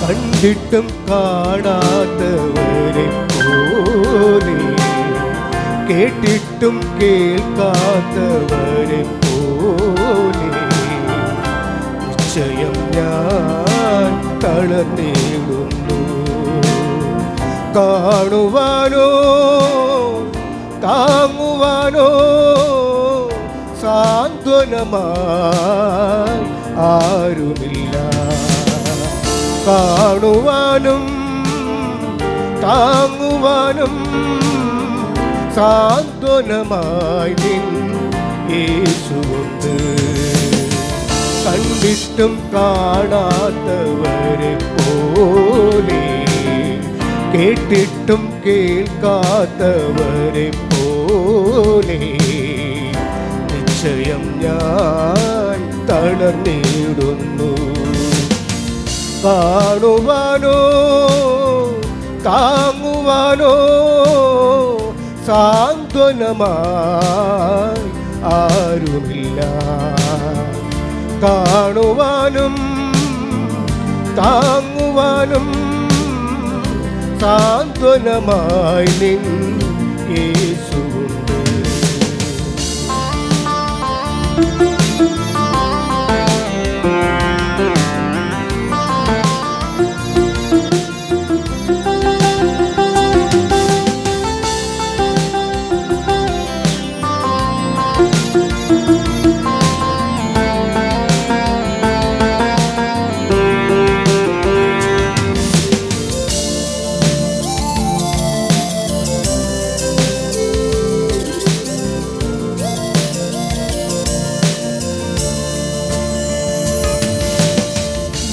കണ്ടിട്ടും കാണാത്തവരെ പോലെ, കേട്ടിട്ടും കേൾക്കാത്തവരെ പോലെ നിശ്ചയം ഞാൻ തളർന്നിടുന്നു. കാണുവാനോ താങ്ങുവാനോ സാന്ത്വനമായി ആരുമില്ല. കാണുവാനും താങ്ങുവാനും സാന്ത്വനമായി നിൻ യേശുവുണ്ട്. കണ്ടിട്ടും കാണാത്തവരെ പോലെ, കേട്ടിട്ടും കേൾക്കാത്തവരെ പോലെ നിശ്ചയം ഞാൻ തളർന്നിടുന്നു. കാണുവാനോ താങ്ങുവാനോ സാന്ത്വനമായി ആരുമില്ല. കാണുവാനും താങ്ങുവാനും സാന്ത്വനമായി നിൻ യേശുവുണ്ട്.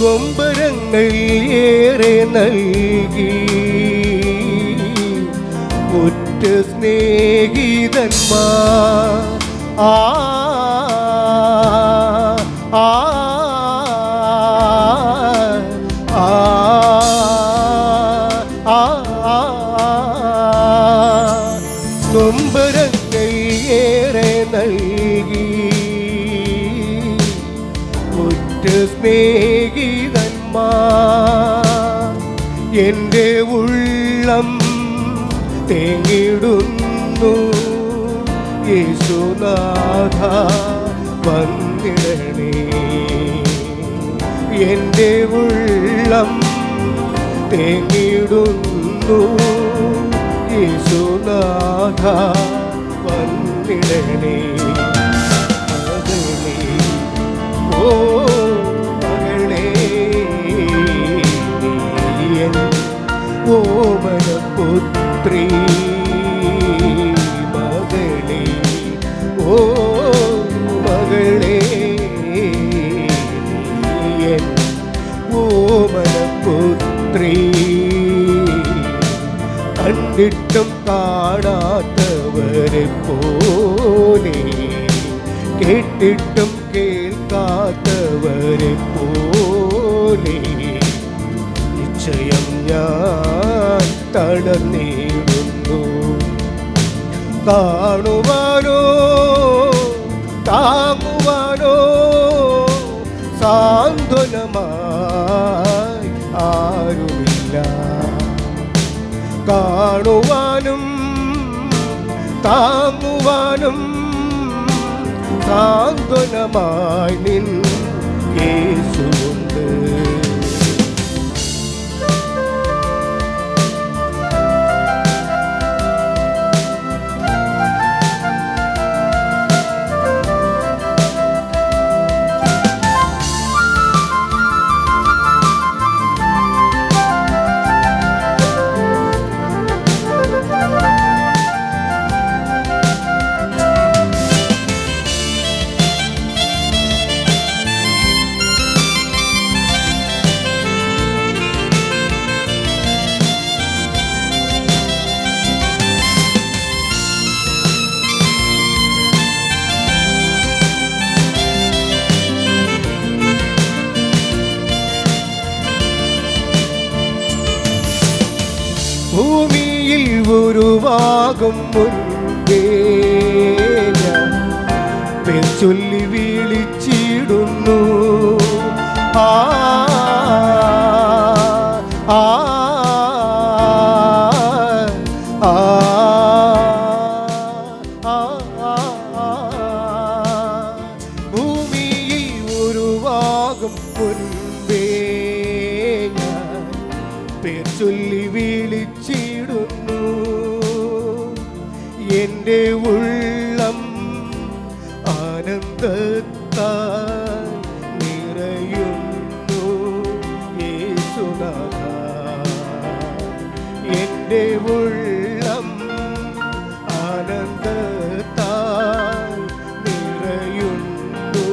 നൊമ്പരങ്ങൾ ഏറെ നൽകി ഉറ്റ സ്നേഹിതന്മാർ നൊമ്പരങ്ങൾ ഏറെ നൽകി സ്നേഹിതന്മാർ എൻ്റെ ഉള്ളം തേങ്ങിടുന്നു. യേശുനാഥ വന്നിടണേ. എൻ്റെ ഉള്ളം തേങ്ങിടുന്നു. യേശുനാഥ വന്നിടണേ. ഓ ഓമനപുത്രീ മകളേ, ഓ മകളേ, ഓമനപുത്രീ. കണ്ടിട്ടും കാണാത്തവരെ പോലെ, കേട്ടിട്ടും കേൾക്കാത്തവരെ പോലെ നിശ്ചയം ഞാൻ തളർന്നിടുന്നു. കാണുവാനോ താങ്ങുവാനോ സാന്ത്വനമായി ആരുമില്ല. കാണുവാനും താങ്ങുവാനും സാന്ത്വനമായി നിൻ യേശുവുണ്ട്. ഭൂമിയിൽ ഉരുവാകും മുൻപേ ഞാൻ പേർ ചൊല്ലി വിളിച്ചിടുന്നു. ഉരുവാകും മുൻപേ ഞാൻ പേർ ചൊല്ലി വിളിച്ചിടുന്നു. എൻ്റെ ഉള്ളം ആനന്ദത്താൽ നിറയുന്നു യേശുനാഥ. എൻ്റെ ഉള്ളം ആനന്ദത്താൽ നിറയുന്നു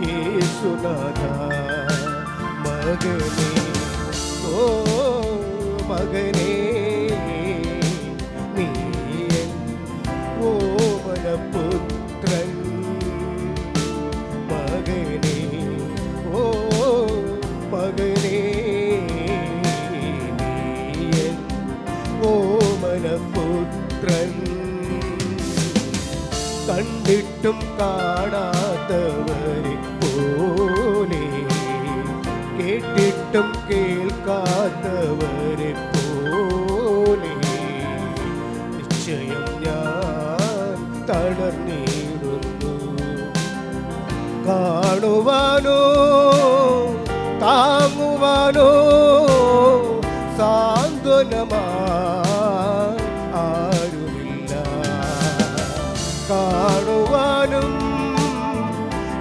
യേശുനാഥ. മകനേ, ഓ മകനേ, നീ എൻ ഓമനപുത്രൻ. മകനേ, ഓ മകനേ, നീ എൻ ഓമനപുത്രൻ. കണ്ടിട്ടും കാണാത്തവരെ പോലെ, കേട്ടിട്ടും കേൾക്കാത്തവരെ പോലെ നിശ്ചയം ഞാൻ തളർന്നിടുന്നു. കാണുവാനോ താങ്ങുവാനോ സാന്ത്വനമായി ആരുമില്ല. കാണുവാനും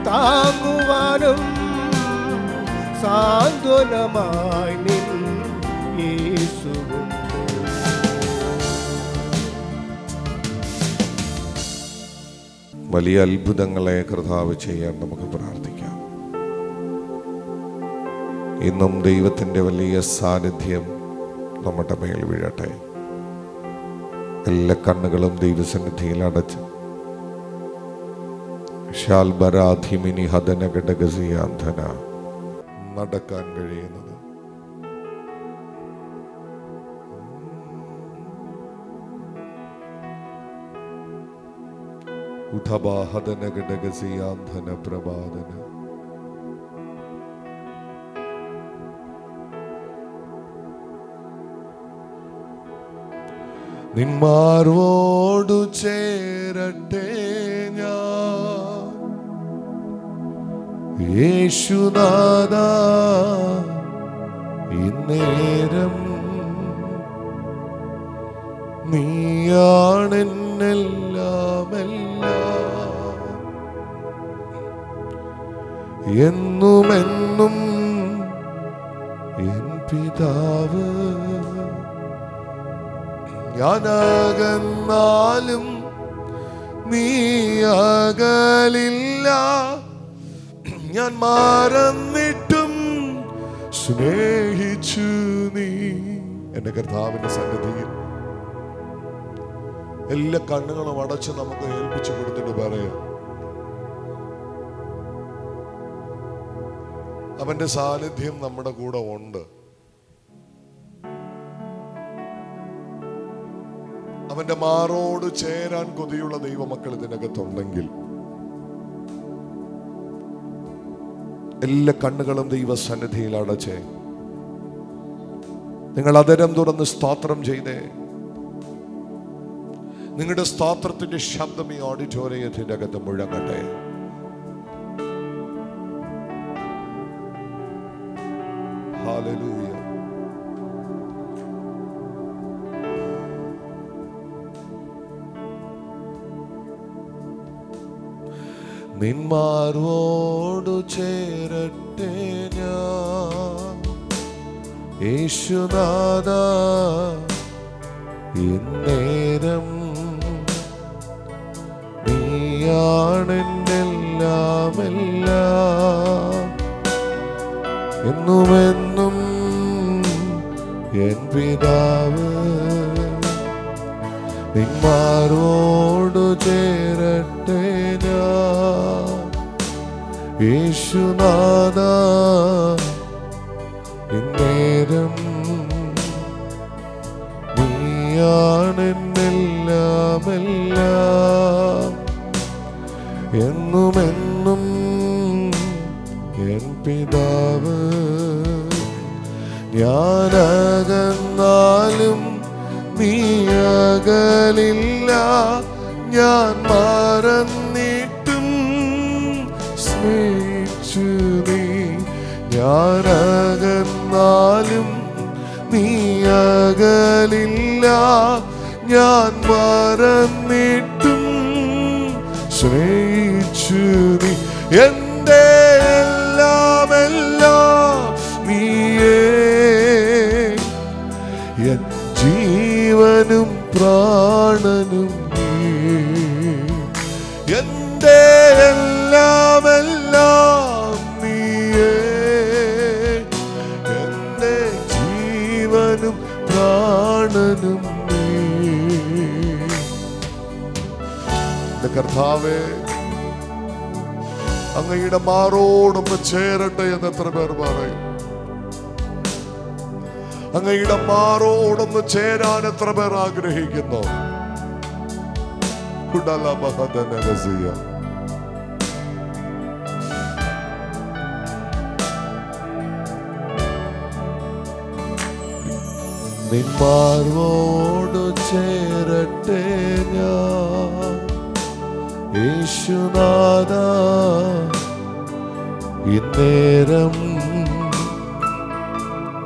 താങ്ങുവാനും സാന്ത്വനമായി നിൻ യേശുവുണ്ട്. വലിയ അത്ഭുതങ്ങളെ കർത്താവ് ചെയ്യാൻ നമുക്ക് പ്രാർത്ഥിക്കാം. ഇന്നും ദൈവത്തിൻ്റെ വലിയ സാന്നിധ്യം നമ്മുടെ മേൽ വീഴട്ടെ. എല്ലാ കണ്ണുകളും ദൈവസന്നിധിയിൽ അടച്ച് ഷാൽബരാധിമിനി ഹദനഘടകസിയാന്ധന നടക്കാൻ കഴിയുന്നത് ഉധബാഹദനഘടകസിയാന്ധന പ്രഭാതന നിന്മാർവോടു ചേരട്ടെ ഞാൻ യേശുനാഥ. ഇന്നേരം നീയാണെന്നെല്ലാമെല്ലാം, എന്നുമെന്നും എൻ പിതാവ്. ഞാനകന്നാലും നീ അകലില്ല, ഞാൻ മറന്നിട്ടും സ്നേഹിച്ചു നീ. എന്റെ കർത്താവിന്റെ സന്നിധിയിൽ എല്ലാ കണ്ണുകളും അടച്ച് നമുക്ക് ഏൽപ്പിച്ചു കൊടുത്തിട്ട് പറയാം, അവന്റെ സാന്നിധ്യം നമ്മുടെ കൂടെ ഉണ്ട്. അവന്റെ മാറോട് ചേരാൻ കൊതിയുള്ള ദൈവമക്കൾ ഇതിനകത്തുണ്ടെങ്കിൽ എല്ലാ കണ്ണുകളും ദൈവസന്നിധിയിൽ അടച്ചേ നിങ്ങൾ അതരം തുറന്ന് സ്തോത്രം ചെയ്തേ. നിങ്ങളുടെ സ്തോത്രത്തിന്റെ ശബ്ദം ഈ ഓഡിറ്റോറിയത്തിന്റെ അകത്ത് മുഴങ്ങട്ടെ. ഹല്ലേലൂയ. നിന്മാർവോടു ചേരട്ടെ ഞാൻ യേശുനാഥ. ഇന്നേരം നീയാണെന്നെല്ലാമെല്ലാം, എന്നുമെന്നും എൻ പിതാവ്. നിന്മാർവോടു ചേരട്ടെ ഞാൻ യേശുനാഥ. ഇന്നേരം നീയാണെന്നെല്ലാമെല്ലാം, എന്നുമെന്നും എൻ പിതാവ്. ഞാനകന്നാലും നീ അകലില്ല, ഞാൻ മറന്നിട്ടും സ്നേഹിച്ചു നീ. ഞാനകന്നാലും നീ അകലില്ല, ഞാൻ മറന്നിട്ടും സ്നേഹിച്ചു നീ. എൻ്റെ എല്ലാമെല്ലാം നീയേ, എൻ ജീവനും പ്രാണനും നീയേ. എൻ്റെ എല്ലാമെല്ലാം നീയേ, എൻ്റെ ജീവനും പ്രാണനും നീയേ. കർത്താവേ, അങ്ങയുടെ മാറോടൊന്ന് ചേരട്ടെ എന്ന് എത്ര പേർ പറയും? അങ്ങയുടെ മാറോടൊന്ന് ചേരാൻ എത്ര പേർ ആഗ്രഹിക്കുന്നു? നിന്മാർവോട് ചേരട്ടെ ഞാൻ യേശുനാഥ, ഇന്നേരം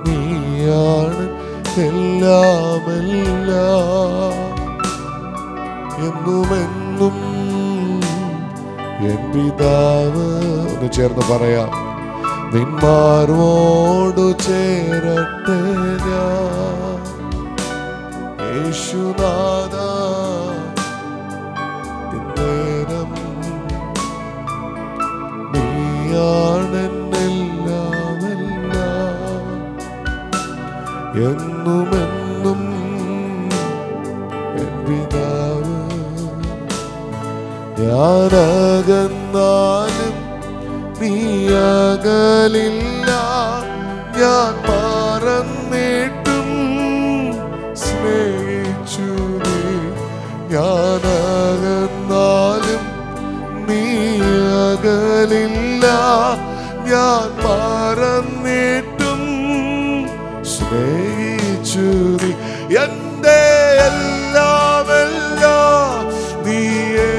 നീയാണ് എല്ലാമെല്ലാം, എന്നുമെന്നും എൻ പിതാവ്. ഒന്ന് ചേർന്ന് പറയാം, നിന്മാർവോട് ചേരട്ടെ ഞാൻ യേശുനാഥ, ഇന്നേരം നീയാണെന്നെല്ലാമെല്ലാം, എന്നുമെന്നും എൻ പിതാവ്. ഞാനകന്നാലും നീ അകലില്ല, ഞാൻ മറന്നിട്ടും സ്നേഹിച്ചു നീ. ഞാനകന്നാലും നീ അകലില്ല, ഞാൻ മറന്നിട്ടും സ്നേഹിച്ചു നീ. എൻ്റെ എല്ലാമെല്ലാം നീയേ,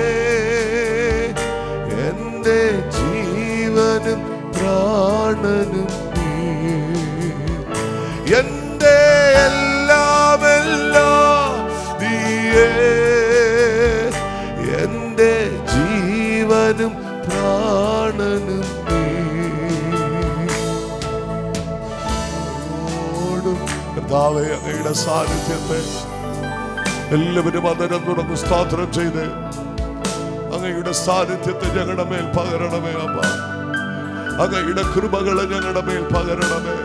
എൻ്റെ ജീവനും പ്രാണനും നീയേ. എൻ്റെ എല്ലാമെല്ലാം നീയേ, എൻ്റെ ജീവനും പ്രാണനും കർത്താവേ, അങ്ങയുടെ സാന്നിധ്യത്തെ എല്ലാവരും അതരം തുറന്ന് സ്തോത്രം ചെയ്ത് അങ്ങയുടെ സാന്നിധ്യത്തെ ഞങ്ങളുടെ മേൽ പകരണമേ അപ്പ. അങ്ങയുടെ കൃപകളെ ഞങ്ങളുടെ മേൽ പകരണമേ,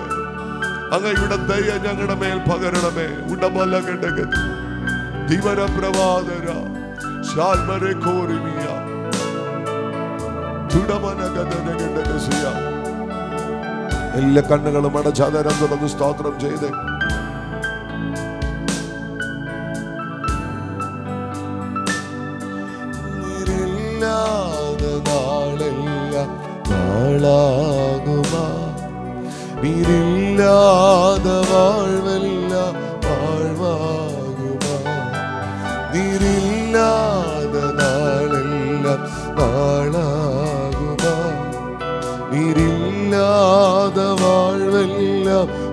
അങ്ങയുടെ ദയ ഞങ്ങളുടെ മേൽ പകരണമേ. ഉടമലകടക ദിവരപ്രവാദര ശാൽമരെ കോരിമിയ ചുടമനകടകടകസിയ. എല്ലാ കണ്ണുകളും അടച്ചാതരം തുറന്ന് സ്തോത്രം ചെയ്ത് നാളെല്ലാം നാളാകുമാ, നീരില്ലാതെ വാഴ്വല്ല വാഴ്വാകുമാ. നീരില്ലാതെ നാളെല്ലാം നാളാകുമാ, നീരില്ലാതെ വാഴ്വല്ല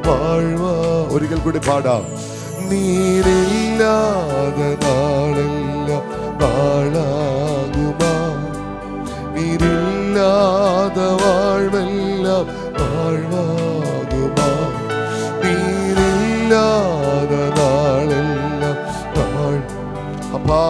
വാഴ്വാ. ഒരിക്കൽ കൂടി പാടാം. നീരില്ലാതെ നാളെല്ലാം നാളാകുമാ, നീരില്ലാതെ വാഴ്വെല്ലാം വാഴ്വാകുമാ. നീരില്ലാതെ നാളെല്ലാം അപ്പാ,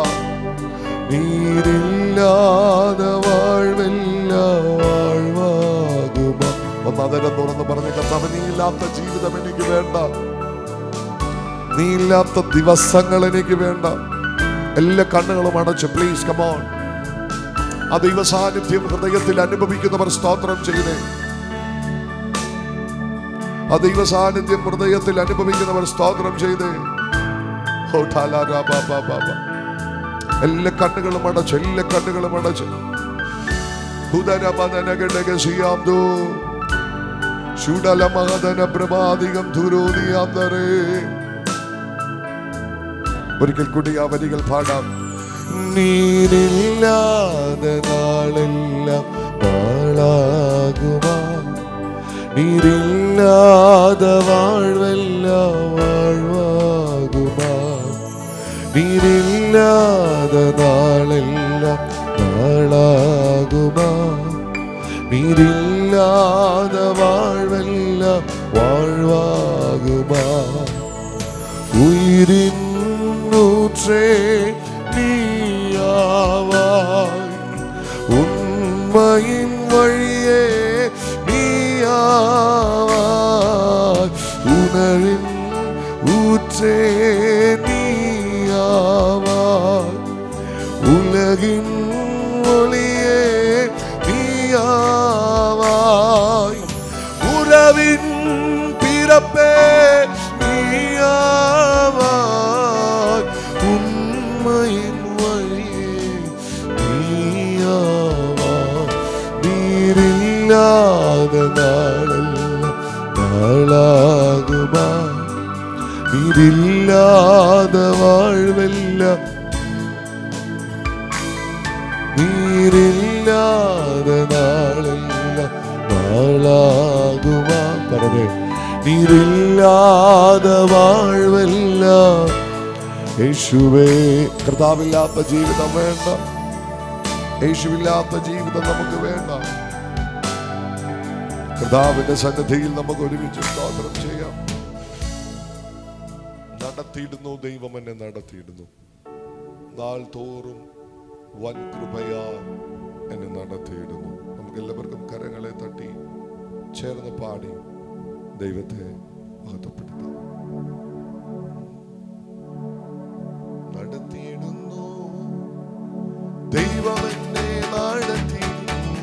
നീരില്ലാതെ വാഴ്വെല്ലാം വാഴ്വാകുമാ. ഒന്നതരം തുറന്ന് പറഞ്ഞ കർത്താവേ, നീ ഇല്ലാത്ത ജീവിതം എനിക്ക് വേണ്ട, നീ ഇല്ലാത്ത ദിവസങ്ങൾ എനിക്ക് വേണ്ട. എല്ലാ കണ്ണുകളും അടച്ച് പ്ലീസ് കം ഓൺ. ആ ദൈവ സാന്നിധ്യം ഹൃദയത്തിൽ അനുഭവിക്കുന്നവർ സ്തോത്രം ചെയ്തേ. ആ ദൈവ സാന്നിധ്യം ഹൃദയത്തിൽ അനുഭവിക്കുന്നവർ സ്തോത്രം ചെയ്തേ. എല്ലാ കണ്ണുകളും അടച്ച്, എല്ലാ കണ്ണുകളും അടച്ച്. ഒരിക്കൽ കൂടി ആ വരികൾ പാടാം. നീരില്ലാതെ നാളെല്ലാം നാളാകുമാ, നീരില്ലാതെ വാഴ്വെല്ലാം വാഴ്വാകുമാ. നീരില്ലാതെ നാളെല്ലാം നാളാകുമാ. നീരില്ലാതെ വാഴ്വെല്ലാം വാഴ്വാകുമാ. ഉയിരിൻ ൂற்றേ നീയാവാய். ഉണ്മയിൻ വഴിയേ നീയാവാய். ഉണരിൻ ഊற்றേ നീയാവാய். ഉലകിൻ ഒളിയേ നീയാവാய். ഉറവിൻ പിറപ്പേ നീയാവാய். ഉണ്മയിൻ വഴിയേ നീയാവാய். നീരില്ലാതെ നാളെല്ലാം നാളാകുമാ. നീരില്ലാതെ വാഴ്വെല്ലാം നീരില്ലാതെ നാളെല്ലാം നാളാകുമാ. പറഞ്ഞേ, നീരില്ലാതെ വാഴ്വെല്ലാം. യേശുവേ, കർത്താവില്ലാത്ത ജീവിതം വേണ്ട. യേശുവില്ലാത്ത ജീവിതം നമുക്ക് വേണ്ട. കർത്താവിന്റെ സന്നിധിയിൽ നമുക്ക് ഒരുമിച്ച് സ്തോത്രം ചെയ്യാം. നടത്തിയിടുന്നു, ദൈവം എന്നെ നടത്തിയിടുന്നു. നാൾ തോറും വൻ കൃപയാൽ എന്നെ നടത്തിയിടുന്നു. നമുക്ക് എല്ലാവർക്കും കരങ്ങളെ തട്ടി ചേർന്ന് പാടി ദൈവത്തെ മഹത്വപ്പെടുത്താം. നടത്തിയിടുന്നു, ദൈവം എന്നെ നടത്തിയിടുന്നു.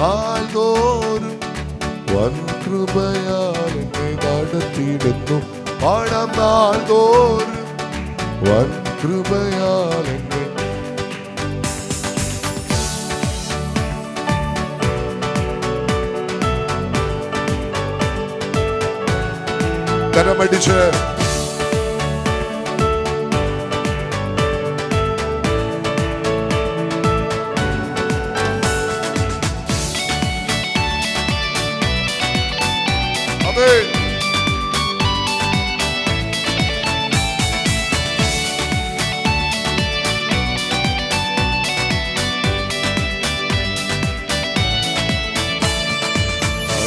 നാൾ തോറും വൻ കൃപയാൽ എന്നെ നടത്തിയിടുന്നു. പാടാം, നാൾ തോറും വൻ കൃപയാൽ എന്നെ. കരമടിച്ച് അതെ,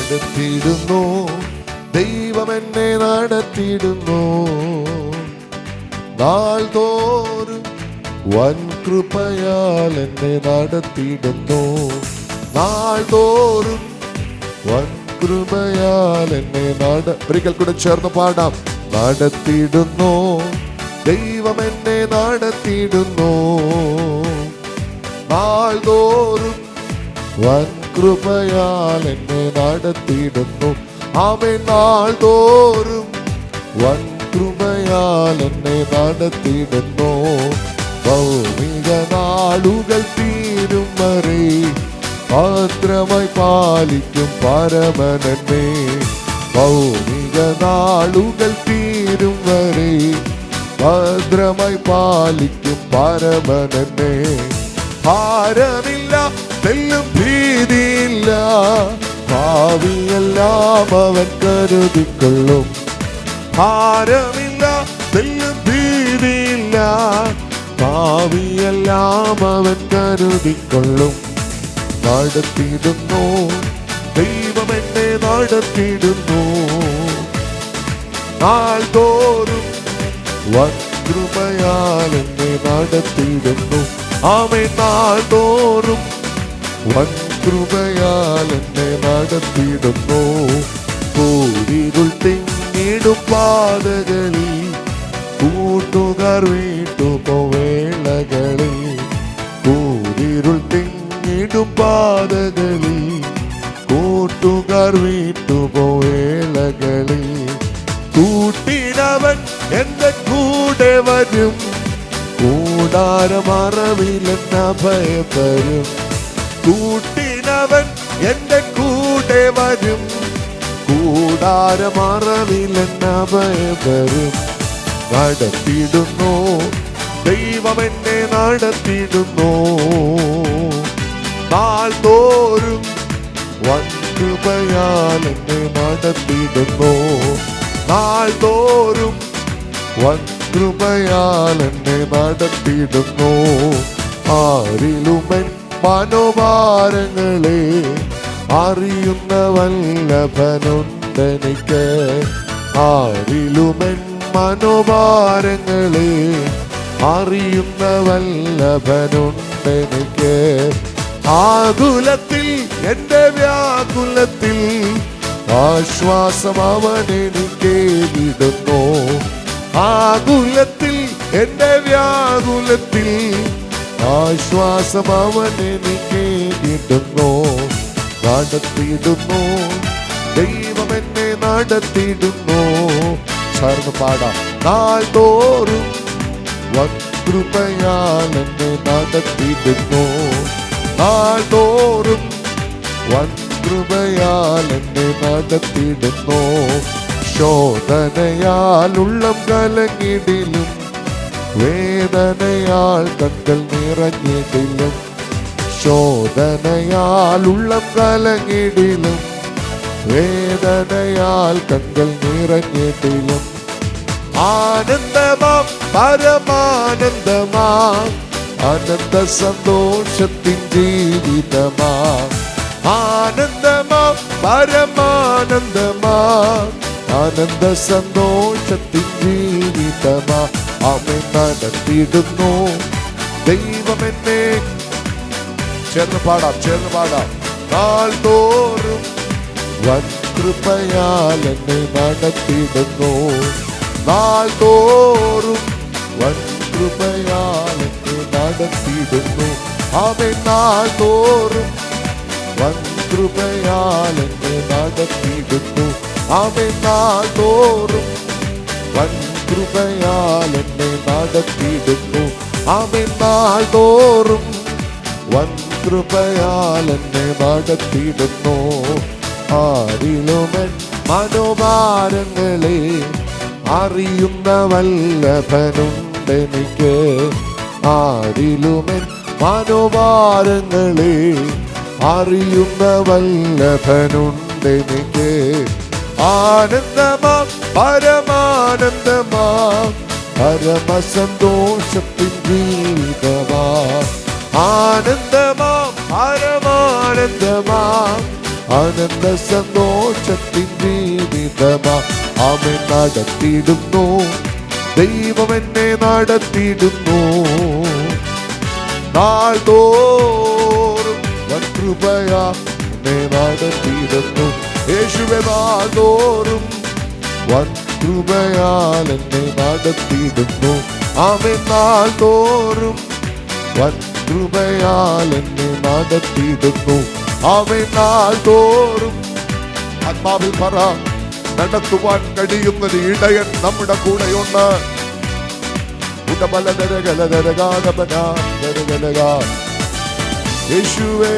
നടത്തിയിടുന്നു, ദൈവം എന്നെ നടത്തിയിടുന്നു. നാൾ തോറും വൻ കൃപയാൽ എന്നെ നടത്തിയിടുന്നു. നാൾ തോറും വൻ കൃപയാൽ എന്നെ ഒരിക്കൽ കൂടെ ചേർന്ന് പാടാം. നടത്തിയിടുന്നു, ദൈവം എന്നെ നടത്തിയിടുന്നു. നാൾ തോറും വൻ കൃപയാൽ എന്നെ നടത്തിയിടുന്നു. ആമേൻ. നാൾ തോറും വൻ കൃപയാൽ എന്നെ നടത്തിയിടുന്നു. ഭൗമിക നാളുകൾ തീരും വരെ ഭദ്രമായി പാലിക്കും പരമനെന്നെ. ഭൗമിക നാളുകൾ തീരും വരെ ഭദ്രമായി പാലിക്കും പരമനെന്നെ. ഭാരമില്ല, തെല്ലും ഭീതിയില്ല, ഭാവിയെല്ലാം അവൻ കരുതിക്കൊള്ളും. ഭാരമില്ല, തെല്ലും ഭീതിയില്ല, ഭാവിയെല്ലാം അവൻ കരുതിക്കൊള്ളും. നടത്തിയിടുന്നു, ദൈവം എന്നെ നടത്തിയിടുന്നു. നാൾ തോറും വൻ കൃപയാൽ എന്നെ നടത്തിയിടുന്നു. ആമേൻ. നാൾ തോറും വൻ കൃപയാൽ എന്നെ നടത്തിയിടുന്നു. കൂരിരുൾ തിങ്ങിടും പാതകളിൽ കൂട്ടുകാർ വീട്ടുപോവേളകളിൽ. കൂരിരുൾ തിങ്ങിടും പാതകളിൽ കൂട്ടുകാർ വീട്ടുപോവേളകളിൽ. കൂട്ടിനവൻ എന്റെ കൂടെ വരും, കൂടാരമറവിലെന്ന ഭയപ്പെരും. കൂട്ടിനവൻ എന്റെ കൂടെ വരും, കൂടാരമറവിലെന്ന ഭയപ്പെരും. നടത്തിയിടുന്നു, ദൈവം എന്നെ നടത്തിയിടുന്നു. നാൾ തോറും വൻകൃപയാൽ എന്നെ നടത്തിയിടുന്നു. നാൾതോറും വൻകൃപയാൽ എന്നെ നടത്തിയിടുന്നു. ആരിലുമെൻ മനോഭാരങ്ങളെ അറിയുന്ന വല്ലഭനുണ്ടെനിക്ക്. ആരിലുമെൻ മനോഭാരങ്ങളെ അറിയുന്ന വല്ലഭനുണ്ടെനിക്ക്. ആകുലത്തിൽ എന്റെ വ്യാകുലത്തിൽ ആശ്വാസം അവൻ എനിക്ക് വിടുന്നു. ആകുലത്തിൽ എന്റെ വ്യാകുലത്തിൽ ആശ്വാസം അവൻ എനിക്ക് വിടുന്നു. നടത്തിയിടുന്നു ദൈവം എന്നെ നടത്തിയിടുന്നു. ചേർന്ന് പാടാം. നാൾതോറും വൻകൃപയാൽ എന്നെ നടത്തിയിടുന്നു. നാൾതോറും വൻകൃപയാൽ എന്നെ നടത്തിയിടുന്നു. ശോധനയാൽ ഉള്ളം കലങ്ങിടിലും വേദനയാൽ കണ്ണുകൾ നിറഞ്ഞിടിലും. ശോധനയാൽ ഉള്ളം കലങ്ങിടിലും വേദനയാൽ കണ്ണുകൾ നിറഞ്ഞിടിലും. ആനന്ദമാം പരമാനന്ദമാം ആനന്ദ സന്തോഷത്തിൻ ജീവിതമാം. ആനന്ദമാം പരമാനന്ദമാം ആനന്ദ സന്തോഷത്തിൻ ജീവിതമാം. അവൻ നടത്തിയിടുന്നു ദൈവം എന്നെ. ചേർന്ന് പാടാം, ചേർന്ന് പാടാം. നാൾതോറും വൻകൃപയാൽ എന്നെ നടത്തിയിടുന്നു. നാൾതോറും വൻകൃപയാൽ എന്നെ നടത്തിയിടുന്നു. അവൻ നാൾതോറും വൻകൃപയാൽ എന്നെ നടത്തിയിടുന്നു. അവൻ നാൾതോറും വൻകൃപയാൽ എന്നെ നടത്തിയിടുന്നു. അവൻ നാൾതോറും വൻകൃപയാൽ എന്നെ നടത്തിയിടുന്നു. ആരിലുമെൻ മനോഭാരങ്ങളെ അറിയുന്ന വല്ലഭനുണ്ടെനിക്ക്. ആരിലുമെൻ മനോഭാരങ്ങളെ അറിയുന്ന വല്ലഭനുണ്ടെനിക്ക്. ആനന്ദമാം പരമാനന്ദമാം പരമസന്തോഷത്തിൻ ജീവിതമാം. ആനന്ദമാം പരമാനന്ദമാം ആനന്ദ സന്തോഷത്തിൻ ജീവിതമാം. അവൻ നടത്തിയിടുന്നു ദൈവം എന്നെ നടത്തിയിടുന്നു. നാൾതോറും വൻകൃപയാ എന്നെ നടത്തിയിടുന്നു. യേശുവേ നാൾതോറും വൻകൃപയാൽ എന്നെ നടത്തിയിടുന്നു. അവൻ നാൾതോറും വൻകൃപയാൽ എന്നെ നടത്തിയിടുന്നു. അവൻ നാൾതോറും ആത്മാവിൽ പറ, നടത്തുവാൻ കഴിയുന്നൊരു ഇടയൻ നമ്മുടെ കൂടെയുണ്ട്. യേശുവേ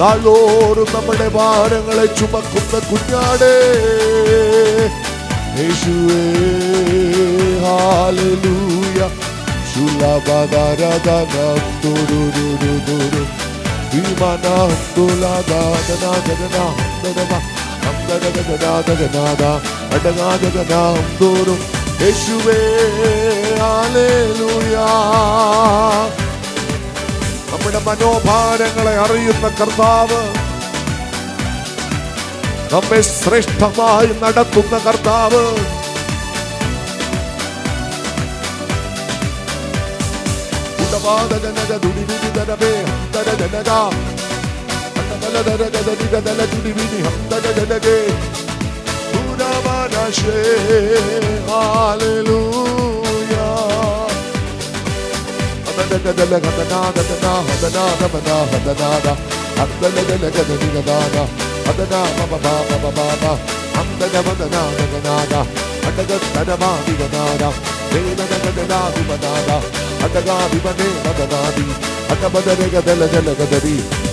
നാളോറും നമ്മുടെ ഭാരങ്ങളെ ചുമക്കുന്ന കുഞ്ഞാടേ യേശുവേ. ഹല്ലേലൂയ. ശുലബദരദനം തുരുരുരുരുരു വിമാനം തുലദദനദദനം ദദമ അംദദദദദദദദദ അടഗദദനം തുരും യേശുവേ. ഹല്ലേലൂയ. നമ്മുടെ മനോഭാരങ്ങളെ അറിയുന്ന കർത്താവ്, നമ്മെ ശ്രേഷ്ഠമായി നടത്തുന്ന കർത്താവ്,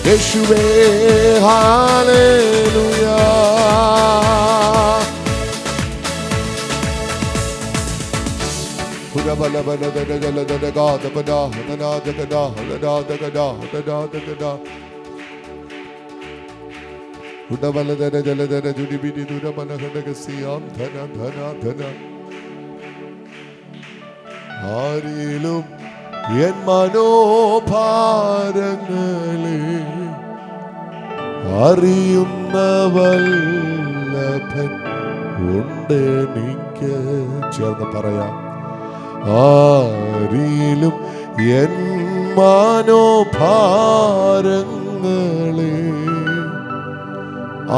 യേശുവേ. ഹല്ലേലൂയ. ആരിലും എൻ മനോഭാരങ്ങളെ അറിയുന്ന വല്ലഭൻ ഉണ്ടെനിക്ക്. ചേർന്ന് പറയാം. ആരിലും എൻ മനോഭാരങ്ങളെ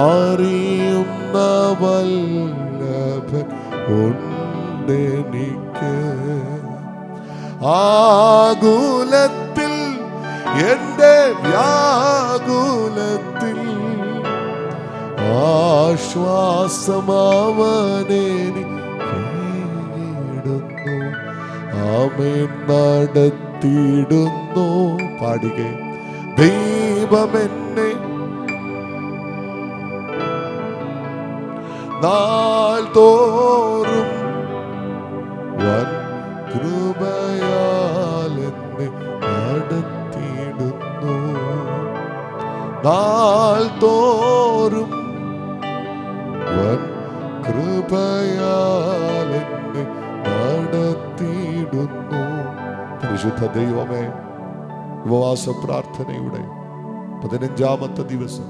അറിയുന്ന വല്ലഭൻ ഉണ്ടെനിക്ക്. ആകുലത്തിൽ എൻ്റെ വ്യാകുലത്തിൽ ആശ്വാസമാവനെനിക്കിടുന്നു. ആമേൻ നടത്തിയിടുന്നു. പാടുക. ദൈവമെന്നെ നാൾ തോറും വൻ കൃപയാൽ എന്നെ നടത്തിയിടുന്നു. നാൾ തോറും വൻ കൃപയാൽ എന്നെ നടത്തിയിടുന്നു. പരിശുദ്ധ ദൈവമേ, ഉപവാസ പ്രാർത്ഥനയുടെ 15ാമത്തെ ദിവസം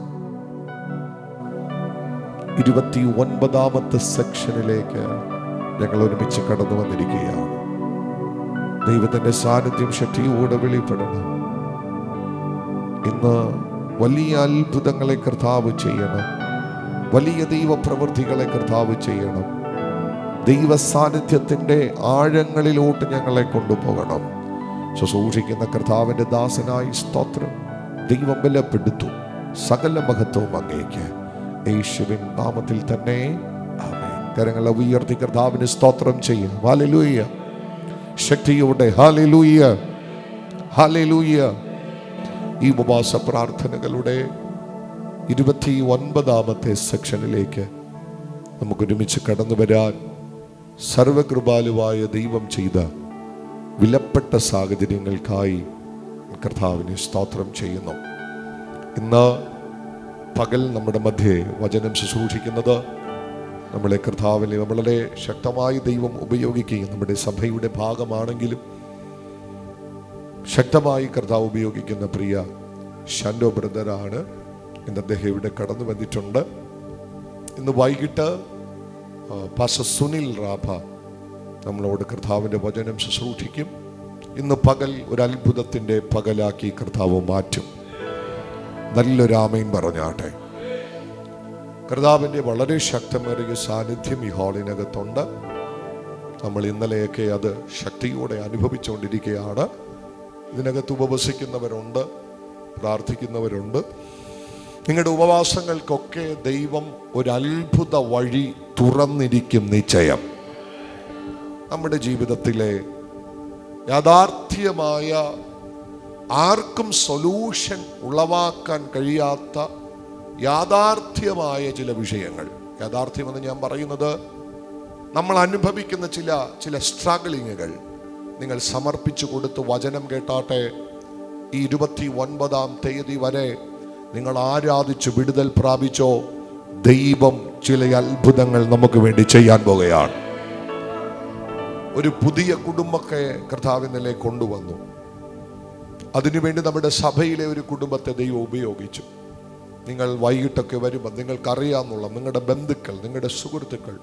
29ാമത്തെ സെക്ഷനിലേക്ക് ഞങ്ങൾ ഒരുമിച്ച് കടന്നു വന്നിരിക്കുകയാണ്. ദൈവത്തിന്റെ സാന്നിധ്യം ശക്തിയോടെ വെളിപ്പെടണം. ഇന്ന് വലിയ അത്ഭുതങ്ങളെ കർത്താവ് ചെയ്യണം. വലിയ ദൈവപ്രവൃത്തികളെ കർത്താവ് ചെയ്യണം. ദൈവ സാന്നിധ്യത്തിന്റെ ആഴങ്ങളിലോട്ട് ഞങ്ങളെ കൊണ്ടുപോകണം. ശുശ്രൂഷിക്കുന്ന കർത്താവിന്റെ ദാസനായി സ്തോത്രം. ദൈവം ബലപ്പെടുത്തും. സകല മഹത്വവും അങ്ങേക്ക് യേശുവിൻ നാമത്തിൽ തന്നെ ആമേൻ. കരങ്ങളെ ഉയർത്തി കർത്താവിന് സ്തോത്രം ചെയ്യാം. ഹല്ലേലൂയ. ശക്തിയോടെ ഹല്ലേലൂയ, ഹല്ലേലൂയ. ഈ ഉപവാസ പ്രാർത്ഥനകളുടെ 29ാമത്തെ സെക്ഷനിലേക്ക് നമുക്കൊരുമിച്ച് കടന്നു വരാൻ സർവകൃപാലുവായ ദൈവം ചെയ്ത വിലപ്പെട്ട സാഹചര്യങ്ങൾക്കായി കർത്താവിനെ സ്തോത്രം ചെയ്യുന്നു. ഇന്ന് പകൽ നമ്മുടെ മധ്യേ വചനം ശുശ്രൂഷിക്കുന്നത് നമ്മളെ കർത്താവിനെ വളരെ ശക്തമായി ദൈവം ഉപയോഗിക്കുകയും നമ്മുടെ സഭയുടെ ഭാഗമാണെങ്കിലും ശക്തമായി കർത്താവ് ഉപയോഗിക്കുന്ന പ്രിയ ഷാൻഡോ ബ്രദറാണ്. ഇന്ന് അദ്ദേഹം ഇവിടെ കടന്നു വന്നിട്ടുണ്ട്. ഇന്ന് വൈകിട്ട് പാസ്റ്റർ സുനിൽ റാഭ നമ്മളോട് കർത്താവിൻ്റെ വചനം ശുശ്രൂഷിക്കും. ഇന്ന് പകൽ ഒരു അത്ഭുതത്തിൻ്റെ പകലാക്കി കർത്താവ് മാറ്റും. നല്ലൊരു ആമേൻ പറഞ്ഞാട്ടെ. കർത്താവിൻ്റെ വളരെ ശക്തമേറിയ സാന്നിധ്യം ഈ ഹാളിനകത്തുണ്ട്. നമ്മൾ ഇന്നലെയൊക്കെ അത് ശക്തിയോടെ അനുഭവിച്ചുകൊണ്ടിരിക്കുകയാണ്. ഇതിനകത്ത് ഉപവസിക്കുന്നവരുണ്ട്, പ്രാർത്ഥിക്കുന്നവരുണ്ട്. നിങ്ങളുടെ ഉപവാസങ്ങൾക്കൊക്കെ ദൈവം ഒരു അത്ഭുത വഴി തുറന്നിരിക്കും നിശ്ചയം. നമ്മുടെ ജീവിതത്തിലെ യാഥാർത്ഥ്യമായ ആർക്കും സൊല്യൂഷൻ ഉളവാക്കാൻ കഴിയാത്ത യാഥാർത്ഥ്യമായ ചില വിഷയങ്ങൾ, യാഥാർത്ഥ്യമെന്ന് ഞാൻ പറയുന്നത് നമ്മൾ അനുഭവിക്കുന്ന ചില സ്ട്രഗിളിങ്ങുകൾ നിങ്ങൾ സമർപ്പിച്ചു കൊടുത്ത് വചനം കേട്ടാട്ടെ. ഈ 29ാം തീയതി വരെ നിങ്ങൾ ആരാധിച്ചു വിടുതൽ പ്രാപിച്ചോ, ദൈവം ചില അത്ഭുതങ്ങൾ നമുക്ക് വേണ്ടി ചെയ്യാൻ പോകുകയാണ്. ഒരു പുതിയ കുടുംബത്തെ കർത്താവിനെ കൊണ്ടുവന്നു. അതിനുവേണ്ടി നമ്മുടെ സഭയിലെ ഒരു കുടുംബത്തെ ദൈവം ഉപയോഗിച്ചു. നിങ്ങൾ വൈകിട്ടൊക്കെ വരുമ്പോൾ നിങ്ങൾക്കറിയാമെന്നുള്ള നിങ്ങളുടെ ബന്ധുക്കൾ, നിങ്ങളുടെ സുഹൃത്തുക്കൾ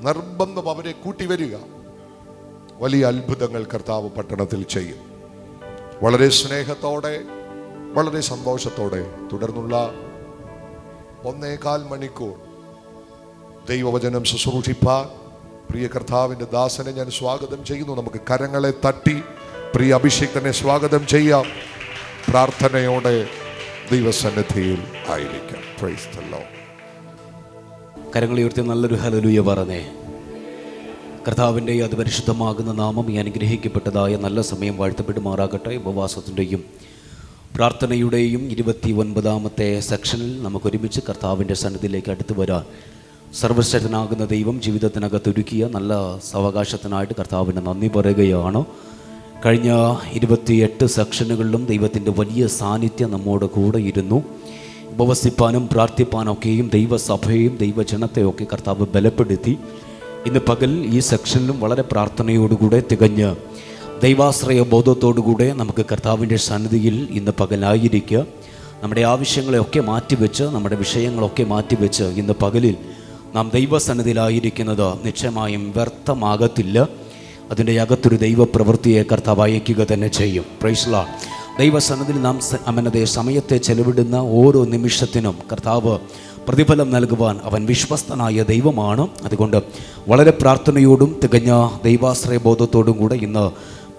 നിർബന്ധം അവരെ കൂട്ടി വരിക. വലിയ അത്ഭുതങ്ങൾ കർത്താവ് പട്ടണത്തിൽ ചെയ്യും. വളരെ സ്നേഹത്തോടെ, വളരെ സന്തോഷത്തോടെ തുടർന്നുള്ള 1.25 മണിക്കൂർ ദൈവവചനം ശുശ്രൂഷിപ്പാൻ പ്രിയ കർത്താവിൻ്റെ ദാസനെ ഞാൻ സ്വാഗതം ചെയ്യുന്നു. നമുക്ക് കരങ്ങളെ തട്ടി പ്രിയ അഭിഷേകനെ സ്വാഗതം ചെയ്യാം. പ്രാർത്ഥനയോടെ ദൈവസന്നിധിയിൽ ആയിരിക്കാം. Price the Lord. കരങ്ങൾ ഉയർത്തി നല്ലൊരു ഹല്ലേലൂയ പറഞ്ഞേ. കർത്താവിൻ്റെ അതിപരിശുദ്ധമാകുന്ന നാമം ഈ അനുഗ്രഹിക്കപ്പെട്ടതായ നല്ല സമയം വാഴ്ത്തപ്പെടുമാറാകട്ടെ. ഉപവാസത്തിൻ്റെയും പ്രാർത്ഥനയുടെയും 29ാമത്തെ സെക്ഷനിൽ നമുക്കൊരുമിച്ച് കർത്താവിൻ്റെ സന്നിധിയിലേക്ക് അടുത്തു വരാൻ സർവശ്രേഷ്ഠനാകുന്ന ദൈവം ജീവിതത്തിനകത്ത് ഒരുക്കിയ നല്ല സാവകാശത്തിനായിട്ട് കർത്താവിന് നന്ദി പറയുകയാണ്. കഴിഞ്ഞ 28 സെക്ഷനുകളിലും ദൈവത്തിൻ്റെ വലിയ സാന്നിധ്യം നമ്മോട് കൂടെ ഇരുന്നു. ഉപവസിപ്പാനും പ്രാർത്ഥിപ്പാനൊക്കെയും ദൈവസഭയെയും ദൈവജനത്തെയൊക്കെ കർത്താവ് ബലപ്പെടുത്തി. ഇന്ന് പകൽ ഈ സെക്ഷനിലും വളരെ പ്രാർത്ഥനയോടുകൂടെ തികഞ്ഞ് ദൈവാശ്രയ ബോധത്തോടുകൂടെ നമുക്ക് കർത്താവിൻ്റെ സന്നിധിയിൽ ഇന്ന് പകലായിരിക്കുക. നമ്മുടെ ആവശ്യങ്ങളെയൊക്കെ മാറ്റിവെച്ച്, നമ്മുടെ വിഷയങ്ങളൊക്കെ മാറ്റിവെച്ച് ഇന്ന് പകലിൽ നാം ദൈവസന്നിധിയിലായിരിക്കുന്നത് നിശ്ചയമായും വ്യർത്ഥമാകത്തില്ല. അതിൻ്റെ അകത്തൊരു ദൈവപ്രവൃത്തിയെ കർത്താവ് അയക്കുക തന്നെ ചെയ്യും. Price the Lord. ദൈവസന്നിധിയിൽ നാം സമയത്തെ ചെലവിടുന്ന ഓരോ നിമിഷത്തിനും കർത്താവ് പ്രതിഫലം നൽകുവാൻ അവൻ വിശ്വസ്തനായ ദൈവമാണ്. അതുകൊണ്ട് വളരെ പ്രാർത്ഥനയോടും തികഞ്ഞ ദൈവാശ്രയ ബോധത്തോടും കൂടെ ഇന്ന്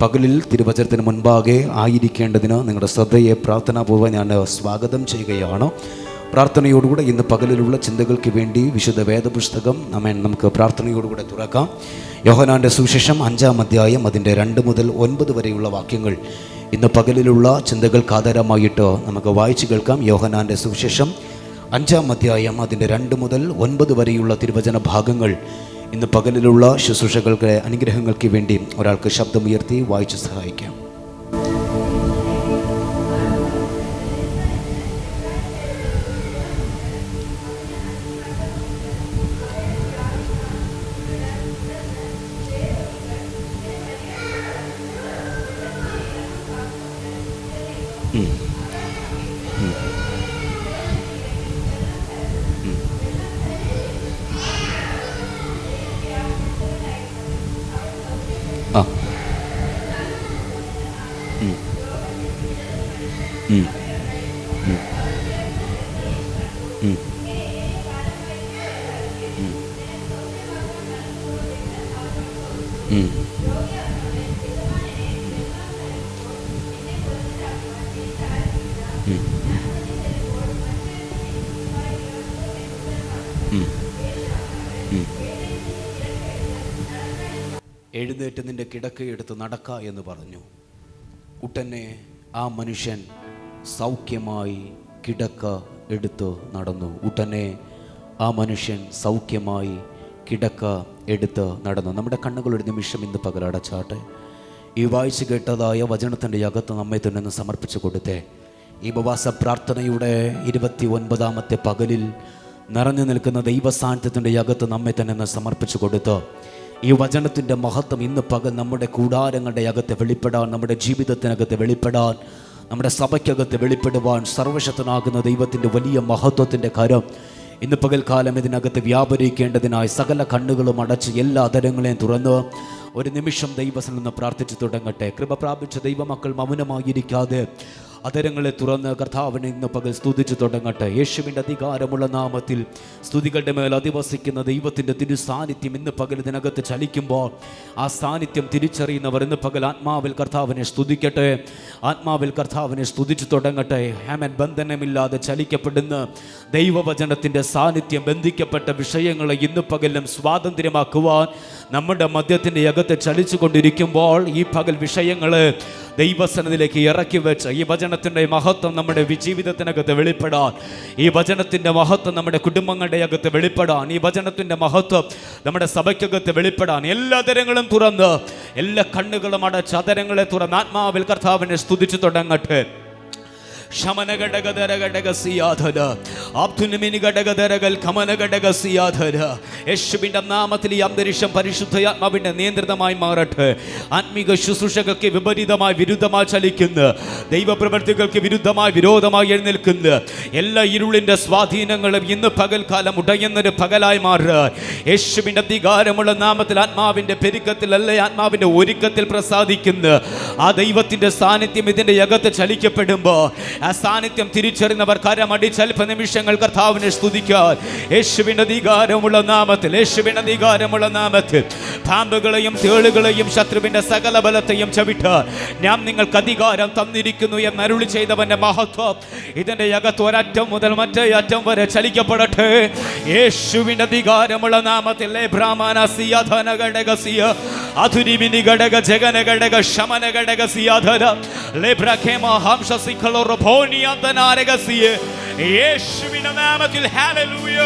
പകലിൽ തിരുവചനത്തിന് മുൻപാകെ ആയിരിക്കേണ്ടതിന് നിങ്ങളുടെ ശ്രദ്ധയെ പ്രാർത്ഥനാപൂർവ്വം ഞാൻ സ്വാഗതം ചെയ്യുകയാണ്. പ്രാർത്ഥനയോടുകൂടെ ഇന്ന് പകലിലുള്ള ചിന്തകൾക്ക് വേണ്ടി വിശുദ്ധ വേദപുസ്തകം നമുക്ക് പ്രാർത്ഥനയോടുകൂടെ തുറക്കാം. യോഹന്നാൻ്റെ സുവിശേഷം 5-ാം അധ്യായം അതിൻ്റെ 2 മുതൽ 9 വരെയുള്ള വാക്യങ്ങൾ ഇന്ന് പകലിലുള്ള ചിന്തകൾക്ക് ആധാരമായിട്ട് നമുക്ക് വായിച്ചു കേൾക്കാം. യോഹന്നാൻ്റെ സുവിശേഷം 5-ാം അധ്യായം അതിൻ്റെ 2 മുതൽ 9 വരെയുള്ള തിരുവചന ഭാഗങ്ങൾ ഇന്ന് പകലിലുള്ള ശുശ്രൂഷകൾക്ക് അനുഗ്രഹങ്ങൾക്ക് വേണ്ടി ഒരാൾക്ക് ശബ്ദമുയർത്തി വായിച്ച് സഹായിക്കാം. എഴുന്നേറ്റ് നിന്റെ കിടക്കയെടുത്ത് നടക്ക എന്ന് പറഞ്ഞു. ഉടനെ ആ മനുഷ്യൻ സൗഖ്യമായി കിടക്ക എടുത്ത് നടന്നു. ഉടനെ ആ മനുഷ്യൻ സൗഖ്യമായി കിടക്ക എടുത്ത് നടന്നു. നമ്മുടെ കണ്ണുകളൊരു നിമിഷം ഇന്ന് പകലടച്ചാട്ടെ. ഈ വായിച്ചു കേട്ടതായ വചനത്തിൻ്റെ അകത്ത് നമ്മെ തന്നെ സമർപ്പിച്ചു കൊടുത്തേ. ഈ ഉപവാസ പ്രാർത്ഥനയുടെ 29-ാമത്തെ പകലിൽ നിറഞ്ഞു നിൽക്കുന്ന ദൈവസാന്നിധ്യത്തിൻ്റെ അകത്ത് നമ്മെ തന്നെ സമർപ്പിച്ചു കൊടുത്ത് ഈ വചനത്തിൻ്റെ മഹത്വം ഇന്ന് പകൽ നമ്മുടെ കൂടാരങ്ങളുടെ അകത്ത് വെളിപ്പെടാൻ, നമ്മുടെ ജീവിതത്തിനകത്ത് വെളിപ്പെടാൻ, നമ്മുടെ സഭയ്ക്കകത്ത് വെളിപ്പെടുവാൻ സർവശക്തനാകുന്ന ദൈവത്തിൻ്റെ വലിയ മഹത്വത്തിൻ്റെ കരം ഇന്ന് പകൽക്കാലം ഇതിനകത്ത് വ്യാപരിക്കേണ്ടതിനായി സകല കണ്ണുകളും അടച്ച് എല്ലാ അധരങ്ങളെയും തുറന്ന് ഒരു നിമിഷം ദൈവത്തിൽ നിന്ന് പ്രാർത്ഥിച്ചു തുടങ്ങട്ടെ. കൃപ പ്രാപിച്ച ദൈവമക്കൾ മൗനമായിരിക്കാതെ അധരങ്ങളെ തുറന്ന് കർത്താവിനെ ഇന്ന് പകൽ സ്തുതിച്ചു തുടങ്ങട്ടെ. യേശുവിൻ്റെ അധികാരമുള്ള നാമത്തിൽ സ്തുതികളുടെ മേൽ അധിവസിക്കുന്ന ദൈവത്തിൻ്റെ തിരുസാന്നിധ്യം ഇന്ന് പകൽ ഇതിനകത്ത് ചലിക്കുമ്പോൾ ആ സാന്നിധ്യം തിരിച്ചറിയുന്നവർ ഇന്ന് പകൽ ആത്മാവിൽ കർത്താവിനെ സ്തുതിക്കട്ടെ, ആത്മാവിൽ കർത്താവിനെ സ്തുതിച്ചു തുടങ്ങട്ടെ. ആമേൻ. ബന്ധനമില്ലാതെ ചലിക്കപ്പെടുന്ന ദൈവവചനത്തിൻ്റെ സാന്നിധ്യം ബന്ധിക്കപ്പെട്ട വിഷയങ്ങളെ ഇന്ന് പകലും സ്വാതന്ത്ര്യമാക്കുവാൻ നമ്മുടെ മധ്യത്തിൻ്റെ അകത്ത് ചലിച്ചു കൊണ്ടിരിക്കുമ്പോൾ ഈ പകൽ വിഷയങ്ങളെ ദൈവസന്നിധിയിലേക്ക് ഇറക്കി വെച്ച് ഈ വചനത്തിൻ്റെ മഹത്വം നമ്മുടെ ജീവിതത്തിനകത്ത് വെളിപ്പെടാൻ, ഈ വചനത്തിൻ്റെ മഹത്വം നമ്മുടെ കുടുംബങ്ങളുടെ അകത്ത് വെളിപ്പെടാൻ, ഈ വചനത്തിൻ്റെ മഹത്വം നമ്മുടെ സഭയ്ക്കകത്ത് വെളിപ്പെടാൻ എല്ലാ തരങ്ങളും തുറന്ന് എല്ലാ കണ്ണുകളും അടച്ച് അതരങ്ങളെ തുറന്ന് ആത്മാവിൽ കർത്താവിനെ സ്തുതിച്ചു തുടങ്ങട്ടെ. യേശുവിന്റെ നാമത്തിൽ ഈ അന്തരീക്ഷം പരിശുദ്ധാത്മാവിന്റെ നിയന്ത്രിതമായി മാറട്ടെ. ആത്മീക ശുശ്രൂഷകൾക്ക് വിപരീതമായി വിരുദ്ധമായി ചലിക്കുന്ന, ദൈവപ്രവൃത്തികൾക്ക് വിരോധമായി എഴുന്നേൽക്കുന്ന എല്ലാ ഇരുളിന്റെ സ്വാധീനങ്ങളും ഇന്ന് പകൽക്കാലം ഉടയുന്നൊരു പകലായി മാറുക. യേശുവിന്റെ അധികാരമുള്ള നാമത്തിൽ ആത്മാവിന്റെ പെരുക്കത്തിൽ അല്ലെ ആത്മാവിന്റെ ഒരുക്കത്തിൽ പ്രസാദിക്കുന്ന ആ ദൈവത്തിന്റെ സാന്നിധ്യം ഇതിന്റെ അകത്ത് ചലിക്കപ്പെടുമ്പോൾ ആ സാന്നിധ്യം തിരിച്ചറിയുന്നവർ കരമടിച്ച് അല്പ നിമിഷങ്ങൾ കർത്താവിനെ സ്തുതിക്കാൻ. യേശുവിന്റെ അധികാരമുള്ള നാമത്തിൽ, യേശുവിന്റെ അധികാരമുള്ള നാമത്തിൽ പാമ്പുകളെയും തേളുകളെയും ശത്രുവിന്റെ സകല ബലത്തെയും ചവിട്ടാൻ ഞാൻ നിങ്ങൾക്ക് അധികാരം തന്നിരിക്കുന്നു എന്ന് അരുളി ചെയ്തവന്റെ മഹത്വം ഇതിന്റെ അകത്ത് ഒരറ്റം മുതൽ മറ്റേ അറ്റം വരെ ചലിക്കപ്പെടട്ടെ. യേശുവിന്റെ അധികാരമുള്ള നാമത്തിൽ അധുരിമിനി ഘടക ജഗന ഘടക ശമന ഘടക സിയാധര ലേബ്രഖേമ ഹംസസിഖലോ റോനിയന്തനാരഗസിയ യേശുവിന്റെ നാമത്തിൽ ഹല്ലേലൂയ.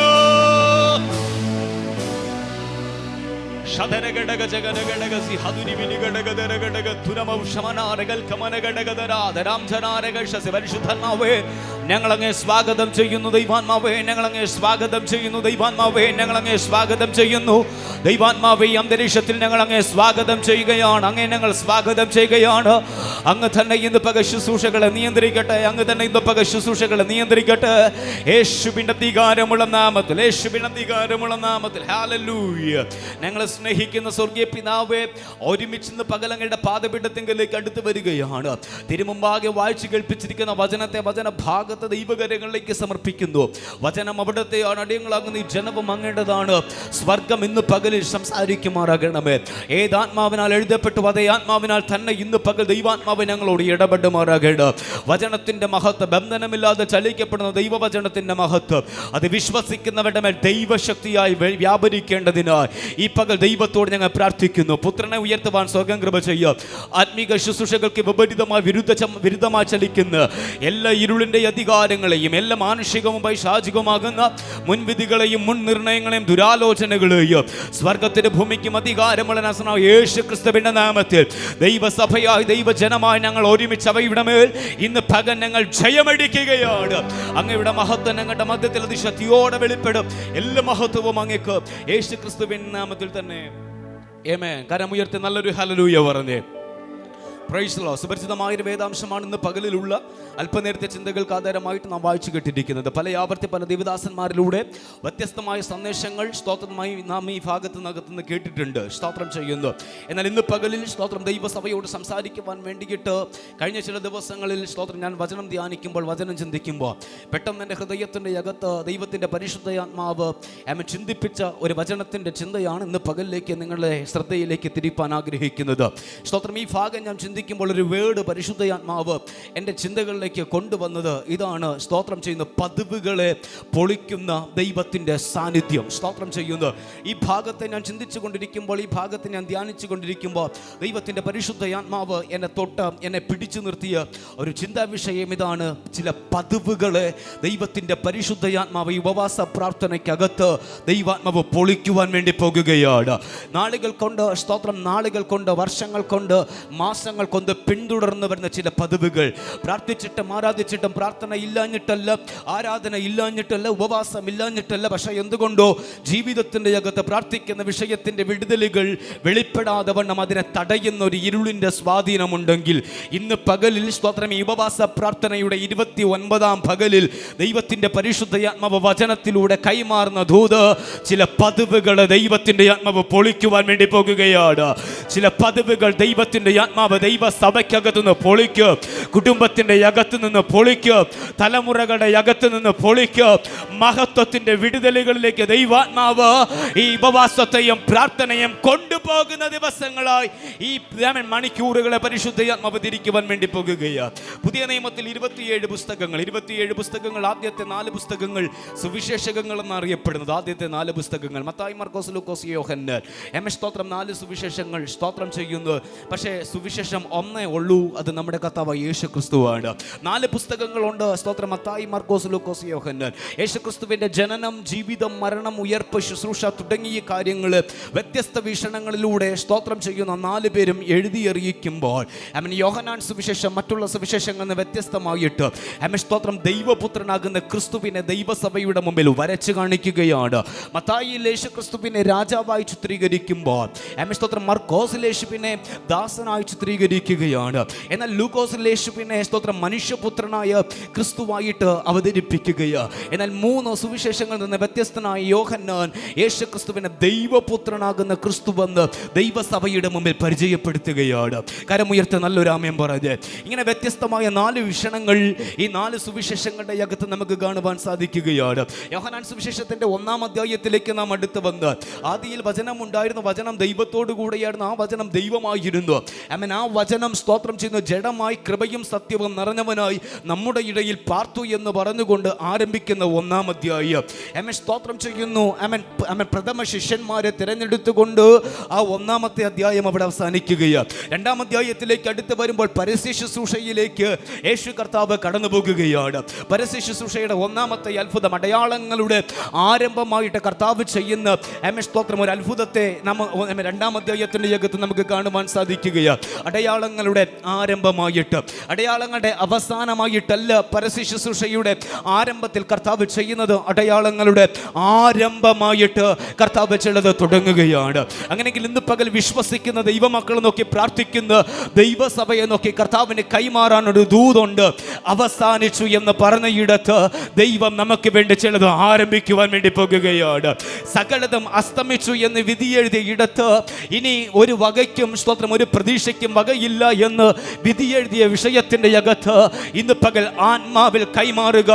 ഷദരഗടക ജഗരഗടക സിഹദുരി വിനിഗടഗദരഗടക തുരമൗ ശമനാരഗൽ കമനഗടഗദരാധരാംധനാരഗ ശസി പരിശുദ്ധനാവേ ഞങ്ങളങ്ങേ സ്വാഗതം ചെയ്യുന്നു ദൈവാത്മാവേ, ഞങ്ങളങ്ങേ സ്വാഗതം ചെയ്യുന്നു ദൈവാത്മാവേ, ഞങ്ങളങ്ങേ സ്വാഗതം ചെയ്യുന്നു ദൈവാത്മാവേ. ഈ അന്തരീക്ഷത്തിൽ ഞങ്ങളങ്ങേ സ്വാഗതം ചെയ്യുകയാണ്, അങ്ങേ ഞങ്ങൾ സ്വാഗതം ചെയ്യുകയാണ്. അങ്ങ് തന്നെ ഇന്ന് പക ശുശ്രൂഷകളെ നിയന്ത്രിക്കട്ടെ, അങ്ങ് തന്നെ ഇന്ന് പക ശുശ്രൂഷകളെ നിയന്ത്രിക്കട്ടെ. യേശുവിന്റെ അധികാരമുള്ള നാമത്തിൽ, യേശുവിന്റെ അധികാരമുള്ള നാമത്തിൽ. ഹല്ലേലൂയ. ഞങ്ങളെ സ്നേഹിക്കുന്ന സ്വർഗീയ പിതാവേ, ഒരുമിച്ച് പകലങ്ങളുടെ പാദപീഠത്തിലേക്ക് അടുത്ത് വരികയാണ്. തിരുമുമ്പാകെ വായിച്ചു കേൾപ്പിച്ചിരിക്കുന്ന വചനത്തെ വചനഭാഗത്തെ ദൈവകരങ്ങളിലേക്ക് സമർപ്പിക്കുന്നു. വചനം അവിടത്തെയാണ്, അടിയങ്ങളാകുന്ന ഈ ജനവും അങ്ങേണ്ടതാണ്. സ്വർഗം ഇന്ന് പകലിൽ സംസാരിക്കുമാറാകണമേ. ഏതാത്മാവിനാൽ എഴുതപ്പെട്ടു അതേ ആത്മാവിനാൽ തന്നെ ഇന്ന് പകൽ ദൈവാത്മാവ് ഞങ്ങളോട് ഇടപെടുമാറാകണം. വചനത്തിന്റെ മഹത്വം, ബന്ധനമില്ലാതെ ചലിക്കപ്പെടുന്ന ദൈവവചനത്തിന്റെ മഹത്വം അത് വിശ്വസിക്കുന്നവരുടെ മേൽ ദൈവശക്തിയായി വ്യാപരിക്കേണ്ടതിനായി ഈ പകൽ ദൈവത്തോട് ഞങ്ങൾ പ്രാർത്ഥിക്കുന്നു. പുത്രനെ ഉയർത്തുവാൻ സ്വർഗ്ഗം കൃപ ചെയ്യുക. ആത്മീക ശുശ്രൂഷകൾക്ക് വിപരീതമായി വിരുദ്ധമായി ചലിക്കുന്ന എല്ലാ ഇരുളിന്റെ അധികാരങ്ങളെയും, എല്ലാ മാനുഷികവും പൈശാചികവുമാകുന്ന മുൻവിധികളെയും മുൻനിർണയങ്ങളെയും ദുരാലോചനകളെയും സ്വർഗത്തിന്റെ ഭൂമിക്കും അധികാരമുള്ള നസറായ യേശു ക്രിസ്തുവിന്റെ നാമത്തിൽ ദൈവസഭയായി ദൈവജനമായി ഞങ്ങൾ ഒരുമിച്ച് അവയുടെ മേൽ ഇന്ന് പകൽ ഞങ്ങൾ ജയമടിക്കുകയാണ്. അങ്ങയുടെ മഹത്വം ഞങ്ങളുടെ മധ്യത്തിൽ അതിശക്തിയോടെ വെളിപ്പെടും. എല്ലാ മഹത്വവും അങ്ങേക്ക് യേശു ക്രിസ്തുവിന്റെ നാമത്തിൽ തന്നെ. ആമേൻ. കരമുയർത്തി നല്ലൊരു ഹല്ലേലൂയ പറഞ്ഞേ. Praise the lord. സുപരിചിതമായൊരു വേദാംശമാണ് ഇന്ന് പകലിലുള്ള അല്പനേരത്തെ ചിന്തകൾക്ക് ആധാരമായിട്ട് നാം വായിച്ചു കേട്ടിരിക്കുന്നത്. പല ദേവദാസന്മാരിലൂടെ വ്യത്യസ്തമായ സന്ദേശങ്ങൾ സ്തോത്രമായി നാം ഈ ഭാഗത്തുനിന്ന് കേട്ടിട്ടുണ്ട്. സ്തോത്രം ചെയ്യുന്നു. എന്നാൽ ഇന്ന് പകലിൽ സ്തോത്രം ദൈവസഭയോട് സംസാരിക്കുവാൻ വേണ്ടിയിട്ട് കഴിഞ്ഞ ചില ദിവസങ്ങളിൽ സ്തോത്രം ഞാൻ വചനം ധ്യാനിക്കുമ്പോൾ, വചനം ചിന്തിക്കുമ്പോൾ പെട്ടെന്ന് എൻ്റെ ഹൃദയത്തിൻ്റെ അകത്ത് ദൈവത്തിൻ്റെ പരിശുദ്ധയാത്മാവ് ചിന്തിപ്പിച്ച ഒരു വചനത്തിൻ്റെ ചിന്തയാണ് ഇന്ന് പകലിലേക്ക് നിങ്ങളുടെ ശ്രദ്ധയിലേക്ക് തിരിപ്പാൻ ആഗ്രഹിക്കുന്നത്. സ്തോത്രം ഈ ഭാഗം ഞാൻ ചിന്തിക്കുമ്പോൾ ഒരു വേർഡ് പരിശുദ്ധയാത്മാവ് എൻ്റെ ചിന്തകളിലേക്ക് കൊണ്ടുവന്നത് ഇതാണ്. സ്തോത്രം ചെയ്യുന്ന പതിവുകളെ പൊളിക്കുന്ന ദൈവത്തിൻ്റെ സാന്നിധ്യം. സ്തോത്രം ചെയ്യുന്നു. ഈ ഭാഗത്തെ ഞാൻ ചിന്തിച്ചു കൊണ്ടിരിക്കുമ്പോൾ, ഈ ഭാഗത്തെ ഞാൻ ധ്യാനിച്ചു കൊണ്ടിരിക്കുമ്പോൾ ദൈവത്തിൻ്റെ പരിശുദ്ധയാത്മാവ് എന്നെ തൊട്ട് എന്നെ പിടിച്ചു നിർത്തിയ ഒരു ചിന്താ വിഷയം ഇതാണ്. ചില പതിവുകളെ ദൈവത്തിൻ്റെ പരിശുദ്ധയാത്മാവ് ഈ ഉപവാസ പ്രാർത്ഥനയ്ക്കകത്ത് ദൈവാത്മാവ് പൊളിക്കുവാൻ വേണ്ടി പോകുകയാണ്. നാളുകൾ കൊണ്ട് സ്തോത്രം, നാളുകൾ കൊണ്ട്, വർഷങ്ങൾ കൊണ്ട്, മാസങ്ങൾ കൊണ്ട് പിന്തുടർന്ന് വരുന്ന ചില പതിവുകൾ, പ്രാർത്ഥിച്ചിട്ടും ആരാധിച്ചിട്ടും പ്രാർത്ഥന ഇല്ലാഞ്ഞിട്ടല്ല, ആരാധന ഇല്ലാഞ്ഞിട്ടല്ല, ഉപവാസം ഇല്ലാഞ്ഞിട്ടല്ല, പക്ഷെ എന്തുകൊണ്ടോ ജീവിതത്തിൻ്റെ അകത്ത് പ്രാർത്ഥിക്കുന്ന വിഷയത്തിൻ്റെ വിടുതലുകൾ വെളിപ്പെടാതെ വണ്ണം അതിനെ തടയുന്ന ഒരു ഇരുളിൻ്റെ സ്വാധീനമുണ്ടെങ്കിൽ ഇന്ന് പകലിൽ സ്തോത്രം ഈ ഉപവാസ പ്രാർത്ഥനയുടെ 29-ാം പകലിൽ ദൈവത്തിൻ്റെ പരിശുദ്ധയാത്മാവ് വചനത്തിലൂടെ കൈമാറുന്ന ദൂത് ചില പതിവുകളെ ദൈവത്തിൻ്റെ ആത്മാവ് പൊളിക്കുവാൻ വേണ്ടി പോകുകയാണ്. ചില പതിവുകൾ ദൈവത്തിൻ്റെ ആത്മാവ് ദൈവസഭയ്ക്കകത്ത് നിന്ന് പൊളിക്കും, കുടുംബത്തിൻ്റെ അകത്ത് നിന്ന് പൊളിക്കും, തലമുറകളുടെ അകത്ത് നിന്ന് പൊളിക്കും. മഹത്വത്തിൻ്റെ വിടുതലുകളിലേക്ക് ദൈവാത്മാവ് ഈ ഉപവാസത്തെയും പ്രാർത്ഥനയും കൊണ്ടുപോകുന്ന ദിവസങ്ങളായി ഈ മണിക്കൂറുകളെ പരിശുദ്ധയാത്മാവ് തിരിക്കുവാൻ വേണ്ടി പോകുകയാണ്. പുതിയ നിയമത്തിൽ 27 പുസ്തകങ്ങൾ, ആദ്യത്തെ 4 പുസ്തകങ്ങൾ സുവിശേഷകങ്ങൾ എന്നറിയപ്പെടുന്നത്. ആദ്യത്തെ 4 പുസ്തകങ്ങൾ മത്തായി, മർക്കോസ്, ലൂക്കോസ്, യോഹന്നാൻ. സ്തോത്രം 4 സുവിശേഷങ്ങൾ. സ്തോത്രം ചെയ്യുന്നു. പക്ഷേ സുവിശേഷം ഒന്നേ ഉള്ളൂ, അത് നമ്മുടെ കർത്താവ് യേശു ക്രിസ്തുവാണ്. 4 പുസ്തകങ്ങളുണ്ട്. സ്തോത്രം മത്തായി, മർക്കോസ്, ലൂക്കോസ്, യോഹന്നാൻ. യേശു ക്രിസ്തുവിന്റെ ജനനം, ജീവിതം, മരണം, ഉയർപ്പ്, ശുശ്രൂഷ തുടങ്ങിയ കാര്യങ്ങൾ വ്യത്യസ്ത വീക്ഷണങ്ങളിലൂടെ സ്തോത്രം ചെയ്യുന്ന 4 പേരും എഴുതിയറിയിക്കുമ്പോൾ യോഹന്നാൻ സുവിശേഷം മറ്റുള്ള സുവിശേഷങ്ങളിൽ നിന്ന് വ്യത്യസ്തമായിട്ട് സ്തോത്രം ദൈവപുത്രനാകുന്ന ക്രിസ്തുവിനെ ദൈവസഭയുടെ മുമ്പിൽ വരച്ചു കാണിക്കുകയാണ്. മത്തായിയിൽ യേശു ക്രിസ്തുവിനെ രാജാവായി ചിത്രീകരിക്കുമ്പോൾ സ്തോത്രം മർക്കോസിൽ യേശുവിനെ ദാസനായി ചിത്രീകരിക്കുകയാണ്. എന്നാൽ ലൂക്കോസിൽ യേശുവിനെ സ്തോത്രം മനുഷ്യപുത്രനായ ക്രിസ്തുവായിട്ട് അവതരിപ്പിക്കുകയാണ്. എന്നാൽ 3 സുവിശേഷങ്ങളിൽ നിന്ന് വ്യത്യസ്തനായ യോഹന്നാൻ യേശു ക്രിസ്തുവിനെ ദൈവപുത്രനാകുന്ന ക്രിസ്തുവെന്ന് ദൈവസഭയുടെ മുമ്പിൽ പരിചയപ്പെടുത്തുകയാണ്. കരമുയർത്തി നല്ലൊരു ആമേൻ പറഞ്ഞ്. ഇങ്ങനെ വ്യത്യസ്തമായ 4 വീക്ഷണങ്ങൾ ഈ 4 സുവിശേഷങ്ങളുടെ അകത്ത് നമുക്ക് കാണുവാൻ സാധിക്കുകയാണ്. യോഹന്നാൻ സുവിശേഷത്തിന്റെ 1-ാം അധ്യായത്തിലേക്ക് നാം അടുത്ത് വന്ന് ആദിയിൽ വചനം ഉണ്ടായിരുന്നു, വചനം ദൈവത്തോടു കൂടെയായിരുന്നു, ആ വചനം ദൈവമായിരുന്നു. ആ വചനം സ്തോത്രം ചെയ്യുന്നു ജഡമായി കൃപയും സത്യവും നിറഞ്ഞവനായി നമ്മുടെ ഇടയിൽ പാർത്തു എന്ന് പറഞ്ഞുകൊണ്ട് ആരംഭിക്കുന്ന 1-ാം അധ്യായം. ആമേൻ. സ്തോത്രം ചെയ്യുന്നു. ആമേൻ. പ്രഥമ ശിഷ്യന്മാരെ തിരഞ്ഞെടുത്തുകൊണ്ട് ആ 1-ാമത്തെ അധ്യായം അവിടെ അവസാനിക്കുകയാണ്. 2-ാം അധ്യായത്തിലേക്ക് അടുത്ത് വരുമ്പോൾ പരസ്യ ശുശ്രൂഷയിലേക്ക് യേശു കർത്താവ് കടന്നു പോകുകയാണ്. പരസ്യ ശുശ്രൂഷയുടെ 1-ാമത്തെ അത്ഭുതം, അടയാളങ്ങളുടെ ആരംഭമായിട്ട് കർത്താവ് ചെയ്യുന്ന ആമേൻ സ്തോത്രം ഒരു അത്ഭുതത്തെ 2-ാം അധ്യായത്തിന്റെ അകത്ത് നമുക്ക് കാണുവാൻ സാധിക്കുകയാണ്. അടയാളങ്ങളുടെ ആരംഭമായിട്ട്, അടയാളങ്ങളുടെ അവസാനമായിട്ടല്ല പരസ്യ ശുശ്രൂഷയുടെ ആരംഭത്തിൽ കർത്താവ് ചെയ്യുന്നത്, അടയാളങ്ങളുടെ ആരംഭമായിട്ട് കർത്താവ് ചിലത് തുടങ്ങുകയാണ്. അങ്ങനെയെങ്കിൽ ഇന്ന് പകൽ വിശ്വസിക്കുന്ന ദൈവമക്കളെ നോക്കി, പ്രാർത്ഥിക്കുന്ന ദൈവസഭയെ നോക്കി കർത്താവിന് കൈമാറാൻ ഒരു ദൂതുണ്ട്. അവസാനിച്ചു എന്ന് പറഞ്ഞയിടത്ത് ദൈവം നമുക്ക് വേണ്ടി ചിലത് ആരംഭിക്കുവാൻ വേണ്ടി പോകുകയാണ്. സകലതും അസ്തമിച്ചു എന്ന് വിധിയെഴുതിയ ഇടത്ത് ഇനി ഒരു വകയ്ക്കും സ്തോത്രം ഒരു പ്രതീക്ഷയ്ക്കും വകയില്ല എന്ന് വിധിയെഴുതിയ വിഷയത്തിന്റെ അകത്ത് ഇന്ന് പകൽ ആത്മാവിൽ കൈമാറുക.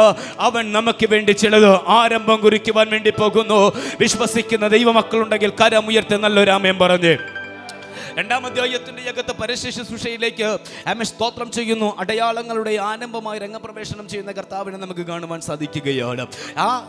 അവൻ നമുക്ക് വേണ്ടി ചിലത് ആരംഭം കുറിക്കുവാൻ വേണ്ടി പോകുന്നു. വിശ്വസിക്കുന്ന ദൈവമക്കളുണ്ടെങ്കിൽ കരമുയർത്തി നല്ലൊരു ആമേൻ പറഞ്ഞ് 2-ാം അധ്യായത്തിന്റെ അകത്ത് പരസ്യ ശുശ്രൂഷയിലേക്ക് ആമേൻ സ്തോത്രം ചെയ്യുന്നു. അടയാളങ്ങളുടെ ആരംഭമായി രംഗപ്രവേശനം ചെയ്യുന്ന കർത്താവിനെ നമുക്ക് കാണുവാൻ സാധിക്കുകയാണ്.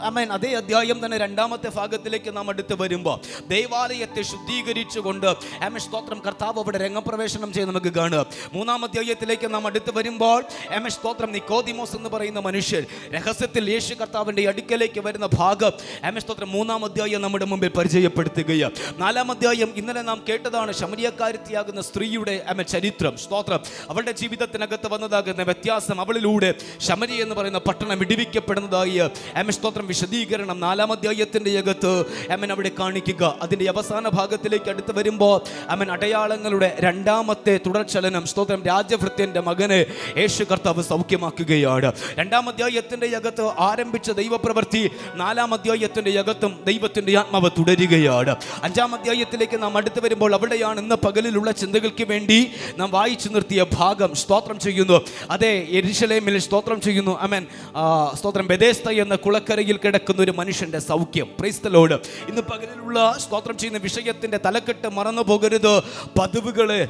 ആമേൻ. അതേ അധ്യായം തന്നെ 2-ാമത്തെ ഭാഗത്തിലേക്ക് നാം അടുത്ത് വരുമ്പോൾ ദേവാലയത്തെ ശുദ്ധീകരിച്ചുകൊണ്ട് ആമേൻ സ്തോത്രം കർത്താവ് അവിടെ രംഗപ്രവേശനം ചെയ്ത് നമുക്ക് കാണുക. 3-ാം അധ്യായത്തിലേക്ക് നാം അടുത്ത് വരുമ്പോൾ ആമേൻ സ്തോത്രം നിക്കോദിമോസ് എന്ന് പറയുന്ന മനുഷ്യൻ രഹസ്യത്തിൽ യേശു കർത്താവിന്റെ അടുക്കലേക്ക് വരുന്ന ഭാഗം ആമേൻ സ്തോത്രം 3-ാം അധ്യായം നമ്മുടെ മുമ്പിൽ പരിചയപ്പെടുത്തുകയാണ്. 4-ാം അധ്യായം ഇന്നലെ നാം കേട്ടതാണ്. ശമരിയക്കാരത്തിയാകുന്ന സ്ത്രീയുടെ ചരിത്രം സ്തോത്രം, അവളുടെ ജീവിതത്തിനകത്ത് വന്നതാകുന്ന വ്യത്യാസം, അവളിലൂടെ ശമരി എന്ന് പറയുന്ന പട്ടണം വിടുവിക്കപ്പെടുന്നതായി ആമേൻ സ്തോത്രം വിശദീകരണം 4-ാം അധ്യായത്തിന്റെ അകത്ത് ആമേൻ അവിടെ കാണിക്കുക. അതിന്റെ അവസാന ഭാഗത്തിലേക്ക് അടുത്ത് വരുമ്പോൾ ആമേൻ അടയാളങ്ങളുടെ 2-ാമത്തെ തുടർചലനം സ്തോത്രം, രാജഭൃത്യന്റെ മകനെ യേശു കർത്താവ് സൗഖ്യമാക്കുകയാണ്. 2-ാം അധ്യായത്തിന്റെ അകത്ത് ആരംഭിച്ച ദൈവപ്രവൃത്തി 4-ാം അധ്യായത്തിന്റെ അകത്തും ദൈവത്തിന്റെ ആത്മാവ് തുടരുകയാണ്. 5-ാം അധ്യായത്തിലേക്ക് നാം അടുത്ത് വരുമ്പോൾ അവിടെയാണ് ഇന്ന് പകലിലുള്ള ചിന്തകൾക്ക് വേണ്ടി നാം വായിച്ചു നിർത്തിയ ഭാഗം സ്തോത്രം ചെയ്യുന്നു. അതെ, യെരുശലേമിൽ സ്തോത്രം ചെയ്യുന്നു ആമേൻ സ്തോത്രം ബെഥെസ്ദ എന്ന കുളക്കരയിൽ കിടക്കുന്ന ഒരു മനുഷ്യന്റെ സൗഖ്യം. Price the Lord. ഇന്ന് പകലിലുള്ള സ്തോത്രം ചെയ്യുന്ന വിഷയത്തിന്റെ തലക്കെട്ട് മറന്നു പോകരുത്. പതിവുകളെ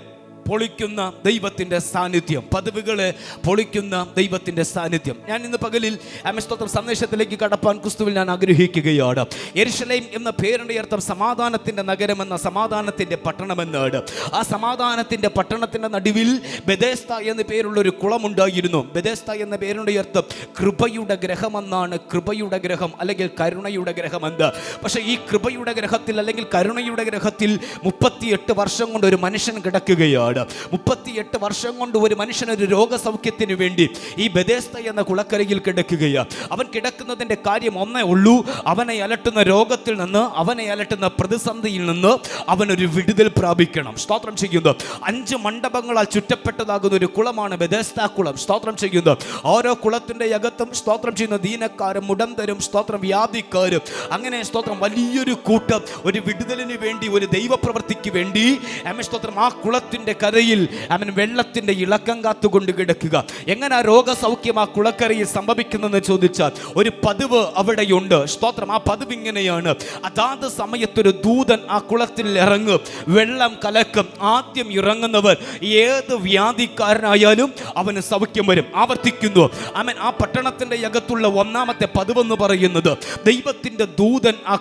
പൊളിക്കുന്ന ദൈവത്തിന്റെ സാന്നിധ്യം, പതിവുകളെ പൊളിക്കുന്ന ദൈവത്തിന്റെ സാന്നിധ്യം. ഞാൻ ഇന്ന് പകലിൽ ആമേൻ സ്തോത്രം സന്ദേശത്തിലേക്ക് കടപ്പാൻ ക്രിസ്തുവിൽ ഞാൻ ആഗ്രഹിക്കുകയാണ്. യെരുശലേം എന്ന പേരിന്റെ അർത്ഥം സമാധാനത്തിന്റെ നഗരമെന്ന, സമാധാനത്തിന്റെ പട്ടണമെന്നാണ്. ആ സമാധാനത്തിന്റെ പട്ടണത്തിന്റെ നടുവിൽ ബെഥെസ്ദ എന്ന പേരുള്ള ഒരു കുളമുണ്ടായിരുന്നു. ബെഥെസ്ദ എന്ന പേരിന്റെ അർത്ഥം കൃപയുടെ ഗ്രഹമെന്നാണ്. കൃപയുടെ ഗ്രഹം അല്ലെങ്കിൽ കരുണയുടെ ഗ്രഹമെന്ന്. പക്ഷെ ഈ കൃപയുടെ ഗ്രഹത്തിൽ അല്ലെങ്കിൽ കരുണയുടെ ഗ്രഹത്തിൽ 38 വർഷം കൊണ്ട് ഒരു മനുഷ്യൻ കിടക്കുകയാണ്. 38 വർഷം കൊണ്ട് ഒരു മനുഷ്യനൊരു രോഗസൗഖ്യത്തിന് വേണ്ടി ഈ ബെഥെസ്ദ എന്ന കുളക്കരയിൽ കിടക്കുകയാണ്. അവൻ കിടക്കുന്നതിന്റെ കാര്യം ഒന്നേ ഉള്ളൂ. അവനെ അലട്ടുന്ന രോഗത്തിൽ നിന്ന്, അവനെ അലട്ടുന്ന പ്രതിസന്ധിയിൽ നിന്ന് അവനൊരു വിടുതൽ പ്രാപിക്കണം. സ്തോത്രം ചെയ്യുന്നു. 5 മണ്ഡപങ്ങളാൽ ചുറ്റപ്പെട്ടതാകുന്ന ഒരു കുളമാണ് ബെഥെസ്ദ കുളം. സ്തോത്രം ചെയ്യുന്നു. ഓരോ കുളത്തിന്റെ അകത്തും സ്തോത്രം ചെയ്യുന്ന ദീനക്കാരും മുടന്തരും സ്തോത്രം വ്യാധിക്കാരും അങ്ങനെ സ്തോത്രം വലിയൊരു കൂട്ടം ഒരു വിടുതലിന് വേണ്ടി, ഒരു ദൈവപ്രവൃത്തിക്ക് വേണ്ടി ആമേൻ സ്തോത്രം ആ കുളത്തിന്റെ കരയിൽ അവൻ വെള്ളത്തിന്റെ ഇളക്കം കാത്തുകൊണ്ട് കിടക്കുക. എങ്ങനെ രോഗസൗഖ്യം ആ കുളക്കരയിൽ സംഭവിക്കുന്നെന്ന് ചോദിച്ചാൽ ഒരു പതിവ് അവിടെയുണ്ട്. സ്തോത്രം. ആ പതിവ് ഇങ്ങനെയാണ്. അതാത് സമയത്തൊരു ദൂതൻ ആ കുളത്തിൽ ഇറങ്ങും, വെള്ളം കലക്കും. ആദ്യം ഇറങ്ങുന്നവർ ഏത് വ്യാധിക്കാരനായാലും അവന് സൗഖ്യം വരും. ആവർത്തിക്കുന്നു. അവൻ ആ പട്ടണത്തിന്റെ അകത്തുള്ള 1-ാമത്തെ പതിവെന്ന് പറയുന്നത് ദൈവത്തിന്റെ ദൂതൻ ആ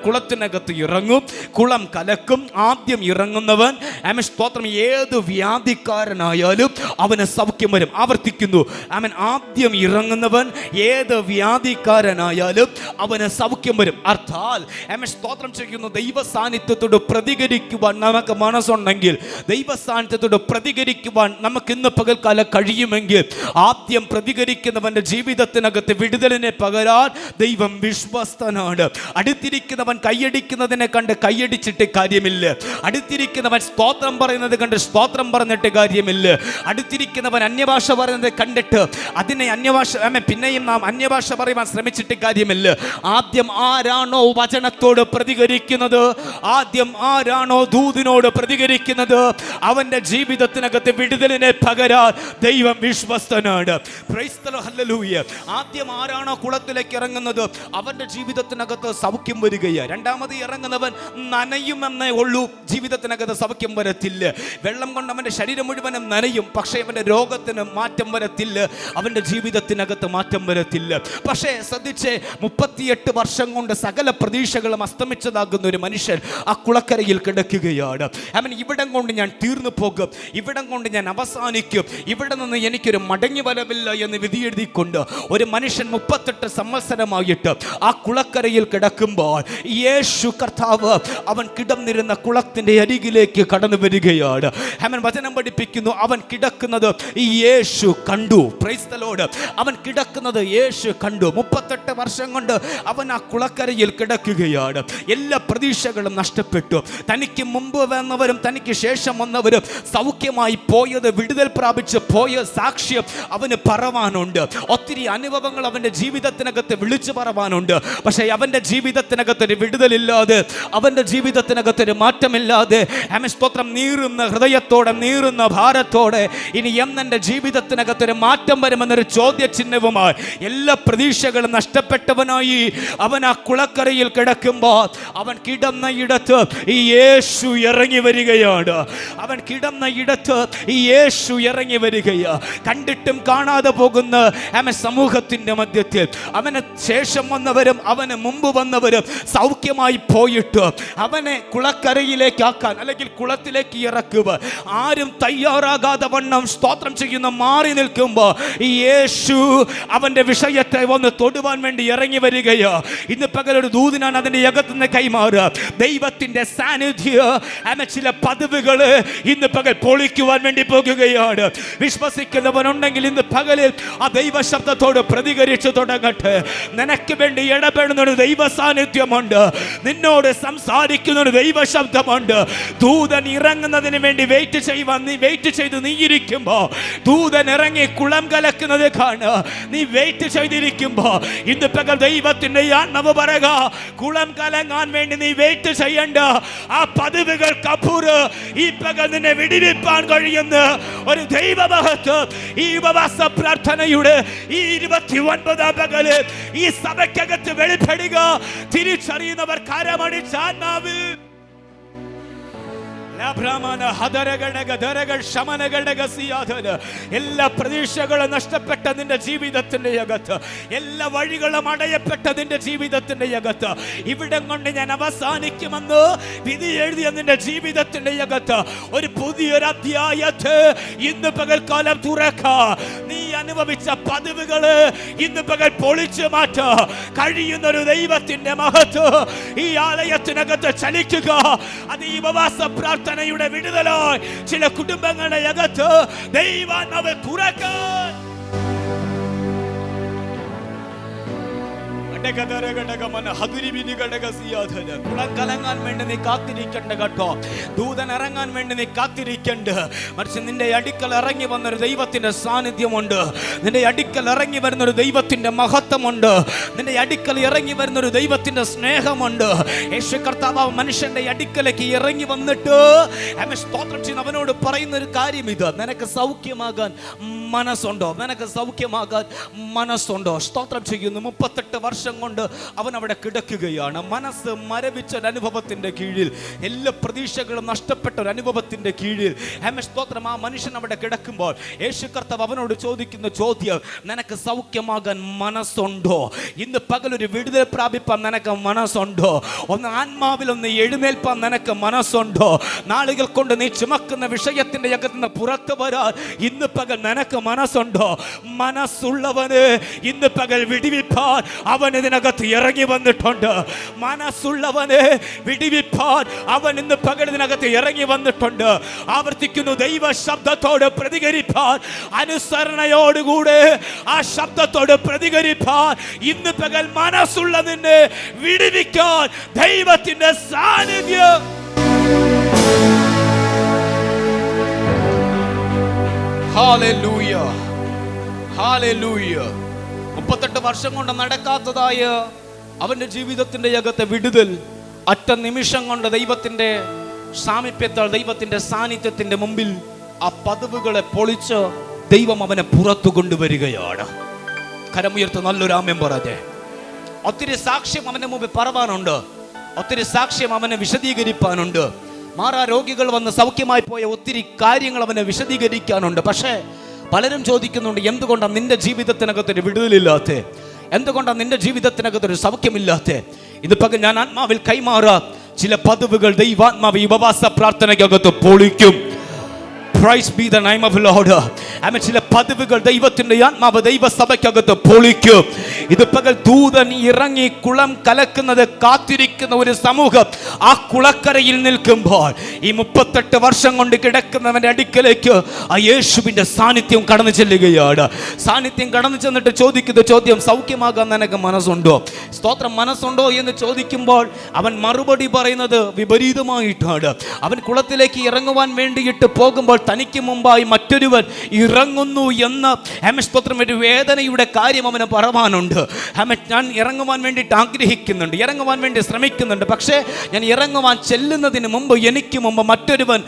കുളത്തിനകത്ത് ഇറങ്ങും, കുളം കലക്കും. ആദ്യം ഇറങ്ങുന്നവൻ ആമേൻ സ്തോത്രം ഏത് വ്യാധിക്കാരനായാലും അവന് സൗഖ്യം വരും. ആവർത്തിക്കുന്നു. അവൻ ആദ്യം ഇറങ്ങുന്നവൻ ഏത് വ്യാധിക്കാരനായാലും അവന് സൗഖ്യം വരും. അർത്ഥാൽ അവൻ സ്തോത്രം ചെയ്യുന്നു. ദൈവ സാന്നിധ്യത്തോട് പ്രതികരിക്കുവാൻ നമുക്ക് മനസ്സുണ്ടെങ്കിൽ, ദൈവ സാന്നിധ്യത്തോട് പ്രതികരിക്കുവാൻ നമുക്ക് ഇന്ന് പകൽക്കാലം കഴിയുമെങ്കിൽ, ആദ്യം പ്രതികരിക്കുന്നവന്റെ ജീവിതത്തിനകത്ത് വിടുതലിനെ പകരാൻ ദൈവം വിശ്വസ്തനാണ്. അടുത്തിരിക്കുന്നവൻ കൈയടിക്കുന്നതിനെ കണ്ട് കൈയടിച്ചിട്ട് കാര്യമില്ല. അടുത്തിരിക്കുന്നവൻ സ്തോത്രം പറയുന്നത് കണ്ട് സ്തോത്രം പറഞ്ഞിട്ട് കാര്യമില്ല. അടുത്തിരിക്കുന്നവൻ അന്യഭാഷ പറയുന്നത് കണ്ടിട്ട് അതിനെ അന്യഭാഷ പിന്നെയും നാം അന്യഭാഷ പറയുവാൻ ശ്രമിച്ചിട്ട് കാര്യമില്ല. ആദ്യം ആരാണോ വചനത്തോട് പ്രതികരിക്കുന്നത്, ആദ്യം ആരാണോ ദൂതിനോട് പ്രതികരിക്കുന്നത്, അവന്റെ ജീവിതത്തിനകത്ത് വിടുതലിനെ പകരാൻ ദൈവം വിശ്വസ്തനാണ്. Praise the lord. ഹല്ലേലൂയ. ആദ്യം ആരാണോ കുളത്തിലേക്ക് ഇറങ്ങുന്നത് അവന്റെ ജീവിതത്തിനകത്ത് സൗഖ്യം വരികയാണ്. രണ്ടാമത് ഇറങ്ങുന്നവൻ നനയുമെന്നേ ഉള്ളൂ, ജീവിതത്തിനകത്ത് സൗഖ്യം വരത്തില്ല. വെള്ളം കൊണ്ട് അവൻ്റെ ശരീരം മുഴുവനും നനയും, പക്ഷേ അവൻ്റെ രോഗത്തിന് മാറ്റം വരത്തില്ല, അവൻ്റെ ജീവിതത്തിനകത്ത് മാറ്റം വരത്തില്ല. പക്ഷേ ശ്രദ്ധിച്ച്, 38 വർഷം കൊണ്ട് സകല പ്രതീക്ഷകളും അസ്തമിച്ചതാകുന്ന ഒരു മനുഷ്യൻ ആ കുളക്കരയിൽ കിടക്കുകയാണ്. അവൻ ഇവിടം കൊണ്ട് ഞാൻ തീർന്നു പോകും, ഇവിടം കൊണ്ട് ഞാൻ അവസാനിക്കും, ഇവിടെ നിന്ന് എനിക്കൊരു മടങ്ങി വരവില്ല എന്ന് വിധിയെഴുതിക്കൊണ്ട് ഒരു മനുഷ്യൻ 38 സംവത്സരമായിട്ട് ആ കുളക്കരയിൽ കിടക്കുമ്പോൾ യേശു കർത്താവ് അവൻ കിടന്നിരുന്ന കുളത്തിന്റെ അരികിലേക്ക് കടന്നു വരികയാണ്. അവൻ വചനം പഠിപ്പിക്കുന്നു, അവൻ കിടക്കുന്നത് യേശു കണ്ടു. Price the Lord. അവൻ കിടക്കുന്നത് യേശു കണ്ടു. 38 വർഷം കൊണ്ട് അവൻ ആ കുളക്കരയിൽ കിടക്കുകയാണ്. എല്ലാ പ്രതീക്ഷകളും നഷ്ടപ്പെട്ടു. തനിക്ക് മുമ്പ് വന്നവരും തനിക്ക് ശേഷം വന്നവരും സൗഖ്യമായി പോയത്, വിടുതൽ പ്രാപിച്ച് പോയ സാക്ഷ്യം അവന് പറവാനുണ്ട്. ഒത്തിരി അനുഭവങ്ങൾ അവൻ്റെ ജീവിതത്തിനകത്ത് വിളിച്ചു പറവാനുണ്ട്. പക്ഷേ അവൻ്റെ ജീവിതത്തിനകത്തൊരു വിടുതലില്ലാതെ, അവൻ്റെ ജീവിതത്തിനകത്തൊരു മാറ്റമില്ലാതെ, സ്തോത്രം, നീറുന്ന ഹൃദയത്തോടെ, നീറുന്ന ഭാരത്തോടെ ഇനി എന്നെൻ്റെ ജീവിതത്തിനകത്തൊരു മാറ്റം വരുമെന്നൊരു ചോദ്യചിഹ്നവുമായി എല്ലാ പ്രതീക്ഷകളും നഷ്ടപ്പെട്ടവനായി അവൻ ആ കുളക്കരയിൽ കിടക്കുമ്പോൾ അവൻ കിടന്ന ഇടത്ത് യേശു ഇറങ്ങി വരികയാണ്. അവൻ കിടന്ന ഇടത്ത് യേശു ഇറങ്ങി വരികയാ. കണ്ടിട്ടും കാണാതെ പോകുന്ന സമൂഹത്തിന്റെ മധ്യത്തിൽ അവന് ശേഷം വന്നവരും അവന് മുമ്പ് വന്നവരും സൗഖ്യമായി പോയിട്ട് അവനെ കുളക്കരയിലേക്കാക്കാൻ അല്ലെങ്കിൽ കുളത്തിലേക്ക് ഇറക്കുക ആരും തയ്യാറാകാതെ വണ്ണം സ്തോത്രം ചെയ്യുന്ന മാറി നിൽക്കുമ്പോൾ യേശു അവന്റെ വിഷയത്തെ വന്ന് തൊടുവാൻ വേണ്ടി ഇറങ്ങി വരികയാ. ഇന്ന് പകലൊരു ദൂതനാണ് അതിന്റെ അകത്തുനിന്ന് കൈമാറുക. ദൈവത്തിന്റെ സാന്നിധ്യം ചില പദവികൾ ഇന്ന് പകൽ പൊളിക്കുവാൻ വേണ്ടി പോകുകയാണ്. വിശ്വസിക്കുന്നവനുണ്ടെങ്കിൽ ഇന്ന് പകലിൽ ആ ദൈവ ശബ്ദത്തോട് പ്രതികരിച്ചു തുടങ്ങട്ടെ. നിനക്ക് വേണ്ടി ഇടപെടുന്ന ഒരു ദൈവ സാന്നിധ്യമുണ്ട്, നിന്നോട് സംസാരിക്കുന്ന ഒരു ദൈവ ശബ്ദമുണ്ട്. ദൂതൻ ഇറങ്ങുന്നതിന് വേണ്ടി വെയിറ്റ് ചെയ്യുവാൻ നീ വെയിറ്റ് ചെയ്ത് നീ ഇരിക്കുമ്പോ, ദൂതൻ ഇറങ്ങി കുളം കലക്കുന്നത് കാണുക. നീ വെയിറ്റ് ചെയ്തിരിക്കുമ്പോ ഇന്ന് പകൽ ദൈവത്തിന്റെ ആത്മാവ് പറയുക, കുളം കലങ്ങാൻ വേണ്ടി നീ വെയിറ്റ് ചെയ്യണ്ട. ആ പദവികൾക്ക് അപ്പുറം ഈ പകൽ നിന്നെ വിടിവിപ്പാൻ കഴിയുന്ന ഒരു ദൈവമഹത്വം ഈ ഉപവാസ പ്രാർത്ഥനയുടെ ഈ 29 പകല് ഈ സഭയ്ക്കകത്ത് വെളിപ്പെടുക. തിരിച്ചറിയുന്നവർ കരമടിച്ച ആത്മാവിൽ എല്ലാ പ്രതീക്ഷകളും നഷ്ടപ്പെട്ട നിന്റെ ജീവിതത്തിന്റെ അകത്ത്, എല്ലാ വഴികളും അടയപ്പെട്ട നിന്റെ ജീവിതത്തിന്റെ അകത്ത്, ഇവിടം കൊണ്ട് ഞാൻ അവസാനിക്കുമെന്ന് വിധി എഴുതിയ നിന്റെ ജീവിതത്തിന്റെ അകത്ത് ഒരു പുതിയൊരു അധ്യായത്തെ ഇന്ന് പകൽക്കാലം തുറക്ക. നീ അനുഭവിച്ച പദവികള് ഇന്ന് പകൽ പൊളിച്ചു മാറ്റ കഴിയുന്ന ഒരു ദൈവത്തിന്റെ മഹത്വം ഈ ആലയത്തിനകത്ത് ചലിക്കുക. അത് ഈ ഉപവാസ പ്രാർത്ഥനയുടെ വിടുതലായി ചില കുടുംബങ്ങളുടെ അകത്ത് ദൈവാത്മാവ് തുറക്കാൻ കുളം കലങ്ങാൻ വേണ്ടി നീ കാത്തിരിക്കണ്ട കേട്ടോ. ദൂതൻ ഇറങ്ങാൻ വേണ്ടി നീ കാത്തിരിക്കണ്ട. മറിച്ച് നിന്റെ അടുക്കൽ ഇറങ്ങി വന്നൊരു ദൈവത്തിന്റെ സാന്നിധ്യമുണ്ട്. നിന്റെ അടുക്കൽ ഇറങ്ങി വരുന്നൊരു ദൈവത്തിന്റെ മഹത്വമുണ്ട്. നിന്റെ അടുക്കൽ ഇറങ്ങി വരുന്നൊരു ദൈവത്തിന്റെ സ്നേഹമുണ്ട്. യേശു കർത്താവ് മനുഷ്യന്റെ അടുക്കലേക്ക് ഇറങ്ങി വന്നിട്ട് സ്തോത്രം ചെയ്യുന്ന അവനോട് പറയുന്ന ഒരു കാര്യം ഇത്: നിനക്ക് സൗഖ്യമാകാൻ മനസ്സുണ്ടോ? നിനക്ക് സൗഖ്യമാകാൻ മനസ്സുണ്ടോ? സ്തോത്രം ചെയ്യുന്നു. 38 വർഷം കൊണ്ട് അവൻ അവിടെ കിടക്കുകയാണ്. മനസ്സ് മരവിച്ച ഒരു അനുഭവത്തിന്റെ കീഴിൽ, എല്ലാ പ്രതീക്ഷകളും നഷ്ടപ്പെട്ട ഒരു അനുഭവത്തിന്റെ കീഴിൽ സ്തോത്രം ആ മനുഷ്യൻ അവിടെ കിടക്കുമ്പോൾ യേശു കർത്താവ് അവനോട് ചോദിക്കുന്ന ചോദ്യം: നിനക്ക് സൗഖ്യമാകാൻ മനസ്സുണ്ടോ? ഇന്ന് പകലൊരു വിടുതൽ പ്രാപിപ്പാൻ നിനക്ക് മനസ്സുണ്ടോ? ഒന്ന് ആത്മാവിൽ ഒന്ന് എഴുന്നേൽപ്പാൻ നിനക്ക് മനസ്സുണ്ടോ? നാളുകൾ കൊണ്ട് നീ ചുമക്കുന്ന വിഷയത്തിന്റെ അകത്തുനിന്ന് പുറത്തു വരാൻ ഇന്ന് പകൽ നിനക്ക് മനസ്സുണ്ടോ? മനസ്സുള്ളവന് ഇന്ന് പകൽ വിടിവിപ്പാൻ അവൻ ഇതിനകത്ത് ഇറങ്ങി വന്നിട്ടുണ്ട്. മനസ്സുള്ളവന് വിടിവിപ്പാൻ അവൻ ഇന്ന് പകൽ ഇതിനകത്ത് ഇറങ്ങി വന്നിട്ടുണ്ട്. ആവർത്തിക്കുന്നു, ദൈവ ശബ്ദത്തോട് പ്രതികരിപ്പാൻ, അനുസരണയോടുകൂടെ ആ ശബ്ദത്തോട് പ്രതികരിപ്പാൻ ഇന്ന് പകൽ മനസ്സുള്ളതിനെ വിടിവിക്കാൻ ദൈവത്തിന്റെ സാന്നിധ്യം. Hallelujah, hallelujah. 38 വർഷം കൊണ്ട് നടക്കാത്തതായ അവന്റെ ജീവിതത്തിന്റെ അകത്തെ വിടുതൽ ഒറ്റ നിമിഷം കൊണ്ട് ദൈവത്തിന്റെ സാമീപ്യത്താൽ, ദൈവത്തിന്റെ സാന്നിധ്യത്തിന്റെ മുമ്പിൽ ആ പദവുകളെ പൊളിച്ച് ദൈവം അവനെ പുറത്തു കൊണ്ടുവരികയാണ്. കരമുയർത്ത് നല്ലൊരു ആമേൻ പറഞ്ഞേ. ഒത്തിരി സാക്ഷ്യം അവന്റെ മുമ്പിൽ പറവാനുണ്ട്, ഒത്തിരി സാക്ഷ്യം അവനെ വിശദീകരിപ്പാനുണ്ട്. മാറാ രോഗികൾ വന്ന് സൗഖ്യമായി പോയ ഒത്തിരി കാര്യങ്ങൾ അവനെ വിശദീകരിക്കാനുണ്ട്. പക്ഷേ പലരും ചോദിക്കുന്നുണ്ട്, എന്തുകൊണ്ടാണ് നിന്റെ ജീവിതത്തിനകത്തൊരു വിടുതലില്ലാത്ത, എന്തുകൊണ്ടാണ് നിന്റെ ജീവിതത്തിനകത്തൊരു സൗഖ്യമില്ലാത്ത? ഇതിപ്പോ ഞാൻ ആത്മാവിൽ കൈമാറാ ചില പദവുകൾ ദൈവാത്മാവ് ഈ ഉപവാസ പ്രാർത്ഥനയ്ക്കകത്ത് പൊളിക്കും. Praise be the name of the Lord. ആമേൻ. ചില പദവികൾ ദൈവത്തിന്റെ ആത്മാവ് ദൈവസഭയ്ക്കകത്ത് പൊളിക്കും. ഇത് പകൽ ദൂതൻ ഇറങ്ങി കുളം കലക്കുന്നത് കാത്തിരിക്കുന്ന ഒരു സമൂഹം ആ കുളക്കരയിൽ നിൽക്കുമ്പോൾ ഈ 38 വർഷം കൊണ്ട് കിടക്കുന്നവന്റെ അടുക്കലേക്ക് ആ യേശുവിന്റെ സാന്നിധ്യം കടന്നു ചെല്ലുകയാണ്. സാന്നിധ്യം കടന്നു ചെന്നിട്ട് ചോദിക്കുന്ന ചോദ്യം, സൗഖ്യമാകാൻ നിനക്ക് മനസ്സുണ്ടോ? സ്തോത്രം, മനസ്സുണ്ടോ എന്ന് ചോദിക്കുമ്പോൾ അവൻ മറുപടി പറയുന്നത് വിപരീതമായിട്ടാണ്. അവൻ കുളത്തിലേക്ക് ഇറങ്ങുവാൻ വേണ്ടിയിട്ട് പോകുമ്പോൾ തനിക്ക് മുമ്പായി മറ്റൊരുവൻ ഇറങ്ങുന്നു എന്ന് സ്തോത്രം ഒരു വേദനയുടെ കാര്യം അവന് പറയാനുണ്ട്. ഞാൻ ഇറങ്ങുവാൻ വേണ്ടിയിട്ട് ആഗ്രഹിക്കുന്നുണ്ട്, ഇറങ്ങുവാൻ വേണ്ടി ശ്രമിക്കുന്നുണ്ട്. പക്ഷേ ഞാൻ ഇറങ്ങുവാൻ ചെല്ലുന്നതിന് മുമ്പ് എനിക്ക് മുമ്പ് മറ്റൊരുവൻ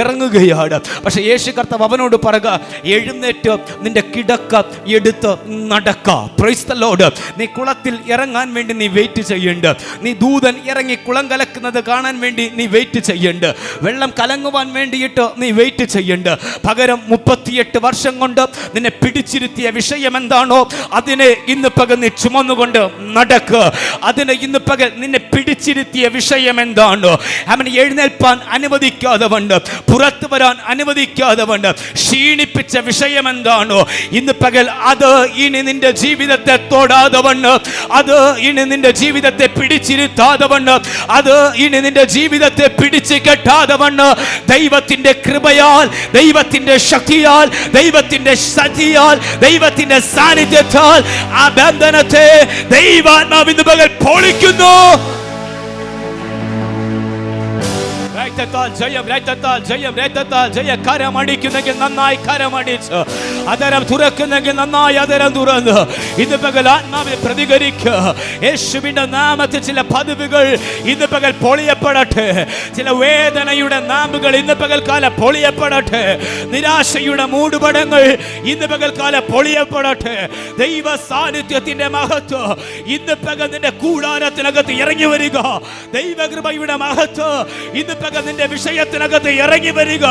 ഇറങ്ങുകയാണ്. പക്ഷേ യേശു കർത്താവ് അവനോട് പറയുക, എഴുന്നേറ്റ് നിന്റെ കിടക്ക എടുത്ത് നടക്ക. Price the lord. നീ കുളത്തിൽ ഇറങ്ങാൻ വേണ്ടി നീ വെയിറ്റ് ചെയ്യണ്ട. നീ ദൂതൻ ഇറങ്ങി കുളം കലക്കുന്നത് കാണാൻ വേണ്ടി നീ വെയിറ്റ് ചെയ്യണ്ട. വെള്ളം കലങ്ങുവാൻ വേണ്ടിയിട്ട് നീ വെയിറ്റ് ചെയ്യണ്ട. പകരം 38 വർഷം കൊണ്ട് നിന്നെ പിടിച്ചിരുത്തിയ വിഷയം എന്താണോ അതിനെ ഇന്ന് പകൽ നീ ചുമന്നുകൊണ്ട് നടക്കുക. അതിനെ ഇന്ന് പകൽ നിന്നെ പിടിച്ചിരുത്തിയ വിഷയം എന്താണോ അവൻ എഴുന്നേൽപ്പാൻ അനുവദിക്കാതെ വണ്ട്, പുറത്തു വരാൻ അനുവദിക്കാതെ വണ്ട് ക്ഷീണിപ്പിച്ച വിഷയം എന്താണോ ഇന്ന് പകൽ അത് ഇനി നിന്റെ ജീവിതത്തെ തൊടാതെ വണ്ണ്, അത് ഇനി നിന്റെ ജീവിതത്തെ പിടിച്ചിരുത്താതെ വണ്ണ്, അത് ഇനി നിന്റെ ജീവിതത്തെ പിടിച്ചു കെട്ടാതെ വണ്ണ് ദൈവത്തിന്റെ കൃപയാൽ, ദൈവത്തിന്റെ ശക്തിയാൽ, ദൈവത്തിന്റെ ശക്തിയാൽ, ദൈവത്തിന്റെ സാന്നിധ്യത്താൽ ആ ബന്ധനത്തെ ദൈവാത്മാവ് ഇന്ന് പകൽ പൊളിക്കുന്നു. ജയം, ജയം, ജയ. കരമടിക്കുന്നെങ്കിൽ നന്നായി കരമടിച്ച്, അതരം തുറക്കുന്നെങ്കിൽ നന്നായി അതരം തുറന്ന് ഇന്ന് പകൽ ആത്മാവിൽ പ്രതികരിക്കുക. യേശുവിന്റെ നാമത്തിൽ ചില പദവികൾ ഇന്ന് പകൽ പൊളിയപ്പെടട്ടെ. ചില വേദനയുടെ നാമ്പുകൾ ഇന്ന് പകൽക്കാലം പൊളിയപ്പെടട്ടെ. നിരാശയുടെ മൂടുപടങ്ങൾ ഇന്ന് പകൽക്കാലം പൊളിയപ്പെടട്ടെ. ദൈവ സാന്നിധ്യത്തിന്റെ മഹത്വം ഇന്ന് പകൽ നിന്റെ കൂടാരത്തിനകത്ത് ഇറങ്ങി വരിക. ദൈവകൃപയുടെ മഹത്വം ഇന്ന് പകൽ നിന്റെ വിഷയത്തിനകത്ത് ഇറങ്ങി വരിക.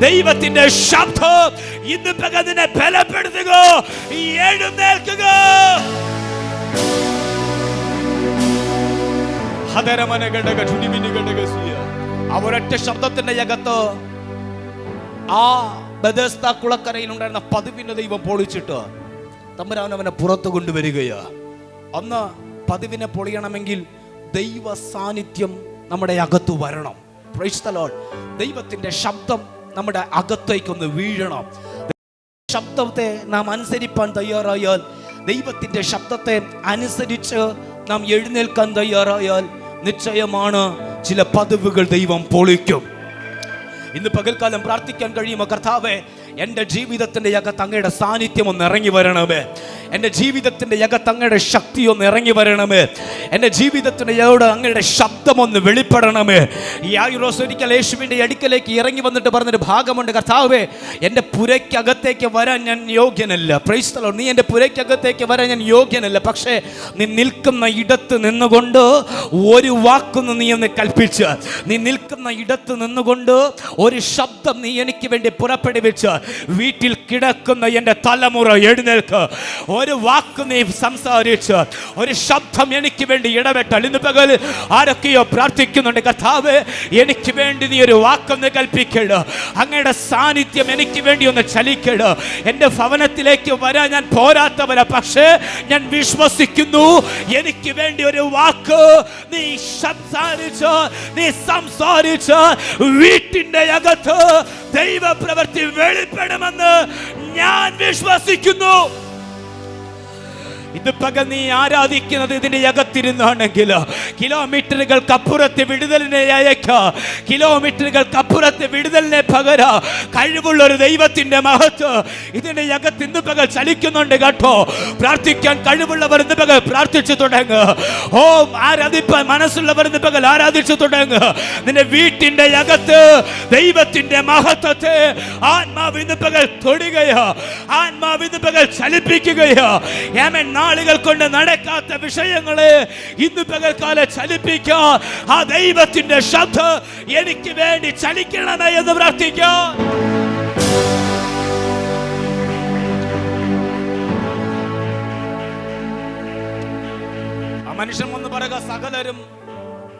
ദൈവത്തിന്റെ ശബ്ദം ഇന്ന് പകൽ നിന്നെ ബലപ്പെടുത്തുക. എഴുന്നേൽക്കുക. അവരൊറ്റ ശബ്ദത്തിന്റെ അകത്ത് ആ ബെഥസ്ദ കുളക്കരയിൽ ഉണ്ടായിരുന്ന പതിവിന്റെ ദൈവം പൊളിച്ചിട്ട് തമ്പുരാൻ അവനെ പുറത്തു കൊണ്ടുവരികയാ. അന്ന് പതിവിനെ പൊളിയണമെങ്കിൽ ദൈവ സാന്നിധ്യം നമ്മുടെ അകത്ത് വരണം. Price the Lord. ദൈവത്തിന്റെ ശബ്ദം നമ്മുടെ അകത്തേക്കൊന്ന് വീഴണം. ശബ്ദത്തെ നാം അനുസരിപ്പാൻ തയ്യാറായാൽ, ദൈവത്തിന്റെ ശബ്ദത്തെ അനുസരിച്ച് നാം എഴുന്നേൽക്കാൻ തയ്യാറായാൽ നിശ്ചയമാണ് ചില പദവികൾ ദൈവം പൊളിക്കും. ഇന്ന് പകൽക്കാലം പ്രാർത്ഥിക്കാൻ കഴിയുമോ? കർത്താവേ, എൻ്റെ ജീവിതത്തിൻ്റെ അകത്ത് അങ്ങയുടെ സാന്നിധ്യം ഒന്ന് ഇറങ്ങി വരണമേ. എൻ്റെ ജീവിതത്തിൻ്റെ അകത്ത് അങ്ങയുടെ ശക്തി ഒന്ന് ഇറങ്ങി വരണമേ. എൻ്റെ ജീവിതത്തിൻ്റെ അങ്ങയുടെ ശബ്ദം ഒന്ന് വെളിപ്പെടണമേ. യായിറോസ് ഒരിക്കൽ യേശുവിൻ്റെ അടുക്കലേക്ക് ഇറങ്ങി വന്നിട്ട് പറഞ്ഞൊരു ഭാഗമുണ്ട്, കർത്താവേ, എൻ്റെ പുരയ്ക്കകത്തേക്ക് വരാൻ ഞാൻ യോഗ്യനല്ല. Praise the lord. നീ എൻ്റെ പുരയ്ക്കകത്തേക്ക് വരാൻ ഞാൻ യോഗ്യനല്ല. പക്ഷേ നീ നിൽക്കുന്ന ഇടത്ത് നിന്നുകൊണ്ട് ഒരു വാക്കൊന്ന് നീ ഒന്ന് കൽപ്പിച്ച്, നീ നിൽക്കുന്ന ഇടത്ത് നിന്നുകൊണ്ട് ഒരു ശബ്ദം നീ എനിക്ക് വേണ്ടി പുറപ്പെടുവിച്ച് വീട്ടിൽ കിടക്കുന്ന എൻ്റെ തലമുറ എഴുന്നേൽക്ക്. ഒരു വാക്ക് നീ സംസാരിച്ച് ഒരു ശബ്ദം എനിക്ക് വേണ്ടി ഇടപെട്ടാൽ. ഇന്ന് പകൽ ആരൊക്കെയോ പ്രാർത്ഥിക്കുന്നുണ്ട്, കർത്താവേ, എനിക്ക് വേണ്ടി നീ ഒരു വാക്കൊന്ന് കൽപ്പിക്കട്. അങ്ങയുടെ സാന്നിധ്യം എനിക്ക് വേണ്ടി ഒന്ന് ചലിക്കട്. എൻ്റെ ഭവനത്തിലേക്ക് വരാൻ ഞാൻ പോരാത്തവരാ, പക്ഷേ ഞാൻ വിശ്വസിക്കുന്നു എനിക്ക് വേണ്ടി ഒരു വാക്ക് നീ സംസാരിച്ച് വീട്ടിൻ്റെ അകത്ത് ദൈവപ്രവൃത്തി വെളിപ്പെടുമെന്ന് ഞാൻ വിശ്വസിക്കുന്നു. ഇത് പകൽ നീ ആരാധിക്കുന്നത് ഇതിന്റെ അകത്തിരുന്നാണെങ്കിൽ കിലോമീറ്ററുകൾക്കപ്പുറത്ത് വിടുതലിനെ അയക്കാം. കിലോമീറ്ററുകൾക്കപ്പുറത്ത് വിടുതലിനെ പകര കഴിവുള്ള ഒരു ദൈവത്തിന്റെ മഹത്വം ഇതിന്റെ അകത്ത് ഇന്ന് പകൽ ചലിക്കുന്നുണ്ട് കേട്ടോ. പ്രാർത്ഥിക്കാൻ കഴിവുള്ളവർ ഇന്ന് പകൽ പ്രാർത്ഥിച്ചു തുടങ്ങുക. ഓ, ആരാധിപ്പാൻ മനസ്സുള്ളവർ ഇന്ന് പകൽ ആരാധിച്ചു തുടങ്ങുക. നിന്റെ വീട്ടിന്റെ അകത്ത് ദൈവത്തിന്റെ മഹത്വത്തെ ആത്മാവ് ഇന്ന് പകൽ തൊടുകയോ, ആത്മാവ് ഇന്ന് പകൽ ചലിപ്പിക്കുകയോ. ആമേൻ. നാളുകൾ കൊണ്ട് നടക്കാത്ത വിഷയങ്ങളെ ഇന്ന് പകൽക്കാലം ചലിപ്പിക്കാൻ ആ ദൈവത്തിന്റെ ശബ്ദം എനിക്ക് വേണ്ടി ചലിക്കണമേ എന്ന് പ്രാർത്ഥിക്കാം. ആ മനുഷ്യൻ വന്ന് പറയുക, സകലരും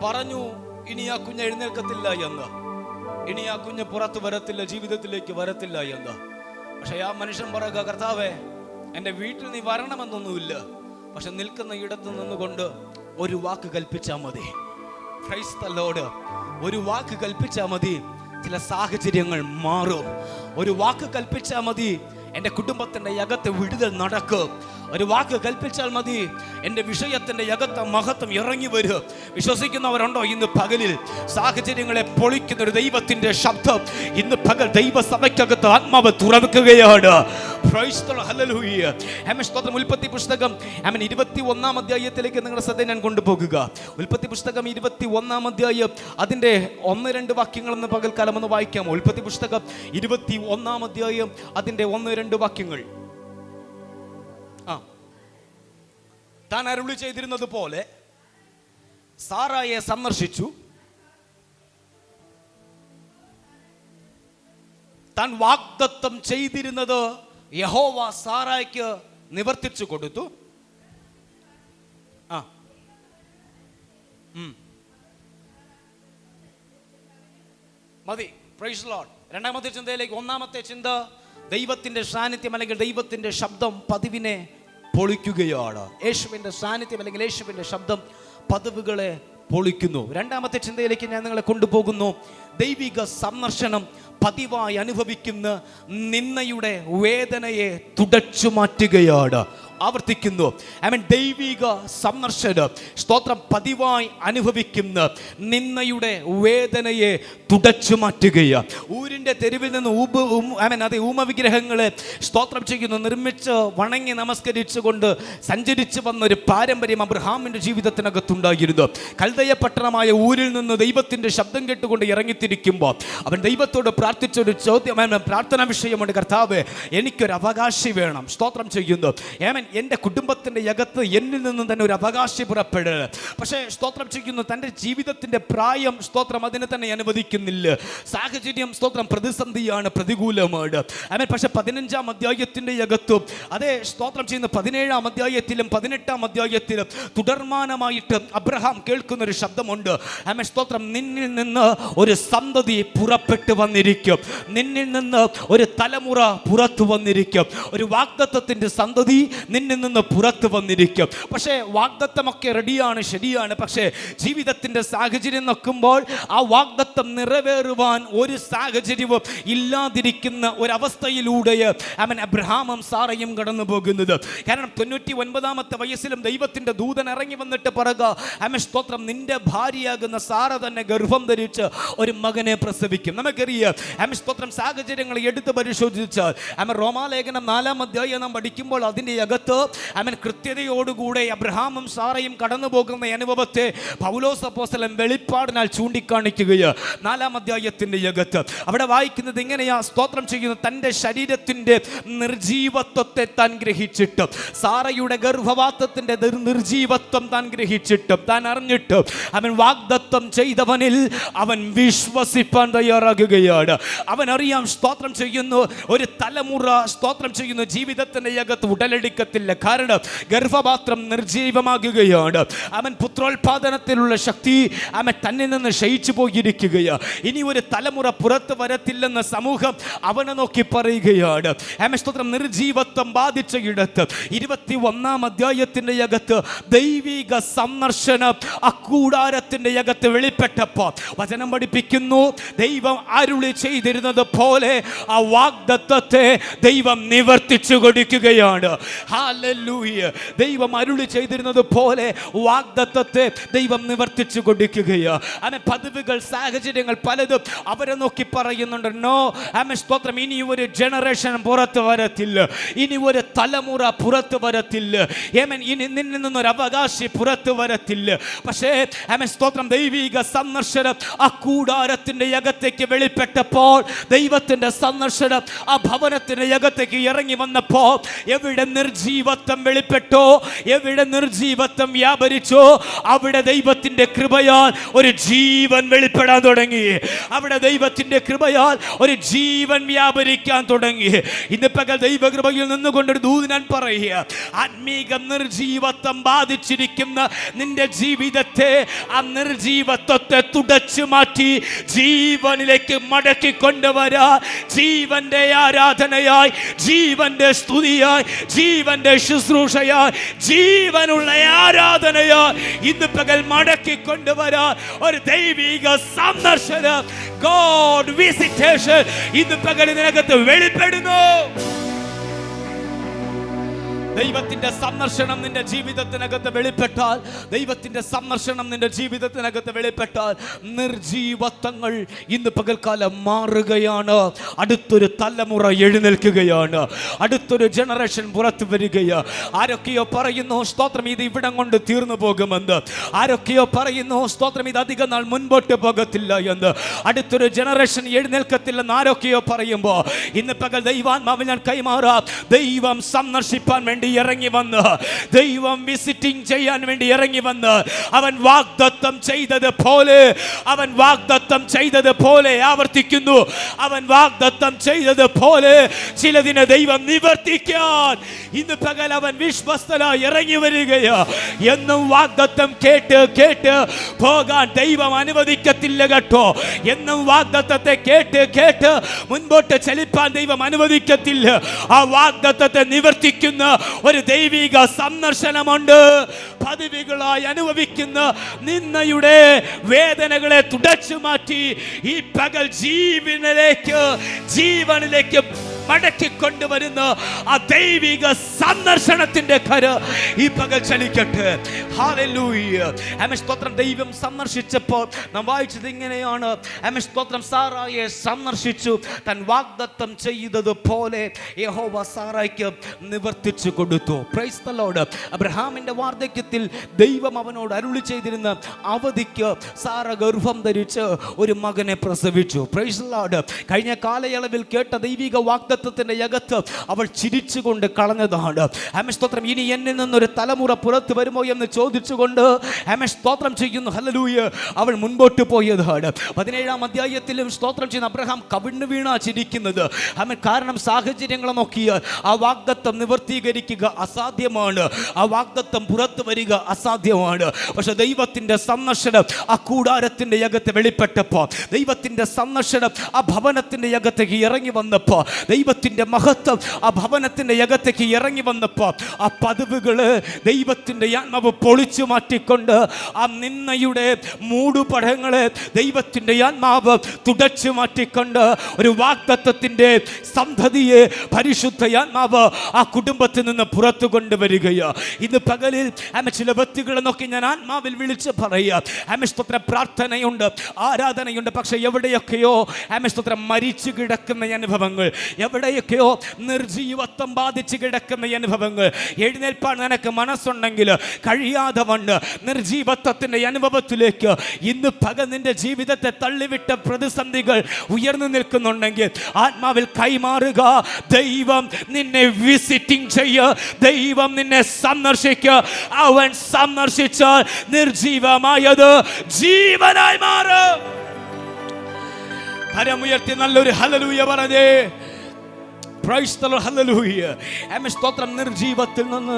പറഞ്ഞു ഇനി ആ കുഞ്ഞ് എഴുന്നേൽക്കത്തില്ല എന്ന്, ഇനി ആ കുഞ്ഞ് പുറത്ത് വരത്തില്ല, ജീവിതത്തിലേക്ക് വരത്തില്ല എന്ന്. പക്ഷെ ആ മനുഷ്യൻ പറയുക, കർത്താവേ, എൻ്റെ വീട്ടിൽ നീ വരണമെന്നൊന്നുമില്ല, പക്ഷെ നിൽക്കുന്ന ഇടത്ത് നിന്നുകൊണ്ട് ഒരു വാക്ക് കൽപ്പിച്ചാൽ മതി. Price the Lord. ഒരു വാക്ക് കൽപ്പിച്ചാൽ മതി, ചില സാഹചര്യങ്ങൾ മാറും. ഒരു വാക്ക് കൽപ്പിച്ചാൽ മതി, എൻ്റെ കുടുംബത്തിൻ്റെ അകത്ത് വിടുതൽ നടക്കും. ഒരു വാക്ക് കൽപ്പിച്ചാൽ മതി, എൻ്റെ വിഷയത്തിൻ്റെ അകത്ത് മഹത്വം ഇറങ്ങി വരും. വിശ്വസിക്കുന്നവരുണ്ടോ? ഇന്ന് പകലിൽ സാഹചര്യങ്ങളെ പൊളിക്കുന്ന ഒരു ദൈവത്തിൻ്റെ ശബ്ദം ഇന്ന് പകൽ ദൈവസഭയ്ക്കകത്ത് ആത്മാവ് തുറക്കുകയാണ്. ഉൽപ്പത്തി പുസ്തകം 21 അധ്യായത്തിലേക്ക് നിങ്ങളുടെ ശ്രദ്ധ ഞാൻ കൊണ്ടുപോകുക. ഉൽപ്പത്തി പുസ്തകം 21 അധ്യായം അതിൻ്റെ 1-2 വാക്യങ്ങൾ എന്ന് പകൽക്കാലം ഒന്ന് വായിക്കാമോ? ഉൽപ്പത്തി പുസ്തകം 21 അധ്യായം അതിൻ്റെ 1-2 വാക്യങ്ങൾ. താൻ അരുളി ചെയ്തിരുന്നത് പോലെ സാറായെ സന്ദർശിച്ചു. താൻ വാഗ്ദത്തം ചെയ്തിരുന്നത് യഹോവ സാറായ്ക്ക് നിവർത്തിച്ചു കൊടുത്തു. മതി. Price the Lord. രണ്ടാമത്തെ ചിന്തയിലേക്ക്. ഒന്നാമത്തെ ചിന്ത, ദൈവത്തിന്റെ സാന്നിധ്യം അല്ലെങ്കിൽ ദൈവത്തിന്റെ ശബ്ദം പതിവിനെ പൊളിക്കുകയാണ്. യേശുവിന്റെ സാന്നിധ്യം അല്ലെങ്കിൽ യേശുവിന്റെ ശബ്ദം പതിവുകളെ പൊളിക്കുന്നു. രണ്ടാമത്തെ ചിന്തയിലേക്ക് ഞാൻ നിങ്ങളെ കൊണ്ടുപോകുന്നു. ദൈവിക സന്ദർശനം പതിവായി അനുഭവിക്കുന്ന നിന്നയുടെ വേദനയെ തുടച്ചു മാറ്റുകയാണ്. ആവർത്തിക്കുന്നു. ദൈവിക സന്ദർശനം, സ്തോത്രം, പതിവായി അനുഭവിക്കുന്ന നിന്നയുടെ വേദനയെ തുടച്ചു മാറ്റുകയാണ്. ഊരിൻ്റെ തെരുവിൽ നിന്ന് ഊമവിഗ്രഹങ്ങളെ സ്തോത്രം ചെയ്യുന്നു, നിർമ്മിച്ച് വണങ്ങി നമസ്കരിച്ചുകൊണ്ട് സഞ്ചരിച്ചു വന്ന ഒരു പാരമ്പര്യം അബ്രഹാമിൻ്റെ ജീവിതത്തിനകത്തുണ്ടായിരുന്നു. കൽദയ പട്ടണമായ ഊരിൽ നിന്ന് ദൈവത്തിൻ്റെ ശബ്ദം കേട്ടുകൊണ്ട് ഇറങ്ങിത്തിരിക്കുമ്പോൾ അവൻ ദൈവത്തോട് പ്രാർത്ഥിച്ചൊരു ചോദ്യം, പ്രാർത്ഥനാ വിഷയമുണ്ട്. കർത്താവേ, എനിക്കൊരു അവകാശി വേണം. സ്തോത്രം ചെയ്യുന്നു. എൻ്റെ കുടുംബത്തിൻ്റെ അകത്ത് എന്നിൽ നിന്നും തന്നെ ഒരു അവകാശി പുറപ്പെടുക. പക്ഷേ സ്തോത്രം ചെയ്യുന്നു, തൻ്റെ ജീവിതത്തിൻ്റെ പ്രായം സ്തോത്രം അതിനെ തന്നെ അനുവദിക്കുന്നില്ല. സാഹചര്യം സ്തോത്രം പ്രതിസന്ധിയാണ്, പ്രതികൂലമാണ്. പക്ഷെ 15-ാം അധ്യായത്തിൻ്റെ അകത്തും അതേ സ്തോത്രം ചെയ്യുന്ന 17-ാം അധ്യായത്തിലും 18-ാം അധ്യായത്തിലും തുടർമാനമായിട്ട് അബ്രഹാം കേൾക്കുന്നൊരു ശബ്ദമുണ്ട്. സ്തോത്രം, നിന്നിൽ നിന്ന് ഒരു സന്തതി പുറപ്പെട്ടു വന്നിരിക്കും, നിന്നിൽ നിന്ന് ഒരു തലമുറ പുറത്തു വന്നിരിക്കും, ഒരു വാഗ്ദത്തത്തിൻ്റെ സന്തതി നിന്നിൽ നിന്ന് പുറത്തു വന്നിരിക്കും. പക്ഷേ വാഗ്ദത്തമൊക്കെ റെഡിയാണ്, ശരിയാണ്. പക്ഷേ ജീവിതത്തിൻ്റെ സാഹചര്യം നോക്കുമ്പോൾ ആ വാഗ്ദത്തം നിറവേറുവാൻ ഒരു സാഹചര്യവും ഇല്ലാതിരിക്കുന്ന ഒരവസ്ഥയിലൂടെ അബ്രഹാമും സാറയും കടന്നു പോകുന്നത്. കാരണം 99-ാമത്തെ വയസ്സിലും ദൈവത്തിൻ്റെ ദൂതൻ ഇറങ്ങി വന്നിട്ട് പറയുക, സ്തോത്രം, നിന്റെ ഭാര്യയാകുന്ന സാറ തന്നെ ഗർഭം ധരിച്ച് ഒരു മകനെ പ്രസവിക്കും. നമുക്കറിയാം സ്തോത്രം, സാഹചര്യങ്ങൾ എടുത്ത് പരിശോധിച്ചാൽ റോമാലേഖനം 4-ാം അധ്യായം നാം പഠിക്കുമ്പോൾ അതിൻ്റെ അകത്ത് കൃത്യതയോടുകൂടെ അബ്രഹാമും സാറയും കടന്നു പോകുന്ന അനുഭവത്തെ പൗലോസ് അപ്പോസ്തലൻ വെളിപ്പാടിനാൽ ചൂണ്ടിക്കാണിക്കുകയാണ്. 4-ാം അധ്യായത്തിന്റെ അകത്ത് അവിടെ വായിക്കുന്നത് ഇങ്ങനെയാ, സ്തോത്രം ചെയ്യുന്നു, തൻ്റെ ശരീരത്തിൻ്റെ നിർജീവത്വത്തെ താൻ ഗ്രഹിച്ചിട്ടും സാറയുടെ ഗർഭവാത്തത്തിൻ്റെ നിർജീവത്വം താൻ ഗ്രഹിച്ചിട്ടും താൻ അറിഞ്ഞിട്ടും അവൻ വാഗ്ദത്തം ചെയ്തവനിൽ അവൻ വിശ്വസിപ്പാൻ തയ്യാറാകുകയാണ്. അവൻ അറിയാം, സ്തോത്രം ചെയ്യുന്നു, ഒരു തലമുറ സ്തോത്രം ചെയ്യുന്നു ജീവിതത്തിൻ്റെ അകത്ത് ഉടലെടുക്കത്തില്ല. കാരണം ഗർഭപാത്രം നിർജീവമാകുകയാണ്. അവൻ പുത്രോത്പാദനത്തിലുള്ള ശക്തി അവൻ തന്നിൽ നിന്ന് ക്ഷയിച്ചു പോയിരിക്കുകയാണ്. ഇനി ഒരു തലമുറ പുറത്ത് വരത്തില്ലെന്ന് സമൂഹം അവനെ നോക്കി പറയുകയാണ്. സ്തോത്രം, നിർജീവത്വം ബാധിച്ച ഇടത്ത് 21-ാം അധ്യായത്തിന്റെ അകത്ത് ദൈവിക സന്ദർശനം അക്കൂടാരത്തിന്റെ അകത്ത് വെളിപ്പെട്ടപ്പോൾ വചനം പഠിപ്പിക്കുന്നു, ദൈവം അരുളി ചെയ്തിരുന്നത് പോലെ ആ വാഗ്ദത്തത്തെ ദൈവം നിവർത്തിച്ചു കൊടുക്കുകയാണ്. ഹല്ലേലൂയ. ദൈവം അരുളി ചെയ്തിരുന്നത് പോലെ വാഗ്ദത്തത്തെ ദൈവം നിവർത്തിച്ചു കൊടുക്കുകയാണ്. പതിവുകൾ, സാഹചര്യങ്ങൾ പലതും അവരെ നോക്കി പറയുന്നുണ്ട്, നോ, സ്തോത്രം, ഇനി ഒരു ജനറേഷൻ പുറത്ത് വരത്തില്ല, ഇനി ഒരു തലമുറ പുറത്ത് വരത്തില്ല, ഇനി നിന്നിൽ നിന്നൊരു അവകാശി പുറത്ത് വരത്തില്ല. പക്ഷേ സ്തോത്രം, ദൈവിക സന്ദർശനം ആ കൂടാരത്തിന്റെ അകത്തേക്ക് വെളിപ്പെട്ടപ്പോൾ, ദൈവത്തിന്റെ സന്ദർശനം ആ ഭവനത്തിന്റെ അകത്തേക്ക് ഇറങ്ങി വന്നപ്പോൾ, എവിടെ നിർജീവ നിർജീവത്വം വെളിപ്പെട്ടോ, എവിടെ നിർജീവത്വം വ്യാപരിച്ചോ അവിടെ ദൈവത്തിന്റെ കൃപയാൽ ഒരു ജീവൻ വെളിപ്പെടാൻ തുടങ്ങി. അവിടെ ദൈവത്തിന്റെ കൃപയാൽ ഒരു ജീവൻ വ്യാപരിക്കാൻ തുടങ്ങി. ഇന്ന് പകൽ ദൈവകൃപയിൽ നിന്നുകൊണ്ടൊരു ദൂത് ഞാൻ പറയുക, ആത്മീക നിർജീവത്വം ബാധിച്ചിരിക്കുന്ന നിന്റെ ജീവിതത്തെ, ആ നിർജീവത്വത്തെ തുടച്ചു മാറ്റി ജീവനിലേക്ക് മടക്കി കൊണ്ടുവരാ. ജീവന്റെ ആരാധനയായി, ജീവന്റെ സ്തുതിയായി, ജീവന്റെ ശുശ്രൂഷയായി, ജീവനുള്ള ആരാധനയായി ഇന്ന് പകൽ മടക്കി കൊണ്ടുവരാ ഒരു ദൈവിക സന്ദർശനം, ഗോഡ് വിസിറ്റേഷൻ ഇന്ന് പകൽ ഇതിനകത്ത് വെളിപ്പെടുന്നു. ദൈവത്തിന്റെ സന്ദർശനം നിന്റെ ജീവിതത്തിനകത്ത് വെളിപ്പെട്ടാൽ, ദൈവത്തിന്റെ സന്ദർശനം നിന്റെ ജീവിതത്തിനകത്ത് വെളിപ്പെട്ടാൽ നിർജീവത്വങ്ങൾ ഇന്ന് പകൽക്കാലം മാറുകയാണ്. അടുത്തൊരു തലമുറ എഴുന്നേൽക്കുകയാണ്. അടുത്തൊരു ജനറേഷൻ പുറത്തു വരികയാണ്. ആരൊക്കെയോ പറയുന്നു സ്തോത്രം ഇത് ഇവിടം കൊണ്ട് തീർന്നു പോകുമെന്ന്. ആരൊക്കെയോ പറയുന്നു സ്തോത്രം ഇത് അധികം നാൾ മുൻപോട്ട് പോകത്തില്ല എന്ന്. അടുത്തൊരു ജനറേഷൻ എഴുന്നേൽക്കത്തില്ലെന്ന് ആരൊക്കെയോ പറയുമ്പോൾ ഇന്ന് പകൽ ദൈവാത്മാവിൽ ഞാൻ കൈമാറാം. ദൈവം സന്ദർശിപ്പാൻ വേണ്ടി ഇറങ്ങി വന്ന്, ദൈവം വിസിറ്റിംഗ് ചെയ്യാൻ വേണ്ടി ഇറങ്ങി വന്ന് അവൻ വാഗ്ദത്തം ചെയ്തതുപോലെ, അവൻ വാഗ്ദത്തം ചെയ്തതുപോലെ ആവർത്തിക്കുന്നു. അവൻ വാഗ്ദത്തം ചെയ്തതുപോലെ ചിലതിനെ ദൈവം നിവർത്തിക്കാൻ ഇന്ന് പകൽ അവൻ വിശ്വസ്തനായി ഇറങ്ങി വരികയാ. എന്നും വാഗ്ദത്തം കേട്ട് കേട്ട് പോകാൻ ദൈവം അനുവദിക്കത്തില്ല കേട്ടോ. എന്നും വാഗ്ദത്തത്തെ കേട്ട് കേട്ട് മുൻപോട്ട് ചലിപ്പാൻ ദൈവം അനുവദിക്കത്തില്ല. ആ വാഗ്ദത്തത്തെ നിവർത്തിക്കുന്ന ഒരു ദൈവിക സന്ദർശനമുണ്ട്. പദവികളായി അനുഭവിക്കുന്ന നിന്നയുടെ വേദനകളെ തുടച്ചു മാറ്റി ഈ പകൽ ജീവനിലേക്ക് മടക്കി കൊണ്ടുവരുന്ന ആ ദൈവിക സന്ദർശനത്തിന്റെ കര ഈ പകൽ ചലിക്കട്ടെ. ഹല്ലേലൂയ. ആമേൻ. സ്തോത്രം. ദൈവം സന്ദർശിച്ചപ്പോൾ നാം വായിച്ചത് ഇങ്ങനെയാണ്. ആമേൻ. സ്തോത്രം. സാറായെ സന്ദർശിച്ചു, താൻ വാഗ്ദത്തം ചെയ്തതുപോലെ യഹോവ സാറായ്ക്ക് നിവർത്തിച്ചു കൊടുത്തു. Price the Lord. അബ്രഹാമിന്റെ വാർദ്ധക്യത്തിൽ ദൈവം അവനോട് അരുളി ചെയ്തിരുന്ന അവധിക്ക് സാറ ഗർഭം ധരിച്ച് ഒരു മകനെ പ്രസവിച്ചു. Price the Lord. കഴിഞ്ഞ കാലയളവിൽ കേട്ട ദൈവിക വാഗ്ദത്തത്തിന്റെ അകത്ത് അവൾ ചിരിച്ചുകൊണ്ട് കളഞ്ഞതാണ്. ആമേൻ. സ്തോത്രം. ഇനി എന്നിൽ നിന്നൊരു തലമുറ പുറത്തു വരുമോ എന്ന് ചോദിച്ചുകൊണ്ട് ആമേൻ സ്തോത്രം ചെയ്യുന്നു. ഹല്ലേലൂയ. അവൾ മുൻപോട്ട് പോയതാണ്. 17-ാം അധ്യായത്തിലും സ്തോത്രം ചെയ്യുന്ന അബ്രഹാം കവിണ്ണു വീണാ ചിരിക്കുന്നത്. ആമേൻ. കാരണം സാഹചര്യങ്ങളെ നോക്കിയാൽ ആ വാഗ്ദത്തം നിവർത്തീകരിക്കുക അസാധ്യമാണ്. ആ വാഗ്ദത്തം പുറത്തു വരിക അസാധ്യമാണ്. പക്ഷെ ദൈവത്തിന്റെ സന്ദർശനം ആ കൂടാരത്തിന്റെ അകത്ത് വെളിപ്പെട്ടപ്പോൾ, ദൈവത്തിന്റെ സന്ദർശനം ആ ഭവനത്തിന്റെ അകത്തേക്ക് ഇറങ്ങി വന്നപ്പോൾ, ദൈവത്തിന്റെ മഹത്വം ആ ഭവനത്തിന്റെ അകത്തേക്ക് ഇറങ്ങി വന്നപ്പോൾ ആ പദവികള് ദൈവത്തിന്റെ ആത്മാവ് പൊളിച്ചു മാറ്റിക്കൊണ്ട് ആ നിന്നയുടെ മൂടുപടങ്ങളെ ദൈവത്തിന്റെ ആത്മാവ് തുടച്ചു മാറ്റിക്കൊണ്ട് ഒരു വാഗ്ദത്തത്തിന്റെ സന്തതിയെ പരിശുദ്ധ ആത്മാവ് ആ കുടുംബത്തിൽ നിന്ന് പുറത്തു കൊണ്ടുവരികയാ. ഇന്ന് പകലിൽ ചില വ്യക്തികളെ നോക്കി ഞാൻ ആത്മാവിൽ വിളിച്ച് പറയാ. സ്തോത്ര. പ്രാർത്ഥനയുണ്ട്, ആരാധനയുണ്ട്. പക്ഷെ എവിടെയൊക്കെയോ സ്തോത്രം മരിച്ചു കിടക്കുന്ന അനുഭവങ്ങൾ, എവിടെയൊക്കെയോ നിർജീവത്വം ബാധിച്ചു കിടക്കുന്ന അനുഭവങ്ങൾ, എഴുന്നേൽപ്പാൻ നിനക്ക് മനസ്സുണ്ടെങ്കിൽ കഴിയാതെ വണ്ണ് നിർജീവത്വത്തിന്റെ അനുഭവത്തിലേക്ക് ഇന്ന് പകൽ നിന്റെ ജീവിതത്തെ തള്ളിവിട്ട പ്രതിസന്ധികൾ ഉയർന്നു നിൽക്കുന്നുണ്ടെങ്കിൽ ആത്മാവിൽ കൈമാറുക. ദൈവം നിന്നെ വിസിറ്റിംഗ് ചെയ്യുക, ദൈവം നിന്നെ സന്ദർശിക്കുക. അവൻ സന്ദർശിച്ചാൽ നിർജീവമായത് ജീവനായി മാറും. കരമുയർത്തി നല്ലൊരു ഹല്ലേലൂയ പറഞ്ഞേ. Praise the lord. ഹല്ലേലൂയ. ആമേൻ. സ്തോത്രം. നിർജീവത്തിൽ നിന്ന്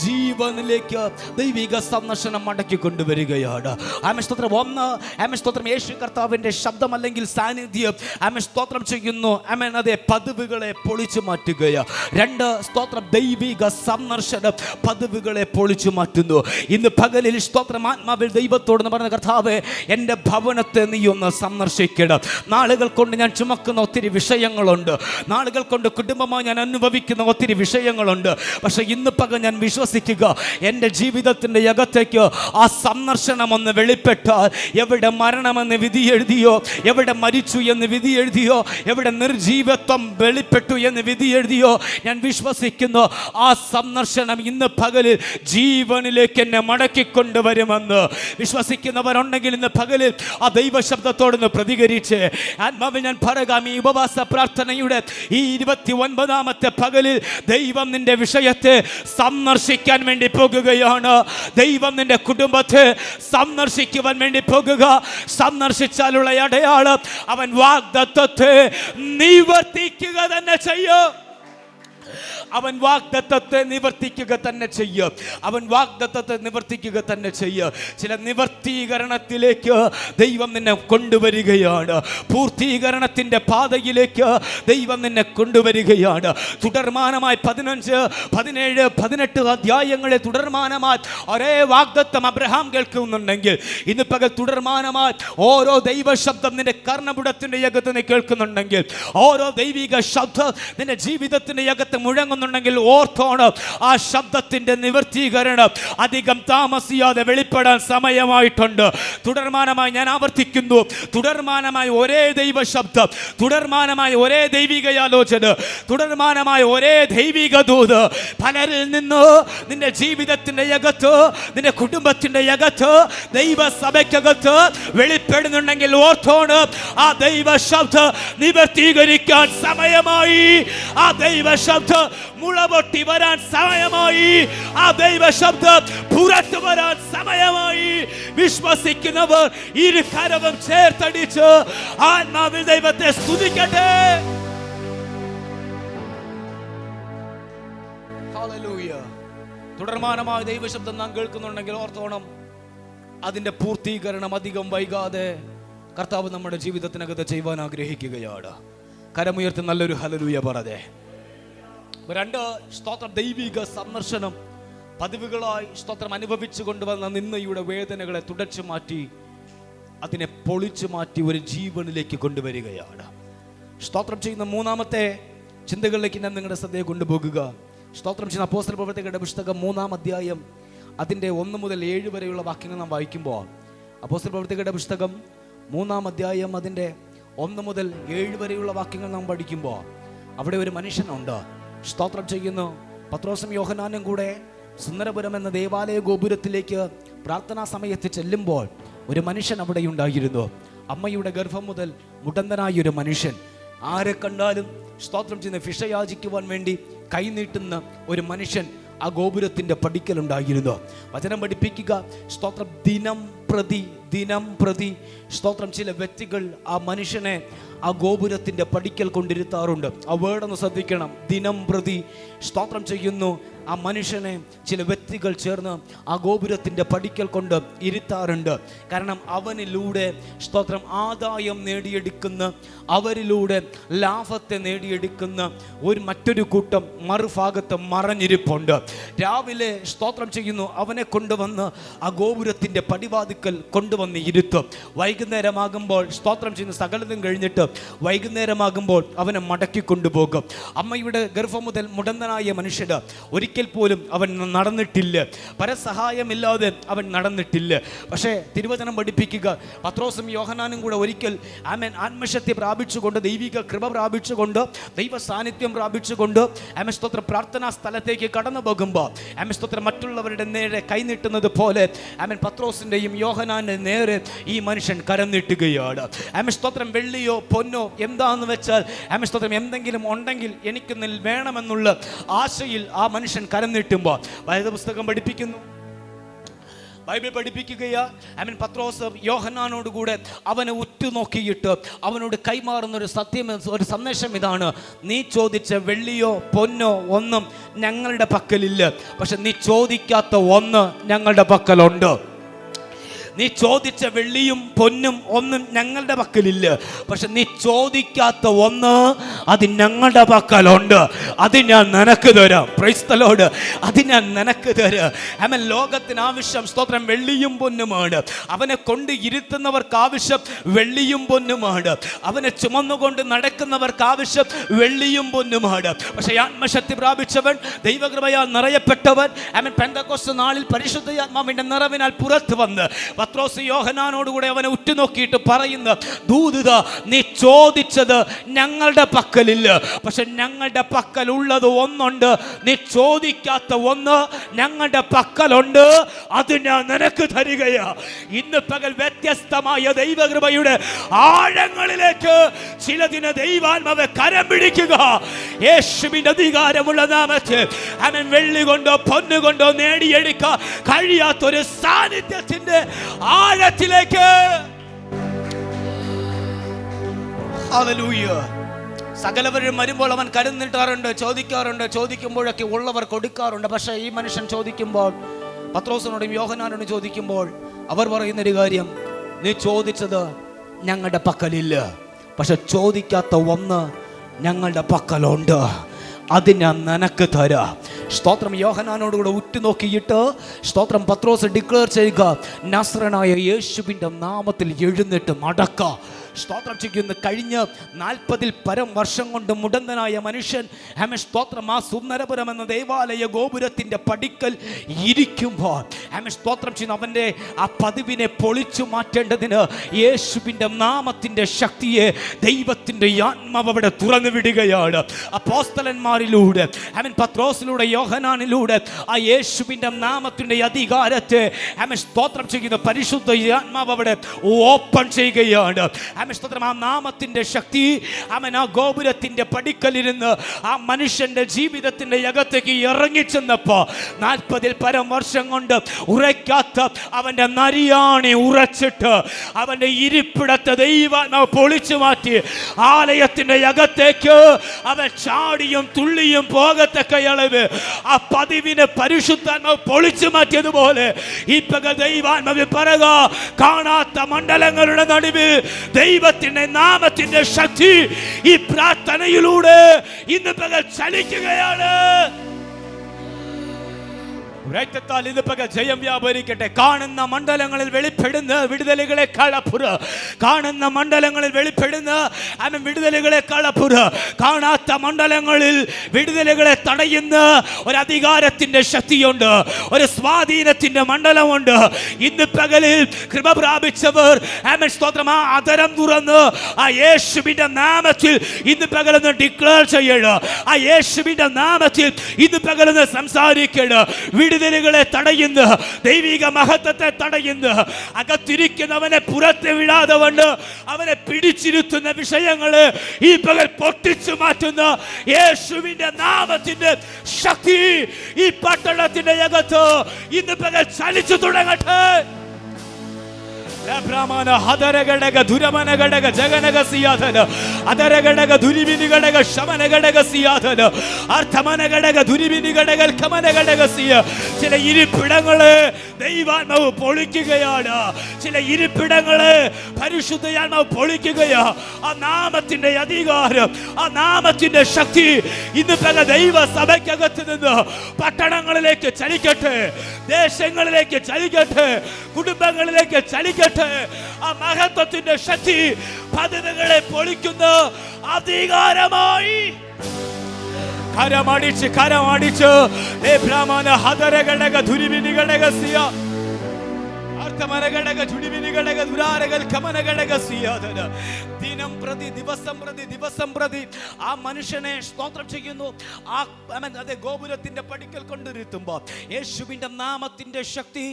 ജീവനിലേക്ക് ദൈവിക സന്ദർശനം മടക്കി കൊണ്ടുവരികയാണ്. ആമേൻ. സ്തോത്രം. ഒന്ന്, ആമേൻ. സ്തോത്രം. യേശു കർത്താവിന്റെ ശബ്ദം അല്ലെങ്കിൽ സാന്നിധ്യം ആമേൻ സ്തോത്രം ചെയ്യുന്നു. ആമേൻ. അതേ പദവികളെ പൊളിച്ചു മാറ്റുകയാണ്. രണ്ട്, സ്തോത്രം. ദൈവിക സന്ദർശനം പദവികളെ പൊളിച്ചു മാറ്റുന്നു. ഇന്ന് പകലിൽ സ്തോത്രം ആത്മാവിൽ ദൈവത്തോട് പറഞ്ഞ കർത്താവേ, എൻ്റെ ഭവനത്തെ നീ ഒന്ന് സന്ദർശിക്കണം. നാളുകൾ കൊണ്ട് ഞാൻ ചുമക്കുന്ന ഒത്തിരി വിഷയങ്ങളുണ്ട്, നാളുകൾ കൊണ്ട് കുടുംബമായി ഞാൻ അനുഭവിക്കുന്ന ഒത്തിരി വിഷയങ്ങളുണ്ട്. പക്ഷെ ഇന്ന് പകൽ ഞാൻ വിശ്വസിക്കുക, എൻ്റെ ജീവിതത്തിൻ്റെ അകത്തേക്ക് ആ സന്ദർശനം ഒന്ന് വെളിപ്പെട്ടാൽ, എവിടെ മരണമെന്ന് വിധി എഴുതിയോ, എവിടെ മരിച്ചു എന്ന് വിധി എഴുതിയോ, എവിടെ നിർജീവത്വം വെളിപ്പെട്ടു എന്ന് വിധി എഴുതിയോ, ഞാൻ വിശ്വസിക്കുന്നു ആ സന്ദർശനം ഇന്ന് പകലിൽ ജീവനിലേക്ക് എന്നെ മടക്കിക്കൊണ്ടുവരുമെന്ന്. വിശ്വസിക്കുന്നവരുണ്ടെങ്കിൽ ഇന്ന് പകലിൽ ആ ദൈവശബ്ദത്തോടൊന്ന് പ്രതികരിച്ച് ആത്മാവിൽ ഞാൻ പറയാം. ഈ ഉപവാസ പ്രാർത്ഥനയുടെ ഈ 21 29-ാമത്തെ പകലിൽ ദൈവം നിന്റെ വിഷയത്തെ സന്ദർശിക്കാൻ വേണ്ടി പോകുകയാണ്. ദൈവം നിന്റെ കുടുംബത്തെ സന്ദർശിക്കുവാൻ വേണ്ടി പോകുക. സന്ദർശിച്ചാലുള്ള അടയാളം, അവൻ വാഗ്ദത്തത്തെ നിവർത്തിക്കുക തന്നെ ചെയ്യും. അവൻ വാഗ്ദത്തത്തെ നിവർത്തിക്കുക തന്നെ ചെയ്യും. അവൻ വാഗ്ദത്തത്തെ നിവർത്തിക്കുക തന്നെ ചെയ്യും. ചില നിവർത്തീകരണത്തിലേക്ക് ദൈവം നിന്നെ കൊണ്ടുവരികയാണ്. പൂർത്തീകരണത്തിന്റെ പാതയിലേക്ക് ദൈവം നിന്നെ കൊണ്ടുവരികയാണ്. തുടർമാനമായി 15, 17, 18 അധ്യായങ്ങളെ തുടർമാനമായി ഒരേ വാഗ്ദത്തം അബ്രഹാം കേൾക്കുന്നുണ്ടെങ്കിൽ, ഇന്ന് പകൽ തുടർമാനമായി ഓരോ ദൈവശബ്ദം നിന്റെ കർണപുടത്തിന്റെ യകത്ത് നീ കേൾക്കുന്നുണ്ടെങ്കിൽ, ഓരോ ദൈവിക ശബ്ദം നിന്റെ ജീവിതത്തിന്റെ യകത്ത് മുഴങ്ങുന്നുണ്ടെങ്കിൽ ഓർത്തോണം, ആ ശബ്ദത്തിന്റെ നിവർത്തീകരണം അധികം താമസിയാതെ വെളിപ്പെടാൻ സമയമായിട്ടുണ്ട്. തുടർമാനമായി ഞാൻ ആവർത്തിക്കുന്നു, തുടർമാനമായി ഒരേ ദൈവ ശബ്ദം, തുടർമാനമായി ഒരേ ദൈവിക ആലോചന, തുടർമാനമായി ഒരേ ദൈവിക ദൂത് പലരിൽ നിന്ന് നിന്റെ ജീവിതത്തിന്റെ യകത്ത്, നിന്റെ കുടുംബത്തിന്റെ യകത്ത്, ദൈവസഭയ്ക്കകത്ത് വെളിപ്പെടുന്നുണ്ടെങ്കിൽ ഓർത്തോണം, ആ ദൈവ ശബ്ദം നിവർത്തീകരിക്കാൻ സമയമായി. ആ ദൈവ ശബ്ദം മുളപൊട്ടി വരാൻ സമയമായി. ആ ദൈവ ശബ്ദം പുറത്തു വരാൻ സമയമായി. വിശ്വസിക്കുന്നവർ ഇരു കരവും ചേർത്തടിച്ച് ആത്മാവിൽ ദൈവത്തെ സ്തുതിക്കട്ടെ. ഹല്ലേലൂയ. തുടർമാനമായ ദൈവശബ്ദം നാം കേൾക്കുന്നുണ്ടെങ്കിൽ ഓർത്തോണം, അതിന്റെ പൂർത്തീകരണം അധികം വൈകാതെ കർത്താവ് നമ്മുടെ ജീവിതത്തിനകത്ത് ചെയ്യുവാൻ ആഗ്രഹിക്കുകയാണ്. കരമുയർത്തി നല്ലൊരു ഹല്ലേലൂയ പറയേ. 2, സ്തോത്രം, ദൈവിക സന്ദർശനം. പതിവുകളായി സ്തോത്രം അനുഭവിച്ചു കൊണ്ടുവന്ന നിന്നയുടെ വേദനകളെ തുടച്ചു മാറ്റി, അതിനെ പൊളിച്ചു മാറ്റി ഒരു ജീവനിലേക്ക് കൊണ്ടുവരികയാണ്. സ്തോത്രം ചെയ്യുന്ന 3-ാമത്തെ ചിന്തകളിലേക്ക് ഞാൻ നിങ്ങളുടെ ശ്രദ്ധയെ കൊണ്ടുപോകുക. സ്തോത്രം ചെയ്യുന്ന അപ്പോസ്തല പ്രവൃത്തികളുടെ പുസ്തകം 3-ാം അധ്യായം അതിൻ്റെ 1 മുതൽ 7 വരെയുള്ള വാക്യങ്ങൾ നാം വായിക്കുമ്പോൾ, അപ്പോസ്തല പ്രവൃത്തികളുടെ പുസ്തകം 3-ാം അധ്യായം അതിൻ്റെ 1 മുതൽ 7 വരെയുള്ള വാക്യങ്ങൾ നാം പഠിക്കുമ്പോൾ, അവിടെ ഒരു മനുഷ്യനുണ്ട്. സ്തോത്രം ചെയ്യുന്നു. പത്രോസും യോഹന്നാനും കൂടെ സുന്ദരപുരം എന്ന ദേവാലയ ഗോപുരത്തിലേക്ക് പ്രാർത്ഥനാ സമയത്ത് ചെല്ലുമ്പോൾ ഒരു മനുഷ്യൻ അവിടെ ഉണ്ടായിരുന്നു. അമ്മയുടെ ഗർഭം മുതൽ മുടന്തനായ ഒരു മനുഷ്യൻ. ആരെ കണ്ടാലും സ്തോത്രം ചെയ്യുന്ന ഭിക്ഷയാചിക്കുവാൻ വേണ്ടി കൈനീട്ടുന്ന ഒരു മനുഷ്യൻ ആ ഗോപുരത്തിന്റെ പടിക്കലുണ്ടായിരുന്നു. വചനം പഠിപ്പിക്കുക. സ്തോത്രം, ദിനം പ്രതി സ്തോത്രം ചില വ്യക്തികൾ ആ മനുഷ്യനെ ആ ഗോപുരത്തിന്റെ പടിക്കൽ കൊണ്ടിരുത്താറുണ്ട്. ആ വേർഡൊന്ന് ശ്രദ്ധിക്കണം. ദിനം പ്രതി സ്തോത്രം ചെയ്യുന്നു. ആ മനുഷ്യനെ ചില വ്യക്തികൾ ചേർന്ന് ആ ഗോപുരത്തിന്റെ പടിക്കൽ കൊണ്ട് ഇരുത്താറുണ്ട്. കാരണം അവനിലൂടെ സ്തോത്രം ആദായം നേടിയെടുക്കുന്ന, അവരിലൂടെ ലാഭത്തെ നേടിയെടുക്കുന്ന മറ്റൊരു കൂട്ടം മറുഭാഗത്ത് മറഞ്ഞിരിപ്പുണ്ട്. രാവിലെ സ്തോത്രം ചെയ്യുന്നു അവനെ കൊണ്ടുവന്ന് ആ ഗോപുരത്തിന്റെ പടിവാതിക്കൽ കൊണ്ടുവന്ന് ഇരുത്തും. വൈകുന്നേരമാകുമ്പോൾ സ്തോത്രം ചെയ്യുന്ന സകലതും കഴിഞ്ഞിട്ട് വൈകുന്നേരമാകുമ്പോൾ അവനെ മടക്കി കൊണ്ടുപോകും. അമ്മയുടെ ഗർഭം മുതൽ മുടന്തനായ മനുഷ്യന് ഒരിക്കൽ പോലും അവൻ നടന്നിട്ടില്ല. പരസഹായമില്ലാതെ അവൻ നടന്നിട്ടില്ല. പക്ഷേ തിരുവചനം പഠിപ്പിക്കുക, പത്രോസും യോഹന്നാനും കൂടെ ഒരിക്കൽ ആത്മശക്തി പ്രാപിച്ചുകൊണ്ട്, ദൈവിക കൃപ പ്രാപിച്ചുകൊണ്ട്, ദൈവ സാന്നിധ്യം പ്രാപിച്ചുകൊണ്ട് സ്തോത്ര പ്രാർത്ഥനാ സ്ഥലത്തേക്ക് കടന്നു പോകുമ്പോൾ സ്തോത്ര മറ്റുള്ളവരുടെ നേരെ കൈനീട്ടുന്നത് പോലെ പത്രോസിന്റെയും യോഹന്നാന്റെ നേരെ ഈ മനുഷ്യൻ കരം നീട്ടുകയാണ്. സ്തോത്രം, വെള്ളിയോ പൊന്നോ എന്താന്ന് വെച്ചാൽ സ്തോത്രം എന്തെങ്കിലും ഉണ്ടെങ്കിൽ എനിക്കൊന്നിൽ വേണമെന്നുള്ള ആശയിൽ ആ മനുഷ്യൻ കരം നീട്ടുമ്പോൾ വേദപുസ്തകം പഠിപ്പിക്കുന്നു, ബൈബിൾ പഠിപ്പിക്കുകയാ. പത്രോസ് യോഹന്നാനോട് കൂടെ അവനെ ഉറ്റുനോക്കിയിട്ട് അവനോട് കൈമാറുന്ന ഒരു സന്ദേശം ഇതാണ്: നീ ചോദിച്ച വെള്ളിയോ പൊന്നോ ഒന്നും ഞങ്ങളുടെ പക്കലില്ല, പക്ഷെ നീ ചോദിക്കാത്ത ഒന്ന് ഞങ്ങളുടെ പക്കലുണ്ട്. നീ ചോദിച്ച വെള്ളിയും പൊന്നും ഒന്നും ഞങ്ങളുടെ പക്കലില്ല, പക്ഷെ നീ ചോദിക്കാത്ത ഒന്ന് അത് ഞങ്ങളുടെ പക്കലുണ്ട്. അത് ഞാൻ നിനക്ക് തരാം. Price the Lord. അത് ഞാൻ നിനക്ക് തരാം. ലോകത്തിന് ആവശ്യം സ്തോത്രം വെള്ളിയും പൊന്നുമാണ്. അവനെ കൊണ്ട് ഇരുത്തുന്നവർക്ക് ആവശ്യം വെള്ളിയും പൊന്നുമാണ്. അവനെ ചുമന്നുകൊണ്ട് നടക്കുന്നവർക്ക് ആവശ്യം വെള്ളിയും പൊന്നുമാണ്. പക്ഷെ ആത്മശക്തി പ്രാപിച്ചവൻ, ദൈവകൃപയാൽ നിറയപ്പെട്ടവൻ, പെന്തക്കോസ്ത് നാളിൽ പരിശുദ്ധാത്മാവിന്റെ നിറവിനാൽ പുറത്തു വന്ന് പത്രോസ് യോഹന്നാനോടുകൂടെ അവനെ ഉറ്റുനോക്കിയിട്ട് പറയുന്നു, ദൂതത, നീ ചോദിച്ചത് ഞങ്ങളുടെ പക്കലില്ല, പക്ഷെ ഞങ്ങളുടെ പക്കലുള്ളത് ഒന്നുണ്ട്. നീ ചോദിക്കാത്ത ഒന്ന് ഞങ്ങളുടെ പക്കലുണ്ട്, അത് ഞാൻ നിനക്ക് തരികയാ. ഇന്ന് പകൽ വ്യത്യസ്തമായ ദൈവകൃപയുടെ ആഴങ്ങളിലേക്ക് ചിലതിന് ദൈവാത്മാവെ കരം പിടിക്കുക. യേശുവിന്റെ അധികാരമുള്ള നാമത്തിൽ അവൻ വെള്ളി കൊണ്ടോ പൊന്നുകൊണ്ടോ നേടിയെടുക്കാൻ കഴിയാത്തൊരു സാന്നിധ്യത്തിന്റെ ആഴത്തിലേക്ക്. ഹല്ലേലൂയ. സകലവരും വരുമ്പോൾ അവൻ കരം നീട്ടാറുണ്ട്, ചോദിക്കുമ്പോഴൊക്കെ ഉള്ളവർ കൊടുക്കാറുണ്ട്. പക്ഷേ ഈ മനുഷ്യൻ ചോദിക്കുമ്പോൾ, പത്രോസിനോടും യോഹന്നാനോടും ചോദിക്കുമ്പോൾ അവർ പറയുന്നൊരു കാര്യം, നീ ചോദിച്ചത് ഞങ്ങളുടെ പക്കലില്ല, പക്ഷെ ചോദിക്കാത്ത ഒന്ന് ഞങ്ങളുടെ പക്കലുണ്ട്, അത് ഞാൻ നിനക്ക് തരാം. സ്തോത്രം. യോഹന്നാനോടുകൂടെ ഉറ്റുനോക്കിയിട്ട് സ്തോത്രം പത്രോസ് ഡിക്ലെയർ ചെയ്യുക, നസ്രനായ യേശുവിൻ്റെ നാമത്തിൽ എഴുന്നേറ്റ് നടക്ക. സ്തോത്രം ചെയ്യുന്ന കഴിഞ്ഞ 40 പരം വർഷം കൊണ്ട് മുടന്തനായ മനുഷ്യൻ സ്തോത്രം ആ സുന്ദരപുരം എന്ന ദേവാലയ ഗോപുരത്തിൻ്റെ പടിക്കൽ ഇരിക്കുമ്പോൾ സ്തോത്രം ചെയ്യുന്ന അവൻ്റെ ആ പതിവിനെ പൊളിച്ചു മാറ്റേണ്ടതിന് യേശുവിൻ്റെ നാമത്തിൻ്റെ ശക്തിയെ ദൈവത്തിൻ്റെ ആത്മാവ് അവിടെ തുറന്നു വിടുകയാണ്. അപ്പോസ്തലന്മാരിലൂടെ പത്രോസിലൂടെ യോഹന്നാനിലൂടെ ആ യേശുവിൻ്റെ നാമത്തിൻ്റെ അധികാരത്തെ സ്തോത്രം ചെയ്യുന്ന പരിശുദ്ധ ആത്മാവ് അവിടെ ഓപ്പൺ ചെയ്യുകയാണ്. ആ നാമത്തിന്റെ ശക്തി ആ ഗോപുരത്തിന്റെ പടിക്കലിരുന്ന് ആ മനുഷ്യന്റെ ജീവിതത്തിന്റെ അകത്തേക്ക് ഇറങ്ങിച്ചെന്നപ്പോ 40 പരം വർഷം കൊണ്ട് ഉറയ്ക്കാത്ത അവന്റെ നരിയാണി ഉറച്ചിട്ട് അവന്റെ ഇരിപ്പിടത്തെ ദൈവാത്മാവ് പൊളിച്ചു മാറ്റി ആലയത്തിന്റെ അകത്തേക്ക് അവൻ ചാടിയും തുള്ളിയും പോകത്തക്ക അളവ് ആ പതിവിനെ പരിശുദ്ധാത്മാവ് പൊളിച്ചു മാറ്റിയതുപോലെ ഈ പകൽ ദൈവാത്മാവ് പറയുക, കാണാത്ത മണ്ഡലങ്ങളുടെ നടുവിൽ ദൈവത്തിന്റെ നാമത്തിന്റെ ശക്തി ഈ പ്രാർത്ഥനയിലൂടെ ഇന്ന് പകൽ ചലിക്കുകയാണ്. ഇന്ന് പകൽ ജയം വ്യാപരിക്കട്ടെ. കാണുന്ന മണ്ഡലങ്ങളിൽ വെളിപ്പെടുന്ന വിടുതലുകളെക്കാൾ അപ്പുറം, കാണുന്ന മണ്ഡലങ്ങളിൽ വെളിപ്പെടുന്ന വിടുതലുകളെക്കാൾ അപ്പുറം കാണാത്ത മണ്ഡലങ്ങളിൽ വിടുതലുകളെ തടയുന്ന ഒരു അധികാരത്തിന്റെ ശക്തിയുണ്ട്, ഒരു സ്വാധീനത്തിന്റെ മണ്ഡലമുണ്ട്. ഇന്ന് പകലിൽ കൃപ പ്രാപിച്ചവർ സ്തോത്രം ആ അതരം തുറന്ന് ആ യേശുവിന്റെ നാമത്തിൽ ഇന്ന് പകലൊന്ന് ഡിക്ലെയർ ചെയ്യണം. ആ യേശുവിന്റെ നാമത്തിൽ ഇന്ന് പകലൊന്ന് സംസാരിക്കണം. വിടുതലുകളെ തടയുന്ന, ദൈവിക മഹത്വത്തെ തടയുന്ന, അകത്തിരിക്കുന്നവനെ പുറത്ത് വിടാതെ കൊണ്ട് അവനെ പിടിച്ചിരുത്തുന്ന വിഷയങ്ങള് ഈ പകൽ പൊട്ടിച്ചു മാറ്റുന്ന യേശുവിന്റെ നാമത്തിന്റെ ശക്തി ഈ പട്ടണത്തിന്റെ അകത്ത് ഇന്ന് പകൽ ചലിച്ചു തുടങ്ങട്ടെ. ഹദരഘടക ദുരമനഘടക ജഗനഗസിയാധന അതരഘടക ദുരിവിനിഘടക ശമനഘടകസിയാധന അർത്ഥമനഘടക ദുരിവിനിഘടകൽ കമനഘടകസിയ. ചില ഇരിപ്പിടങ്ങള് ദൈവാത്മാവ് പൊളിക്കുകയാണ്, ചില ഇരിപ്പിടങ്ങള് പരിശുദ്ധയാത്മാവ് പൊളിക്കുകയാ. ആ നാമത്തിന്റെ അധികാരം, ആ നാമത്തിന്റെ ശക്തി ഇന്ന് പല ദൈവ സഭയ്ക്കകത്ത് നിന്ന് പട്ടണങ്ങളിലേക്ക് ചലിക്കട്ടെ, ദേശങ്ങളിലേക്ക് ചലിക്കട്ടെ, കുടുംബങ്ങളിലേക്ക് ചലിക്കട്ടെ. ആ മഹത്വത്തിന്റെ ശക്തി പദ്ധതികളെ പൊളിക്കുന്ന അധികാരമായി കരമടിച്ച് ബ്രാഹ്മണ ഹദരഘടക ദുരിവിനിഘടകസിയ ദിനം പ്രതി ദിവസം പ്രതി ആ മനുഷ്യനെ സ്തോത്രം ചെയ്യുന്നു. ആ അതെ ഗോപുരത്തിന്റെ പടിക്കൽ കൊണ്ടിരുത്തുമ്പോൾ യേശുവിന്റെ നാമത്തിന്റെ ശക്തി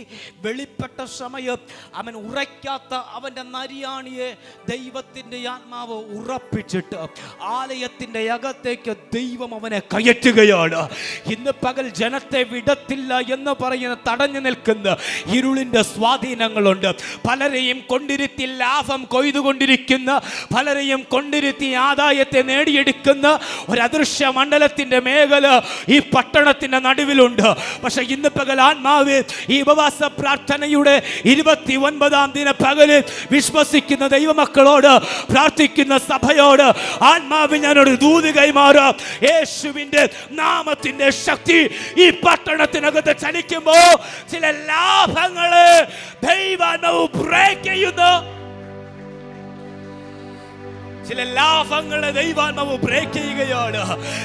വെളിപ്പെട്ട സമയം അവൻ ഉറയ്ക്കാത്ത അവന്റെ നരിയാണിയെ ദൈവത്തിന്റെ ആത്മാവ് ഉറപ്പിച്ചിട്ട് ആലയത്തിന്റെ അകത്തേക്ക് ദൈവം അവനെ കയറ്റുകയാണ്. ഇന്ന് പകൽ ജനത്തെ വിടത്തില്ല എന്ന് പറയുന്ന തടഞ്ഞു നിൽക്കുന്ന ഇരുളിന്റെ സ്വാധീനങ്ങളുണ്ട്. പലരെയും കൊണ്ടിരുത്തി ലാഭം കൊയ്തുകൊണ്ടിരിക്കുന്ന, പലരെയും കൊണ്ടിരുത്തി ആദായത്തെ നേടിയെടുക്കുന്ന ഒരു അദൃശ്യ മണ്ഡലത്തിന്റെ മേഖല ഈ പട്ടണത്തിന്റെ നടുവിലുണ്ട്. പക്ഷെ ഇന്ന് പകൽ ആത്മാവ് ഈ ഉപവാസ പ്രാർത്ഥനയുടെ 29-ാം ദിന പകല് വിശ്വസിക്കുന്ന ദൈവമക്കളോട്, പ്രാർത്ഥിക്കുന്ന സഭയോട് ആത്മാവ് ഞാനൊരു ദൂത് കൈമാറാം. യേശുവിന്റെ നാമത്തിന്റെ ശക്തി ഈ പട്ടണത്തിനകത്ത് ചലിക്കുമ്പോ ചില ലാഭങ്ങള് ദൈവാത്മാവ് ബ്രേക്ക് ചെയ്യുന്നു. ചില ലാഭങ്ങളെ ദൈവാത്മാവ് ബ്രേക്ക് ചെയ്യുകയാണ്.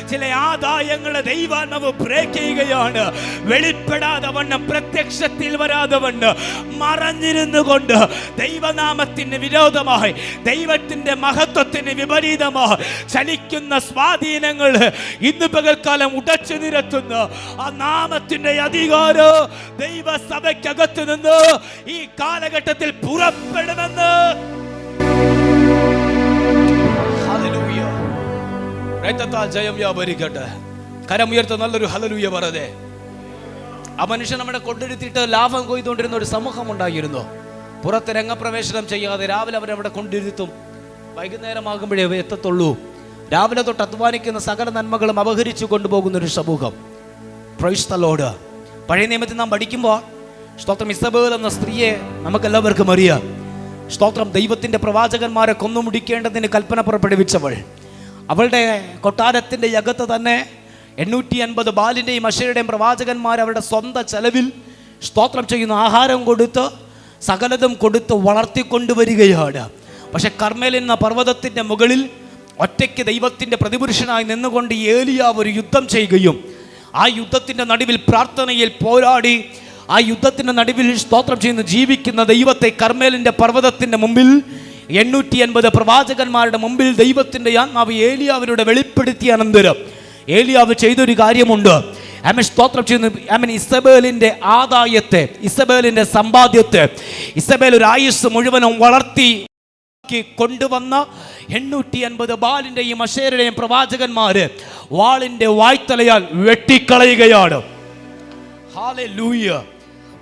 ചില ആദായങ്ങളെ ദൈവാത്മാവ് ബ്രേക്ക് ചെയ്യുകയാണ്. വെളിപ്പെടാതെ വണ്ണം, പ്രത്യക്ഷത്തിൽ വരാതെ വണ്ണം മറഞ്ഞിരുന്നു കൊണ്ട് ദൈവനാമത്തിന് വിരോധമായി, ദൈവത്തിന്റെ മഹത്വത്തിന് വിപരീതമായി ചലിക്കുന്ന സ്വാധീനങ്ങൾ ഇന്ന് പകൽക്കാലം ഉടച്ചു നിരത്തുന്ന ആ നാമത്തിന്റെ അധികാരം ദൈവസഭയ്ക്കകത്ത് നിന്ന് ഈ കാലഘട്ടത്തിൽ പുറപ്പെടുമെന്ന് ജയം വ്യാപരിക്കട്ടെ. കരമുയർത്ത നല്ലൊരു ഹല്ലേലൂയ പറയേ. ആ മനുഷ്യൻ നമ്മളെ കൊണ്ടിരുത്തിയിട്ട് ലാഭം കൊയ്തുകൊണ്ടിരുന്ന ഒരു സമൂഹം ഉണ്ടായിരുന്നു. പുറത്ത് രംഗപ്രവേശനം ചെയ്യാതെ രാവിലെ അവരവിടെ കൊണ്ടിരുത്തും. വൈകുന്നേരമാകുമ്പോഴേ എത്തത്തുള്ളൂ. രാവിലെ തൊട്ട് അധ്വാനിക്കുന്ന സകല നന്മകളും അപഹരിച്ചു കൊണ്ടുപോകുന്ന ഒരു സമൂഹം. Price the Lord. പഴയ നിയമത്തിൽ നാം പഠിക്കുമ്പോൾ സ്തോത്രം, ഇസബേൽ എന്ന സ്ത്രീയെ നമുക്കെല്ലാവർക്കും അറിയാം. സ്തോത്രം, ദൈവത്തിന്റെ പ്രവാചകന്മാരെ കൊന്നുമുടിക്കേണ്ടതിന് കൽപ്പന പുറപ്പെടുവിച്ചവൾ. അവളുടെ കൊട്ടാരത്തിൻ്റെ അകത്ത് തന്നെ 850 ബാലിൻ്റെയും അശേരുടെയും പ്രവാചകന്മാർ അവരുടെ സ്വന്തം ചെലവിൽ സ്തോത്രം ചെയ്യുന്ന ആഹാരം കൊടുത്ത് സകലതും കൊടുത്ത് വളർത്തിക്കൊണ്ടുവരികയാണ്. പക്ഷെ കർമ്മേൽ എന്ന പർവ്വതത്തിൻ്റെ മുകളിൽ ഒറ്റയ്ക്ക് ദൈവത്തിൻ്റെ പ്രതിപുരുഷനായി നിന്നുകൊണ്ട് ഏലിയാവ് ഒരു യുദ്ധം ചെയ്യുകയും ആ യുദ്ധത്തിൻ്റെ നടുവിൽ പ്രാർത്ഥനയിൽ പോരാടി ആ യുദ്ധത്തിൻ്റെ നടുവിൽ സ്തോത്രം ചെയ്യുന്ന ജീവിക്കുന്ന ദൈവത്തെ കർമ്മേലിൻ്റെ പർവ്വതത്തിൻ്റെ മുമ്പിൽ 850 പ്രവാചകന്മാരുടെ മുമ്പിൽ ദൈവത്തിൻ്റെ ആത്മാവ് ഏലിയാവിലൂടെ വെളിപ്പെടുത്തിയ അനന്തരം ഏലിയാവ് ചെയ്തൊരു കാര്യമുണ്ട്. സ്തോത്രം ചെയ്യുന്ന ഇസബേലിൻ്റെ ആദായത്തെ, ഇസബേലിൻ്റെ സമ്പാദ്യത്തെ, ഇസബേൽ ഒരു ആയുസ് മുഴുവനും വളർത്തി കൊണ്ടുവന്ന 850 ബാലിൻ്റെയും അശേരുടെയും പ്രവാചകന്മാര് വാളിൻ്റെ വായ്ത്തലയാൽ വെട്ടിക്കളയുകയാണ്. Hallelujah,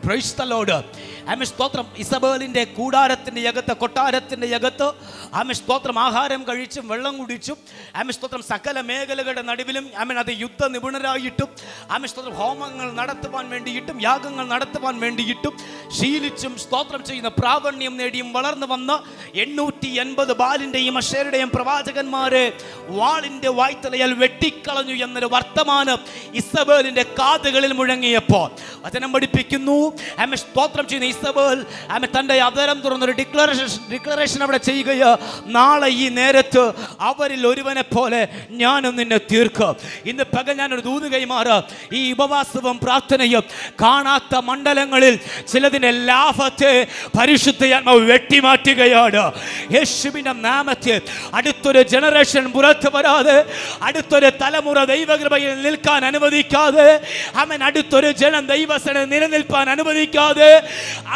praise the lord. സ്തോത്രം, ഇസബേലിൻ്റെ കൂടാരത്തിൻ്റെ അകത്ത്, കൊട്ടാരത്തിൻ്റെ അകത്ത് സ്തോത്രം ആഹാരം കഴിച്ചും വെള്ളം കുടിച്ചും സ്തോത്രം സകല മേഖലകളുടെ നടുവിലും അത് യുദ്ധ നിപുണരായിട്ടും സ്തോത്രം ഹോമങ്ങൾ നടത്തുവാൻ വേണ്ടിയിട്ടും യാഗങ്ങൾ നടത്തുവാൻ വേണ്ടിയിട്ടും ശീലിച്ചും സ്തോത്രം ചെയ്യുന്ന പ്രാവണ്യം നേടിയും വളർന്നു വന്ന 850 ബാലിൻ്റെയും അശേരുടെയും പ്രവാചകന്മാരെ വാളിൻ്റെ വായ്ത്തലയാൽ വെട്ടിക്കളഞ്ഞു എന്നൊരു വർത്തമാനം ഇസബേലിൻ്റെ കാതുകളിൽ മുഴങ്ങിയപ്പോൾ വചനം പഠിപ്പിക്കുന്നു. സ്തോത്രം ചെയ്യുന്ന ഇസബേൽ തൻ്റെ അതരം തുറന്നൊരു ഡിക്ലറേഷൻ അവിടെ ചെയ്യുകയോ, നാളെ ഈ നേരത്ത് അവരിൽ ഒരുവനെ പോലെ ഞാനും നിന്നെ തീർക്കും. ഇന്ന് പകൽ ഞാനൊരു ദൂത് കൈമാറാം. ഈ ഉപവാസവും പ്രാർത്ഥനയും കാണാത്ത മണ്ഡലങ്ങളിൽ ചിലതിൻ്റെ ലാഭത്തെ പരിശുദ്ധയാത്മാവ് വെട്ടിമാറ്റുകയാണ്. യേശുവിന്റെ നാമത്തിൽ അടുത്തൊരു ജനറേഷൻ പുറത്തു വരാതെ, അടുത്തൊരു തലമുറ ദൈവകൃപയിൽ നിൽക്കാൻ അനുവദിക്കാതെ, അടുത്തൊരു ജനം ദൈവസന നിലനിൽപ്പാൻ അനുവദിക്കാതെ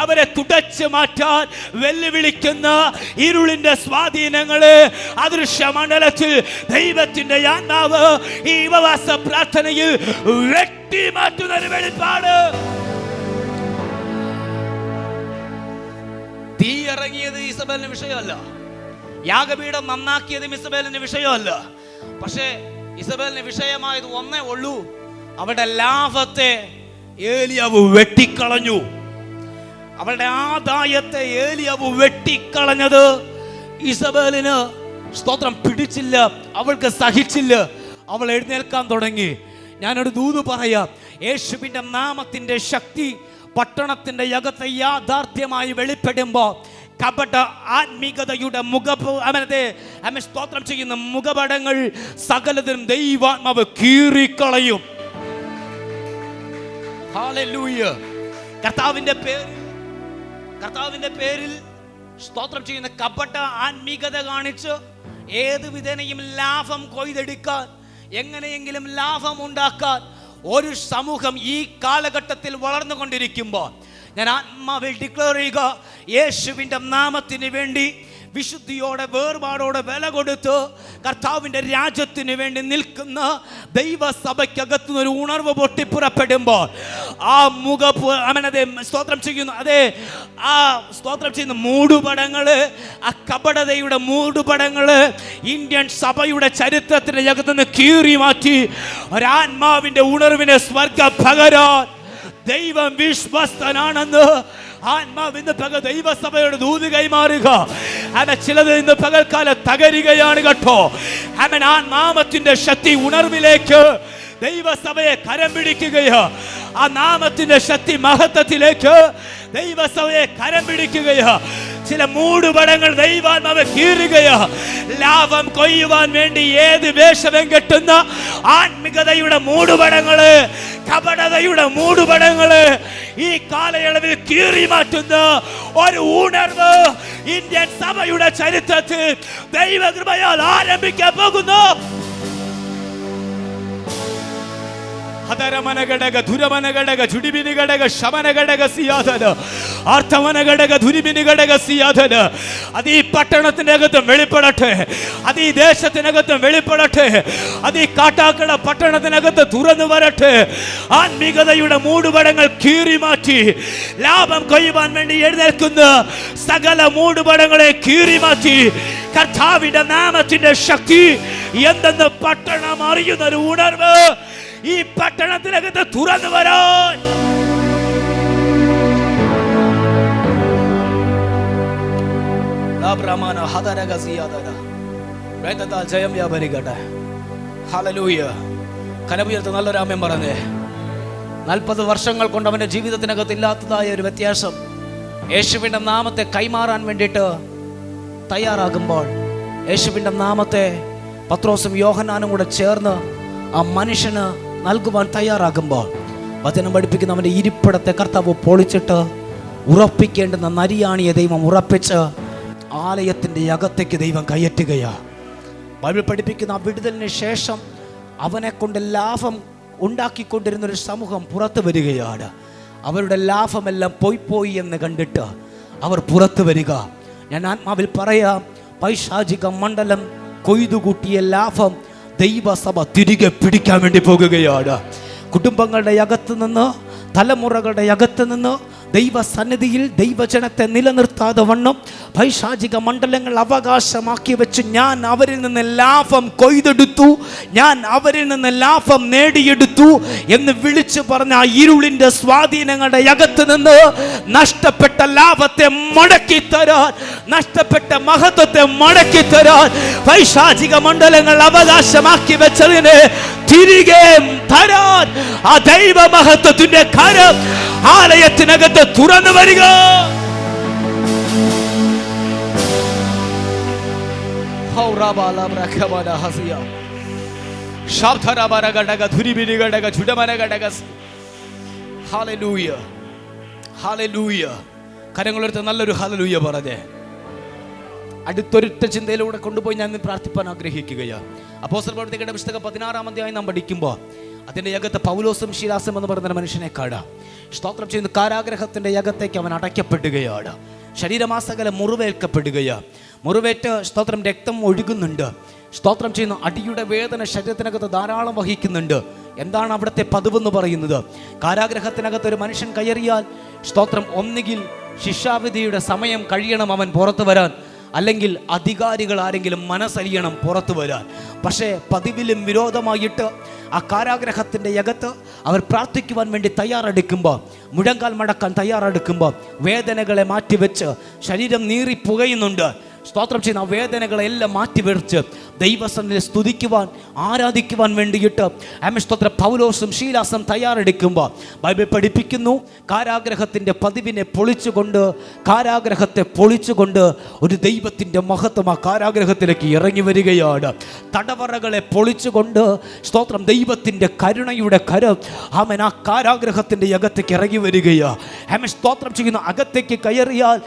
അവരെ തുടച്ചു മാറ്റാൻ വെല്ലുവിളിക്കുന്ന ഇരുളിന്റെ സ്വാധീനങ്ങളെ അദൃശ്യ മണ്ഡലത്തിൽ ദൈവത്തിന്റെ ആത്മാവ് ഈ ഉപവാസ പ്രാർത്ഥനയിൽ വെട്ടിമാറ്റുന്ന ഒരു വെളിപ്പാട്. തീ ഇറങ്ങിയത് ഇസബേലിന്റെ വിഷയമല്ല, യാഗപീഠം നന്നാക്കിയതും ഇസബേലിന്റെ വിഷയമല്ല. പക്ഷേ ഇസബേലിന് വിഷയമായത് ഒന്നേ ഉള്ളൂ, അവരുടെ ലാഭത്തെ ഏലിയാവ് വെട്ടിക്കളഞ്ഞു. അവളുടെ ആദായത്തെ ഏലിയാവ് വെട്ടിക്കളഞ്ഞത് ഇസബേലിന് സ്തോത്രം പിടിച്ചില്ല, അവൾക്ക് സഹിച്ചില്ല. അവൾ എഴുന്നേൽക്കാൻ തുടങ്ങി. ഞാനൊരു ദൂത് പറയാം. യേശുവിൻ്റെ നാമത്തിൻ്റെ ശക്തി പട്ടണത്തിൻ്റെ അകത്ത് യാഥാർത്ഥ്യമായി വെളിപ്പെടുമ്പോൾ കപട ആത്മീകതയുടെ സ്തോത്രം ചെയ്യുന്ന മുഖപടങ്ങൾ സകലതിനും ദൈവാത്മാവ് കീറിക്കളയും. ഹല്ലേലൂയ. കർത്താവിന്റെ പേരിൽ സ്തോത്രം ചെയ്യുന്ന കപട ആത്മീകത കാണിച്ച് ഏത് വിധേനയും ലാഭം കൊയ്തെടുക്കാൻ, എങ്ങനെയെങ്കിലും ലാഭം ഉണ്ടാക്കാൻ ഒരു സമൂഹം ഈ കാലഘട്ടത്തിൽ വളർന്നുകൊണ്ടിരിക്കുമ്പോൾ ഞാൻ ആത്മാവിൽ ഡിക്ലെയർ ചെയ്യുക, യേശുവിൻ്റെ നാമത്തിന് വേണ്ടി വിശുദ്ധിയോടെ വേർപാടോടെ വില കൊടുത്ത് കർത്താവിൻ്റെ രാജ്യത്തിന് വേണ്ടി നിൽക്കുന്ന ദൈവസഭയ്ക്കകത്തു ഒരു ഉണർവ് പൊട്ടിപ്പുറപ്പെടുമ്പോൾ ആ സ്തോത്രം ചെയ്യുന്നു സ്തോത്രം ചെയ്യുന്ന മൂടുപടങ്ങള്, ആ കപടതയുടെ മൂടുപടങ്ങള് ഇന്ത്യൻ സഭയുടെ ചരിത്രത്തിന്റെ അകത്തുനിന്ന് കീറി മാറ്റി ഒരാത്മാവിന്റെ ഉണർവിനെ സ്വർഗ്ഗം പകരാൻ ദൈവം വിശ്വസ്തനാണെന്ന് ആത്മാവ് ഇന്ന് പകൽ ദൈവസഭയുടെ ദൂത് കൈമാറുക. ചിലത് ഇന്ന് പകൽക്കാലം തകരുകയാണ് കേട്ടോ. ആ നാമത്തിന്റെ ശക്തി ഉണർവിലേക്ക് ദൈവസഭയെ കരം പിടിക്കുകയോ, ആ നാമത്തിന്റെ ശക്തി മഹത്വത്തിലേക്ക് ദൈവസഭയെ കരം പിടിക്കുകയോ. ചില മൂടുപടങ്ങൾ ദൈവാത്മാവ് കീറുകയോ. ലാഭം കൊയ്യുവാൻ വേണ്ടി ഏത് വേഷവും കെട്ടുന്ന ആത്മികതയുടെ മൂടുപടങ്ങള്, കപടതയുടെ മൂടുപടങ്ങള് ഈ കാലയളവിൽ കീറി മാറ്റുന്ന ഒരു ഉണർവ് ഇന്ത്യൻ സഭയുടെ ചരിത്രത്തിൽ ദൈവകൃപയാൽ ആരംഭിക്കാൻ പോകുന്നു. ഹതരമനഘടക ധുരമനഘടക ജുഡിബിനിഘടക ശമനഘടക സിയാധന അർത്ഥമനഘടക ധുരിബിനിഘടക സിയാധന. അത് ഈ പട്ടണത്തിനകത്തും വെളിപ്പെടട്ടെ, അത് ഈ ദേശത്തിനകത്തും വെളിപ്പെടട്ടെ, അത് ഈ കാട്ടാക്കട പട്ടണത്തിനകത്ത് തുറന്നു വരട്ടെ. ആത്മീകതയുടെ മൂടുപടങ്ങൾ കീറി മാറ്റി ലാഭം കൊയ്യുവാൻ വേണ്ടി എഴുന്നേൽക്കുന്ന സകല മൂടുപടങ്ങളെ കീറി മാറ്റി കർത്താവിന്റെ നാമത്തിന്റെ ശക്തി എന്തെന്ന് പട്ടണം അറിയുന്ന ഒരു ഉണർവ് ഈ പട്ടണത്തിനകത്ത് തുറന്നു വരാൻ ജയം വ്യാപരിക്കട്ടെ. ഹല്ലേലൂയ. കരമുയർത്ത് നല്ലൊരാമേൻ പറഞ്ഞേ. 40 വർഷങ്ങൾ കൊണ്ട് അവന്റെ ജീവിതത്തിനകത്ത് ഇല്ലാത്തതായ ഒരു വ്യത്യാസം യേശുവിന്റെ നാമത്തെ കൈമാറാൻ വേണ്ടിയിട്ട് തയ്യാറാകുമ്പോൾ, യേശുവിന്റെ നാമത്തെ പത്രോസും യോഹന്നാനും കൂടെ ചേർന്ന് ആ മനുഷ്യന് നൽകുവാൻ തയ്യാറാകുമ്പോൾ, വചനം പഠിപ്പിക്കുന്ന അവൻ്റെ ഇരിപ്പിടത്തെ കർത്താവ് പൊളിച്ചിട്ട് ഉറപ്പിക്കേണ്ടുന്ന നരിയാണിയെ ദൈവം ഉറപ്പിച്ച് ആലയത്തിൻ്റെ അകത്തേക്ക് ദൈവം കയറ്റുകയാണ്. ബൈബിൾ പഠിപ്പിക്കുന്ന ആ വിടുതലിന് ശേഷം അവനെ കൊണ്ട് ലാഭം ഉണ്ടാക്കിക്കൊണ്ടിരുന്നൊരു സമൂഹം പുറത്തു വരികയാണ്. അവരുടെ ലാഭമെല്ലാം പോയി എന്ന് കണ്ടിട്ട് അവർ പുറത്തു വരിക. ഞാൻ ആത്മാവിൽ പറയാം, പൈശാചിക മണ്ഡലം കൊയ്തുകൂട്ടിയ ലാഭം ദൈവസഭ തിരികെ പിടിക്കാൻ വേണ്ടി പോകുകയാണ്. കുടുംബങ്ങളുടെ അകത്ത് നിന്ന്, തലമുറകളുടെ അകത്ത് നിന്ന് ദൈവസന്നിധിയിൽ ദൈവജനത്തെ നിലനിർത്താതെ വണ്ണം പൈശാചിക മണ്ഡലങ്ങൾ അവകാശമാക്കി വെച്ച് ഞാൻ അവരിൽ നിന്ന് ലാഭം കൊയ്തെടുത്തു, ഞാൻ അവരിൽ നിന്ന് ലാഭം നേടിയെടുത്തു എന്ന് വിളിച്ചു പറഞ്ഞ ആ ഇരുളിൻ്റെ സ്വാധീനങ്ങളുടെ അകത്ത് നിന്ന് നഷ്ടപ്പെട്ട ലാഭത്തെ മടക്കി തരാൻ, നഷ്ടപ്പെട്ട മഹത്വത്തെ മടക്കി തരാൻ പൈശാചിക മണ്ഡലങ്ങൾ അവകാശമാക്കി വെച്ചതിനെ തിരികെ തരാൻ ആ ദൈവ മഹത്വത്തിന്റെ കരം ആലയത്തിനകത്ത് തുറന്നു വരിക. കരങ്ങളെടുത്ത് നല്ലൊരു ഹല്ലേലൂയ പറഞ്ഞേ. അടുത്തൊരുത്ത ചിന്തയിലൂടെ കൊണ്ടുപോയി ഞാൻ പ്രാർത്ഥിപ്പാൻ ആഗ്രഹിക്കുകയാണ്. അപ്പോസ്തല പ്രവൃത്തികളുടെ പുസ്തകം 16-ാം അധ്യായം നാം പഠിക്കുമ്പോൾ അതിൻ്റെ അകത്ത് പൗലോസും ശീലാസും എന്ന് പറയുന്ന മനുഷ്യനെ കാണാം. സ്തോത്രം ചെയ്യുന്ന കാരാഗ്രഹത്തിൻ്റെ അകത്തേക്ക് അവൻ അടയ്ക്കപ്പെടുകയാണ്. ശരീരമാസകലം മുറിവേൽക്കപ്പെടുകയാണ്. മുറിവേറ്റ് സ്തോത്രം രക്തം ഒഴുകുന്നുണ്ട്. സ്തോത്രം ചെയ്യുന്ന അടിയുടെ വേദന ശരീരത്തിനകത്ത് ധാരാളം വഹിക്കുന്നുണ്ട്. എന്താണ് അവിടുത്തെ പതിവെന്ന് പറയുന്നത്? കാരാഗ്രഹത്തിനകത്ത് ഒരു മനുഷ്യൻ കയറിയാൽ സ്തോത്രം ഒന്നുകിൽ ശിക്ഷാവിധിയുടെ സമയം കഴിയണം അവൻ പുറത്തു വരാൻ, അല്ലെങ്കിൽ അധികാരികൾ ആരെങ്കിലും മനസ്സലിയണം പുറത്തു വരാൻ. പക്ഷേ പതിവിലും വിരോധമായിട്ട് ആ കാരാഗ്രഹത്തിൻ്റെ അകത്ത് അവർ പ്രാർത്ഥിക്കുവാൻ വേണ്ടി തയ്യാറെടുക്കുമ്പോൾ, മുഴങ്കാൽ മടക്കാൻ തയ്യാറെടുക്കുമ്പോൾ വേദനകളെ മാറ്റിവെച്ച് ശരീരം നീറി പുകയുന്നുണ്ട്. സ്തോത്രം ചെയ്യുന്ന വേദനകളെല്ലാം മാറ്റിവെച്ച് ദൈവസന്നിധിയിൽ സ്തുതിക്കുവാൻ, ആരാധിക്കുവാൻ വേണ്ടിയിട്ട് സ്തോത്രം പൗലോസും ശീലാസും തയ്യാറെടുക്കുമ്പോൾ ബൈബിൾ പഠിപ്പിക്കുന്നു, കാരാഗ്രഹത്തിൻ്റെ പതിവിനെ പൊളിച്ചുകൊണ്ട്, കാരാഗ്രഹത്തെ പൊളിച്ചുകൊണ്ട് ഒരു ദൈവത്തിൻ്റെ മഹത്വം ആ കാരാഗ്രഹത്തിലേക്ക് ഇറങ്ങി വരികയാണ്. തടവറകളെ പൊളിച്ചുകൊണ്ട് സ്തോത്രം ദൈവത്തിൻ്റെ കരുണയുടെ കരം അവൻ ആ കാരാഗ്രഹത്തിൻ്റെ അകത്തേക്ക് ഇറങ്ങി വരികയാണ്. സ്തോത്രം ചെയ്യുന്ന അകത്തേക്ക് കയറിയാൽ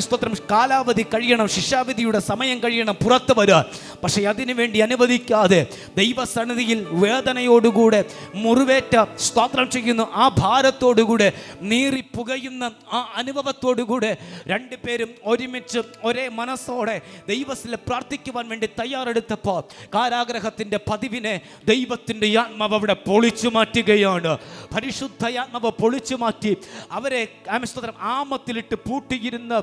സ്തോത്രം കാലാവധി കഴിയണം, ശിക്ഷാവിധിയുടെ സമയം കഴിയണം പുറത്ത് വരാൻ. പക്ഷേ അതിനു വേണ്ടി അനുവദിക്കാതെ ദൈവസന്നിധിയിൽ വേദനയോടുകൂടെ മുറിവേറ്റ സ്തോത്രം ചെയ്യുന്ന ആ ഭാരത്തോടുകൂടെ നീറി പുകയുന്ന ആ അനുഭവത്തോടുകൂടെ രണ്ടുപേരും ഒരുമിച്ച് ഒരേ മനസ്സോടെ ദൈവത്തിൽ പ്രാർത്ഥിക്കുവാൻ വേണ്ടി തയ്യാറെടുത്തപ്പോൾ കാരാഗ്രഹത്തിൻ്റെ പതിവിനെ ദൈവത്തിൻ്റെ ആത്മാവ് അവിടെ പൊളിച്ചു മാറ്റുകയാണ്. പരിശുദ്ധ ആത്മാവ് പൊളിച്ചു മാറ്റി അവരെ സ്തോത്രം ആമത്തിലിട്ട് പൂട്ടിയിരുന്ന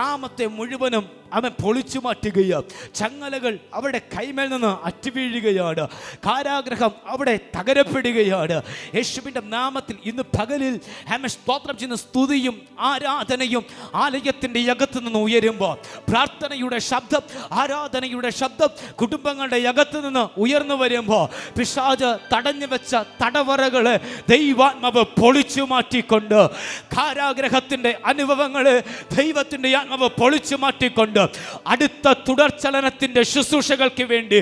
ആമത്തെ മുഴുവനും അവൻ പൊളിച്ചു മാറ്റുകയാണ്. ചങ്ങലകൾ അവിടെ കൈമേൽ നിന്ന് അറ്റുവീഴുകയാണ്. കാരാഗ്രഹം അവിടെ തകരപ്പെടുകയാണ്. യേശുവിൻ്റെ നാമത്തിൽ ഇന്ന് പകലിൽ സ്തോത്രം ചെയ്യുന്ന സ്തുതിയും ആരാധനയും ആലയത്തിൻ്റെ അകത്ത് നിന്ന് ഉയരുമ്പോൾ, പ്രാർത്ഥനയുടെ ശബ്ദം, ആരാധനയുടെ ശബ്ദം കുടുംബങ്ങളുടെ അകത്ത് നിന്ന് ഉയർന്നു വരുമ്പോൾ, പിശാച് തടഞ്ഞു വെച്ച തടവറകളെ ദൈവാത്മാവ് പൊളിച്ചു മാറ്റിക്കൊണ്ട്, കാരാഗ്രഹത്തിൻ്റെ അനുഭവങ്ങളെ ദൈവത്തിൻ്റെ ആത്മാവ് പൊളിച്ചു മാറ്റിക്കൊണ്ട് അടുത്ത തുടർചലനത്തിൻ്റെ ശുശ്രൂഷകൾക്ക് വേണ്ടി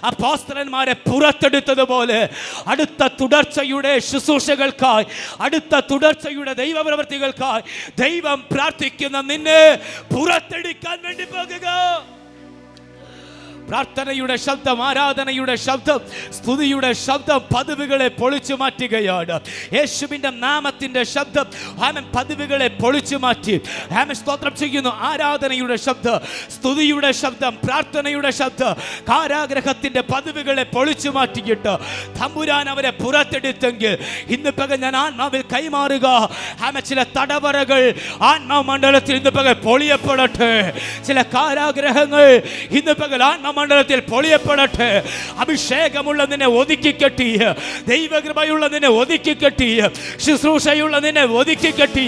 അപ്പോസ്തലന്മാരെ പുറത്തെടുത്തതുപോലെ അടുത്ത തുടർച്ചയുടെ ശുശ്രൂഷകൾക്കായി, അടുത്ത തുടർച്ചയുടെ ദൈവപ്രവൃത്തികൾക്കായി ദൈവം പ്രാർത്ഥിക്കുന്ന നിന്നെ പുറത്തെടുക്കാൻ വേണ്ടി പോകുക. പ്രാർത്ഥനയുടെ ശബ്ദം, ആരാധനയുടെ ശബ്ദം, സ്തുതിയുടെ ശബ്ദം പതിവുകളെ പൊളിച്ചു മാറ്റുകയാണ്. യേശുവിൻ്റെ നാമത്തിൻ്റെ ശബ്ദം പതിവുകളെ പൊളിച്ചു മാറ്റി. സ്തോത്രം ചെയ്യുന്നു. ആരാധനയുടെ ശബ്ദം, സ്തുതിയുടെ ശബ്ദം, പ്രാർത്ഥനയുടെ ശബ്ദം കാരാഗ്രഹത്തിൻ്റെ പതിവുകളെ പൊളിച്ചു മാറ്റിയിട്ട് തമ്പുരാൻ അവരെ പുറത്തെടുത്തെങ്കിൽ ഇന്ന് പകൽ ഞാൻ ആത്മാവിൽ കൈമാറുക. ചില തടവറകൾ ആത്മാവ് മണ്ഡലത്തിൽ ഇന്ന് പകൽ പൊളിയപ്പെടട്ടെ. ചില കാരാഗ്രഹങ്ങൾ ഇന്ന് പകൽ മണ്ഡലത്തിൽ പൊളിയപ്പെടട്ടെ. അഭിഷേകമുള്ള നിന്നെ ഒതുക്കി കെട്ടി, ദൈവകൃപയുള്ള നിന്നെ ഒതുക്കി കെട്ടി, ശുശ്രൂഷയുള്ള നിന്നെ ഒതുക്കി കെട്ടി,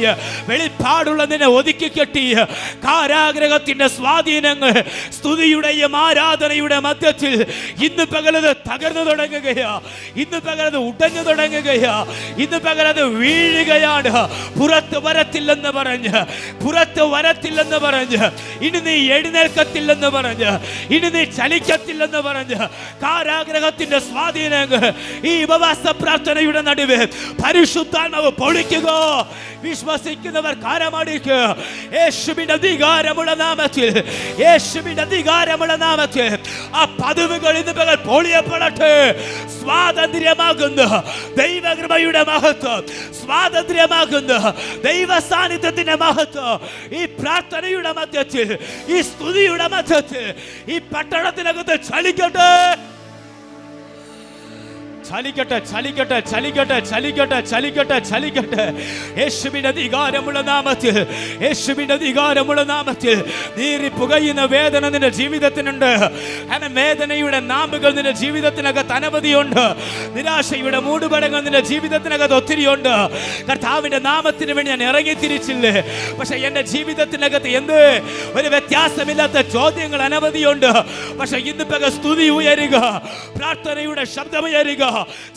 വെളിപ്പാടുള്ള നിന്നെ ഒതുക്കി കെട്ടി, കാരാഗ്രഹത്തിന്റെ സ്വാധീനങ്ങൾ സ്തുതിയുടെയും ആരാധനയുടെ മധ്യത്തിൽ ഇന്ന് പകലത് തകർന്നു തുടങ്ങുകയാ. ഇന്ന് പകലത് ഉടഞ്ഞു തുടങ്ങുകയാ. ഇന്ന് പകലത് വീഴുകയാണ്. പുറത്ത് വരത്തില്ലെന്ന് പറഞ്ഞ്, പുറത്ത് വരത്തില്ലെന്ന് പറഞ്ഞ്, ഇനി നീ എഴുന്നേൽക്കത്തില്ലെന്ന് പറഞ്ഞ്, ഇനി നീ ചലിക്കത്തില്ലെന്ന് പറഞ്ഞ് കാരാഗ്രഹത്തിന്റെ സ്വാധീനങ്ങൾ ഈ ഉപവാസ പ്രാർത്ഥനയുടെ നടുവ് പരിശുദ്ധാത്മാവ് പൊളിക്കുക. വിശ്വസിക്കുന്നവർ കാരമടിക്കുക. യേശുവിന്റെ അധികാരമുള്ള നാമത്തിൽ, യേശുവിന്റെ അധികാരമുള്ള നാമത്തിൽ ആ പതിവുകൾ ഇന്ന് പകൽ പൊളിയപ്പെടട്ടെ. സ്വാതന്ത്ര്യമാകുന്ന ദൈവകൃപയുടെ മഹത്വം, സ്വാതന്ത്ര്യമാകുന്ന ദൈവ സാന്നിധ്യത്തിന്റെ മഹത്വം ഈ പ്രാർത്ഥനയുടെ മധ്യത്തിൽ, ഈ സ്തുതിയുടെ മധ്യത്തിൽ ഈ പട്ടണത്തിനകത്ത് ചലിക്കട്ടെ. ചലിക്കട്ടെ, ചലിക്കട്ടെ, ചലിക്കട്ടെ, ചലിക്കട്ടെ, ചലിക്കട്ടെ, ചലിക്കട്ടെ. യേശുവിന്റെ അധികാരമുള്ള നാമത്തിൽ, യേശുവിന്റെ അധികാരമുള്ള നാമത്തിൽ നീറി പുകയുന്ന വേദന നിന്റെ ജീവിതത്തിനുണ്ട്. വേദനയുടെ നാമ്പുകൾ നിന്റെ ജീവിതത്തിനകത്ത് അനവധിയുണ്ട്. നിരാശയുടെ മൂടുപടങ്ങൾ നിന്റെ ജീവിതത്തിനകത്ത് ഒത്തിരിയുണ്ട്. കർത്താവിന്റെ നാമത്തിന് വേണ്ടി ഞാൻ ഇറങ്ങി തിരിച്ചില്ലേ, പക്ഷെ എന്റെ ജീവിതത്തിനകത്ത് എന്ത് ഒരു വ്യത്യാസമില്ലാത്ത ചോദ്യങ്ങൾ അനവധിയുണ്ട്. പക്ഷെ ഇന്ന് പക സ്തുതി ഉയരുക, പ്രാർത്ഥനയുടെ ശബ്ദം ഉയരുക.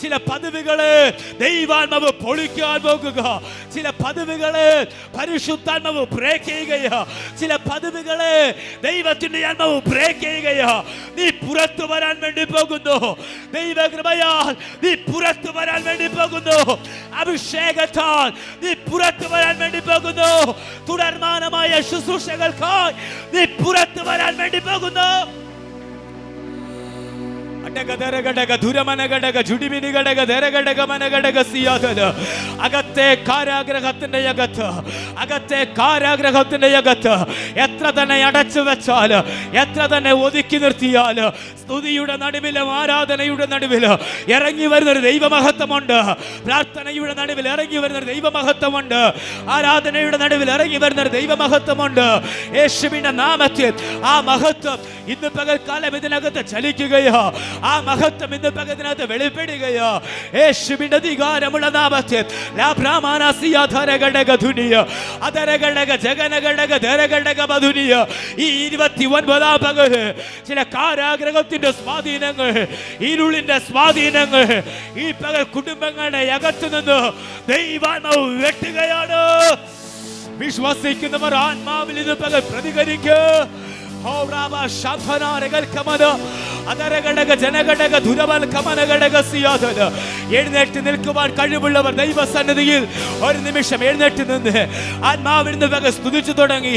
ചില പദവികളെ ദൈവാത്മാവ് പൊളിക്കാൻ പോകുക. ചില പദവികളെ പരിശുദ്ധാത്മാവ് ബ്രേക്ക് ചെയ്യുകയാ. ചില പദവികളെ ദൈവത്തിന്റെ ആത്മാവ് ബ്രേക്ക് ചെയ്യുകയാ. നീ പുറത്തു വരാൻ വേണ്ടി പോകുന്നു. ദൈവകൃപയാൽ നീ പുറത്തു വരാൻ വേണ്ടി പോകുന്നു. അഭിഷേകത്താൽ നീ പുറത്തു വരാൻ വേണ്ടി പോകുന്നു. തുടർമാനമായ ശുശ്രൂഷകൾക്കായി നീ പുറത്തു വരാൻ വേണ്ടി പോകുന്നു. അകത്തെ കാരാഗ്രഹത്തിന്റെ അകത്ത്, അകത്തെ കാരാഗ്രഹത്തിന്റെ അകത്ത് എത്ര തന്നെ അടച്ചു വെച്ചാൽ, എത്ര തന്നെ ഒതുക്കി നിർത്തിയാൽ, സ്തുതിയുടെ നടുവിലും ആരാധനയുടെ നടുവില് ഇറങ്ങി വരുന്നൊരു ദൈവമഹത്വമുണ്ട്. പ്രാർത്ഥനയുടെ നടുവിൽ ഇറങ്ങി വരുന്നൊരു ദൈവമഹത്വമുണ്ട്. ആരാധനയുടെ നടുവിൽ ഇറങ്ങി വരുന്നൊരു ദൈവമഹത്വമുണ്ട്. യേശുവിന്റെ നാമത്തിൽ ആ മഹത്വം ഇന്ന് പകൽക്കാലം ഇതിനകത്ത് ചലിക്കുകയോ, ആ മഹത്വം ഇന്ന് പകലിനകത്ത് വെളിപ്പെടുകയോ. യേശുവിന്റെ അധികാരമുള്ള നാമത്തിൽ ഈ 29 പകല് ചില കാരാഗ്രഹത്തിന്റെ സ്വാധീനങ്ങൾ, ഇരുളിന്റെ സ്വാധീനങ്ങൾ ഈ പകൽ കുടുംബങ്ങളുടെ അകത്തു നിന്ന് ദൈവാത്മാവ് വെട്ടുകയാണ്. വിശ്വസിക്കുന്നവർ ആത്മാവിൽ ഇത് പകൽ പ്രതികരിക്കുക. എഴുന്നേറ്റ് നിൽക്കുവാൻ കഴിവുള്ളവർ ദൈവസന്നിധിയിൽ ഒരു നിമിഷം എഴുന്നേറ്റ് നിന്ന് ആത്മാവിൽ നിന്ന് പകൽ സ്തുതിച്ചു തുടങ്ങി.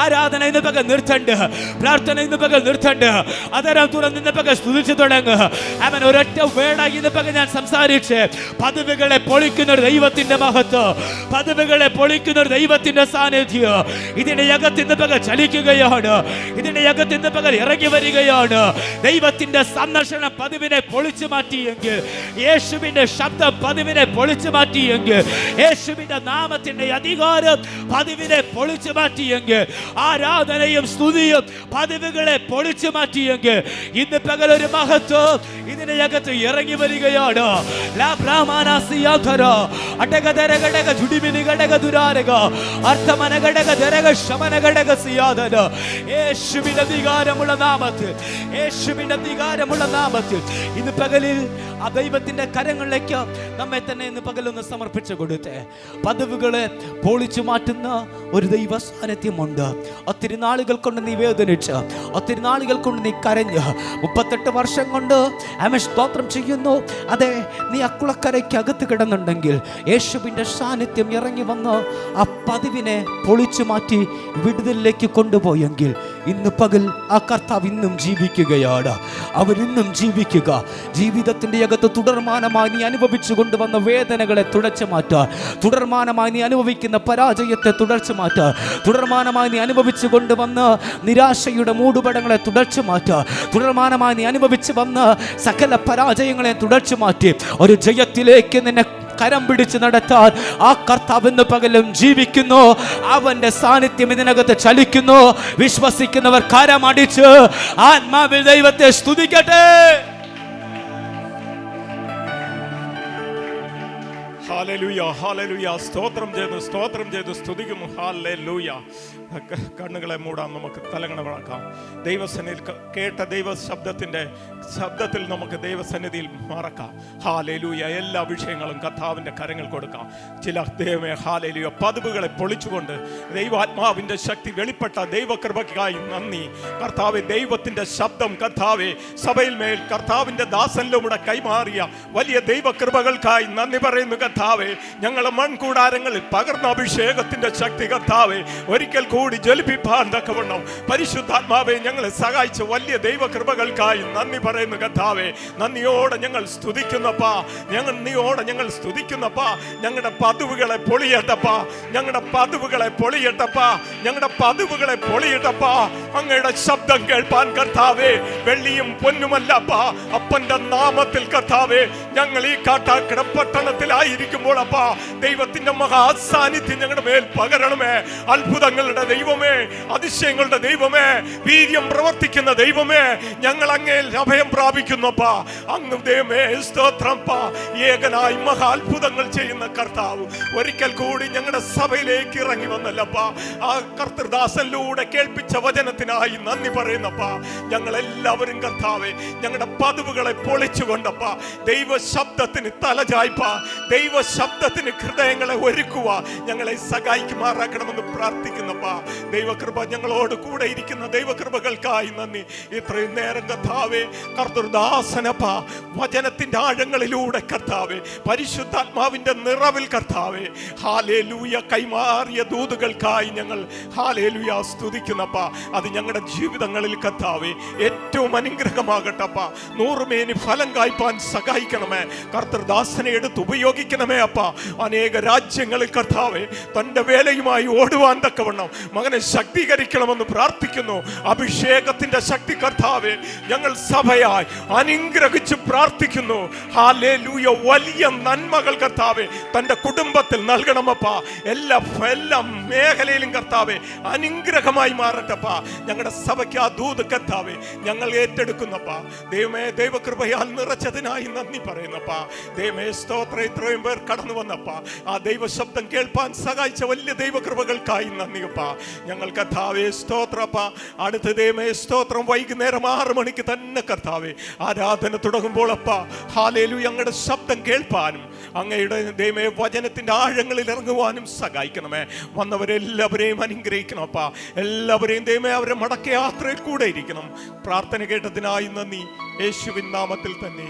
ആരാധന ഇന്ന് പകൽ നിർത്തണ്ട്, പ്രാർത്ഥന ഇന്ന് പകൽ നിർത്തണ്ട്, അതരം തുറന്ന് ഇന്ന് പകൽ സ്തുതിച്ചു തുടങ്ങുക. അവൻ ഒരൊറ്റ വേടായി ഇന്ന് പകൽ ഞാൻ സംസാരിച്ച് പദവികളെ പൊളിക്കുന്ന ഒരു ദൈവത്തിന്റെ മഹത്വം, പദവികളെ പൊളിക്കുന്ന ഒരു ദൈവത്തിന്റെ സാന്നിധ്യം ഇതിന്റെ അകത്ത് ഇന്ന് പകൽ ചലിക്കുകയാണ്. ഇതിന്റെ അകത്ത് ഇന്ന് പകൽ ഇറങ്ങി വരികയാണ്. ദൈവത്തിന്റെ സന്ദർശനം പതിവിനെ പൊളിച്ചു മാറ്റിയെങ്കിൽ, യേശുവിന്റെ ശബ്ദം പതിവിനെ പൊളിച്ചു മാറ്റിയെങ്കിൽ, യേശുവിന്റെ നാമത്തിന്റെ അധികാരം പതിവിനെ പൊളിച്ചു മാറ്റിയെങ്കിൽ, ആരാധനയും സ്തുതിയും പതിവുകളെ പൊളിച്ചു മാറ്റിയെങ്കിൽ, ഇന്ന് പകലൊരു മഹത്വം ഇതിനകത്ത് ഇറങ്ങി വരികയാണ്. യേശുവിന്റെ അധികാരമുള്ള നാമത്തിൽ, യേശുവിന്റെ അധികാരമുള്ള നാമത്തിൽ ഇന്ന് പകലിൽ ആ ദൈവത്തിന്റെ കരങ്ങളിലേക്ക് നമ്മെ തന്നെ ഇന്ന് പകലൊന്ന് സമർപ്പിച്ചു കൊടുത്തേ. പതിവുകളെ പൊളിച്ചു മാറ്റുന്ന ഒരു ദൈവ സാന്നിധ്യമുണ്ട്. ഒത്തിരി നാളുകൾ കൊണ്ട് നീ വേദനിച്ച്, ഒത്തിരി നാളുകൾ കൊണ്ട് നീ കരഞ്ഞ്, 38 വർഷം കൊണ്ട് സ്തോത്രം ചെയ്യുന്നു. അതെ, നീ അക്കുളക്കരയ്ക്ക് അകത്ത് കിടന്നുണ്ടെങ്കിൽ യേശുവിൻ്റെ സാന്നിധ്യം ഇറങ്ങി വന്ന് ആ പതിവിനെ പൊളിച്ചു മാറ്റി വിടുതലിലേക്ക് കൊണ്ടുപോയെങ്കിൽ ഇന്ന് പകൽ ആ കർത്താവ് ഇന്നും ജീവിക്കുകയാണ്. അവരിന്നും ജീവിക്കുക. ജീവിതത്തിൻ്റെ അകത്ത് തുടർമാനമായി നീ അനുഭവിച്ചു കൊണ്ടുവന്ന വേദനകളെ തുടച്ചു മാറ്റുക, തുടർമാനമായി നീ അനുഭവിക്കുന്ന പരാജയത്തെ തുടച്ചു മാറ്റുക, തുടർമാനമായി നീ അനുഭവിച്ചു കൊണ്ടുവന്ന് നിരാശയുടെ മൂടുപടങ്ങളെ തുടച്ചു മാറ്റുക, തുടർമാനമായി നീ അനുഭവിച്ചു വന്ന് സകല പരാജയങ്ങളെ തുടച്ചു മാറ്റി ഒരു ജയത്തിലേക്ക് നിന്നെ കരം പിടിച്ച് നടത്താൻ ആ കർത്താവ് ഇന്ന് പകലും ജീവിക്കുന്നു. അവന്റെ സാന്നിധ്യം ഇതിനകത്ത് ചലിക്കുന്നു. വിശ്വസിക്കുന്നവർ കരമടിച്ച് ആത്മാവിൽ ദൈവത്തെ സ്തുതിക്കട്ടെ. Hallelujah, hallelujah. സ്തോത്രം ചെയ്തു സ്തുതിക്കുന്നു. ഹല്ലേലൂയ. കണ്ണുകളെ മൂടാം, നമുക്ക് തലങ്ങണ വളക്കാം. ദൈവസന്നിധിയിൽ കേട്ട ശബ്ദത്തിൽ നമുക്ക് ദൈവസന്നിധിയിൽ മറക്കാം. ഹല്ലേലൂയ. എല്ലാ വിഷയങ്ങളും കർത്താവിൻ്റെ കരങ്ങൾ കൊടുക്കാം. ചില ദൈവമേ ഹല്ലേലൂയ പതിവുകളെ പൊളിച്ചുകൊണ്ട് ദൈവാത്മാവിൻ്റെ ശക്തി വെളിപ്പെട്ട ദൈവകൃപയ്ക്കായി നന്ദി കർത്താവെ. ദൈവത്തിൻ്റെ ശബ്ദം കർത്താവെ സഭയിൽ മേൽ കർത്താവിൻ്റെ ദാസനിലൂടെ കൈമാറിയ വലിയ ദൈവകൃപകൾക്കായി നന്ദി പറയുന്നു കർത്താവെ. ഞങ്ങളെ മൺകൂടാരങ്ങളിൽ പകർന്ന അഭിഷേകത്തിൻ്റെ ശക്തി കർത്താവെ ഒരിക്കൽ കൂടി ജ്വലിപ്പിപ്പാൻ തക്കവണ്ണം പരിശുദ്ധാത്മാവെ ഞങ്ങളെ സഹായിച്ച വലിയ ദൈവകൃപകൾക്കായി നന്ദി പറയുന്നു കർത്താവെ. നന്ദിയോടെ ഞങ്ങൾ സ്തുതിക്കുന്നപ്പാ, ഞങ്ങൾ സ്തുതിക്കുന്നപ്പാ. ഞങ്ങളുടെ പതിവുകളെ പൊളിയട്ടപ്പാ, ഞങ്ങളുടെ പതിവുകളെ പൊളിയട്ടപ്പാ, ഞങ്ങളുടെ പതിവുകളെ പൊളിയട്ടപ്പാ. അങ്ങയുടെ ശബ്ദം കേൾപ്പാൻ കർത്താവെ വെള്ളിയും പൊന്നുമല്ലപ്പാ, അപ്പന്റെ നാമത്തിൽ കർത്താവെ ഞങ്ങൾ ഈ കാട്ടാക്കട പട്ടണത്തിലായിരിക്കുമ്പോൾ അപ്പാ ദൈവത്തിന്റെ മഹാസാന്നിധ്യം ഞങ്ങളുടെ മേൽ പകരണമേ. അത്ഭുതങ്ങളുടെ ദൈവമേ, അതിശയങ്ങളുടെ ദൈവമേ, വീര്യം പ്രവർത്തിക്കുന്ന ദൈവമേ, ഞങ്ങൾ അങ്ങയിൽ അഭയം പ്രാപിക്കുന്നപ്പാ. അങ്ങ് ദൈവമേ സ്തോത്രംപ്പാ. ഏകനായി മഹാത്ഭുതങ്ങൾ ചെയ്യുന്ന കർത്താവ് ഒരിക്കൽ കൂടി ഞങ്ങളുടെ സഭയിലേക്ക് ഇറങ്ങി വന്നല്ലപ്പാ. ആ കർത്തൃദാസനിലൂടെ കേൾപ്പിച്ച വചനത്തിനായി നന്ദി പറയുന്നപ്പാ. ഞങ്ങളെല്ലാവരും കർത്താവെ ഞങ്ങളുടെ പതിവുകളെ പൊളിച്ചുകൊണ്ടപ്പാ ദൈവ ശബ്ദത്തിന് തലചായ്പാ, ദൈവ ശബ്ദത്തിന് ഹൃദയങ്ങളെ ഒരുക്കുക ഞങ്ങളെ സഹായിക്കുമാറാക്കണമെന്ന് പ്രാർത്ഥിക്കുന്നപ്പാ. ദൈവകൃപ ഞങ്ങളോട് കൂടെ ഇരിക്കുന്ന ദൈവകൃപകൾക്കായി നന്ദി. ഇത്രയും നേരം കർത്താവെ കർത്തൃദാസനപ്പാ വചനത്തിന്റെ ആഴങ്ങളിലൂടെ കർത്താവെ പരിശുദ്ധാത്മാവിന്റെ നിറവിൽ കർത്താവെ ഹല്ലേലൂയ കൈമാറിയ ദൂതുകൾക്കായി ഞങ്ങൾ ഹല്ലേലൂയ സ്തുതിക്കുന്നപ്പാ. അത് ഞങ്ങളുടെ ജീവിതങ്ങളിൽ കർത്താവെ ഏറ്റവും അനുഗ്രഹമാകട്ടപ്പാ. 100 മേനി ഫലം കായ്പാൻ സഹായിക്കണമേ. കർത്തൃദാസനെ എടുത്ത് ഉപയോഗിക്കണമേ അപ്പാ. അനേക രാജ്യങ്ങളിൽ കർത്താവെ തന്റെ വേലയുമായി ഓടുവാൻ തക്കവണ്ണം മകനെ ശക്തീകരിക്കണമെന്ന് പ്രാർത്ഥിക്കുന്നു. അഭിഷേകത്തിന്റെ ശക്തി കർത്താവെ ഞങ്ങൾ സഭയായി അനുഗ്രഹിച്ച് പ്രാർത്ഥിക്കുന്നു. ഹല്ലേലൂയ. വലിയ നന്മകൾ കർത്താവെ തന്റെ കുടുംബത്തിൽ നൽകണമപ്പാ. എല്ലാ മേഖലയിലും കർത്താവെ അനുഗ്രഹമായി മാറട്ടപ്പാ. ഞങ്ങളുടെ സഭയ്ക്ക് ആ ദൂത് കർത്താവെ ഞങ്ങൾ ഏറ്റെടുക്കുന്നപ്പാ. ദൈവമേ ദൈവകൃപയാൽ നിറച്ചതിനായി നന്ദി പറയുന്നപ്പാ. ദൈവമേ സ്തോത്രം. ഇത്രയും പേർ കടന്നു വന്നപ്പാ ആ ദൈവശബ്ദം കേൾപ്പാൻ സഹായിച്ച വലിയ ദൈവകൃപകൾക്കായി നന്ദിയപ്പാ. ഞങ്ങൾ കർത്താവെ സ്തോത്രപ്പാ. അടുത്ത ദൈവമേ സ്തോത്രം വൈകുന്നേരം 6 മണിക്ക് തന്നെ കർത്താവെ ആരാധന തുടങ്ങുമ്പോൾ അപ്പാ ഹല്ലേലൂയ അങ്ങയുടെ ശബ്ദം കേൾപ്പാനും അങ്ങയുടെ ദൈവമേ വചനത്തിന്റെ ആഴങ്ങളിൽ ഇറങ്ങുവാനും സഹായിക്കണമേ. വന്നവരെല്ലാവരെയും അനുഗ്രഹിക്കണം അപ്പാ. എല്ലാവരെയും ദൈവമേ അവരെ മടക്ക യാത്രയിൽ കൂടെ ഇരിക്കണം. പ്രാർത്ഥന കേട്ടതിനായി നന്ദി. യേശുവിൻ നാമത്തിൽ തന്നെ.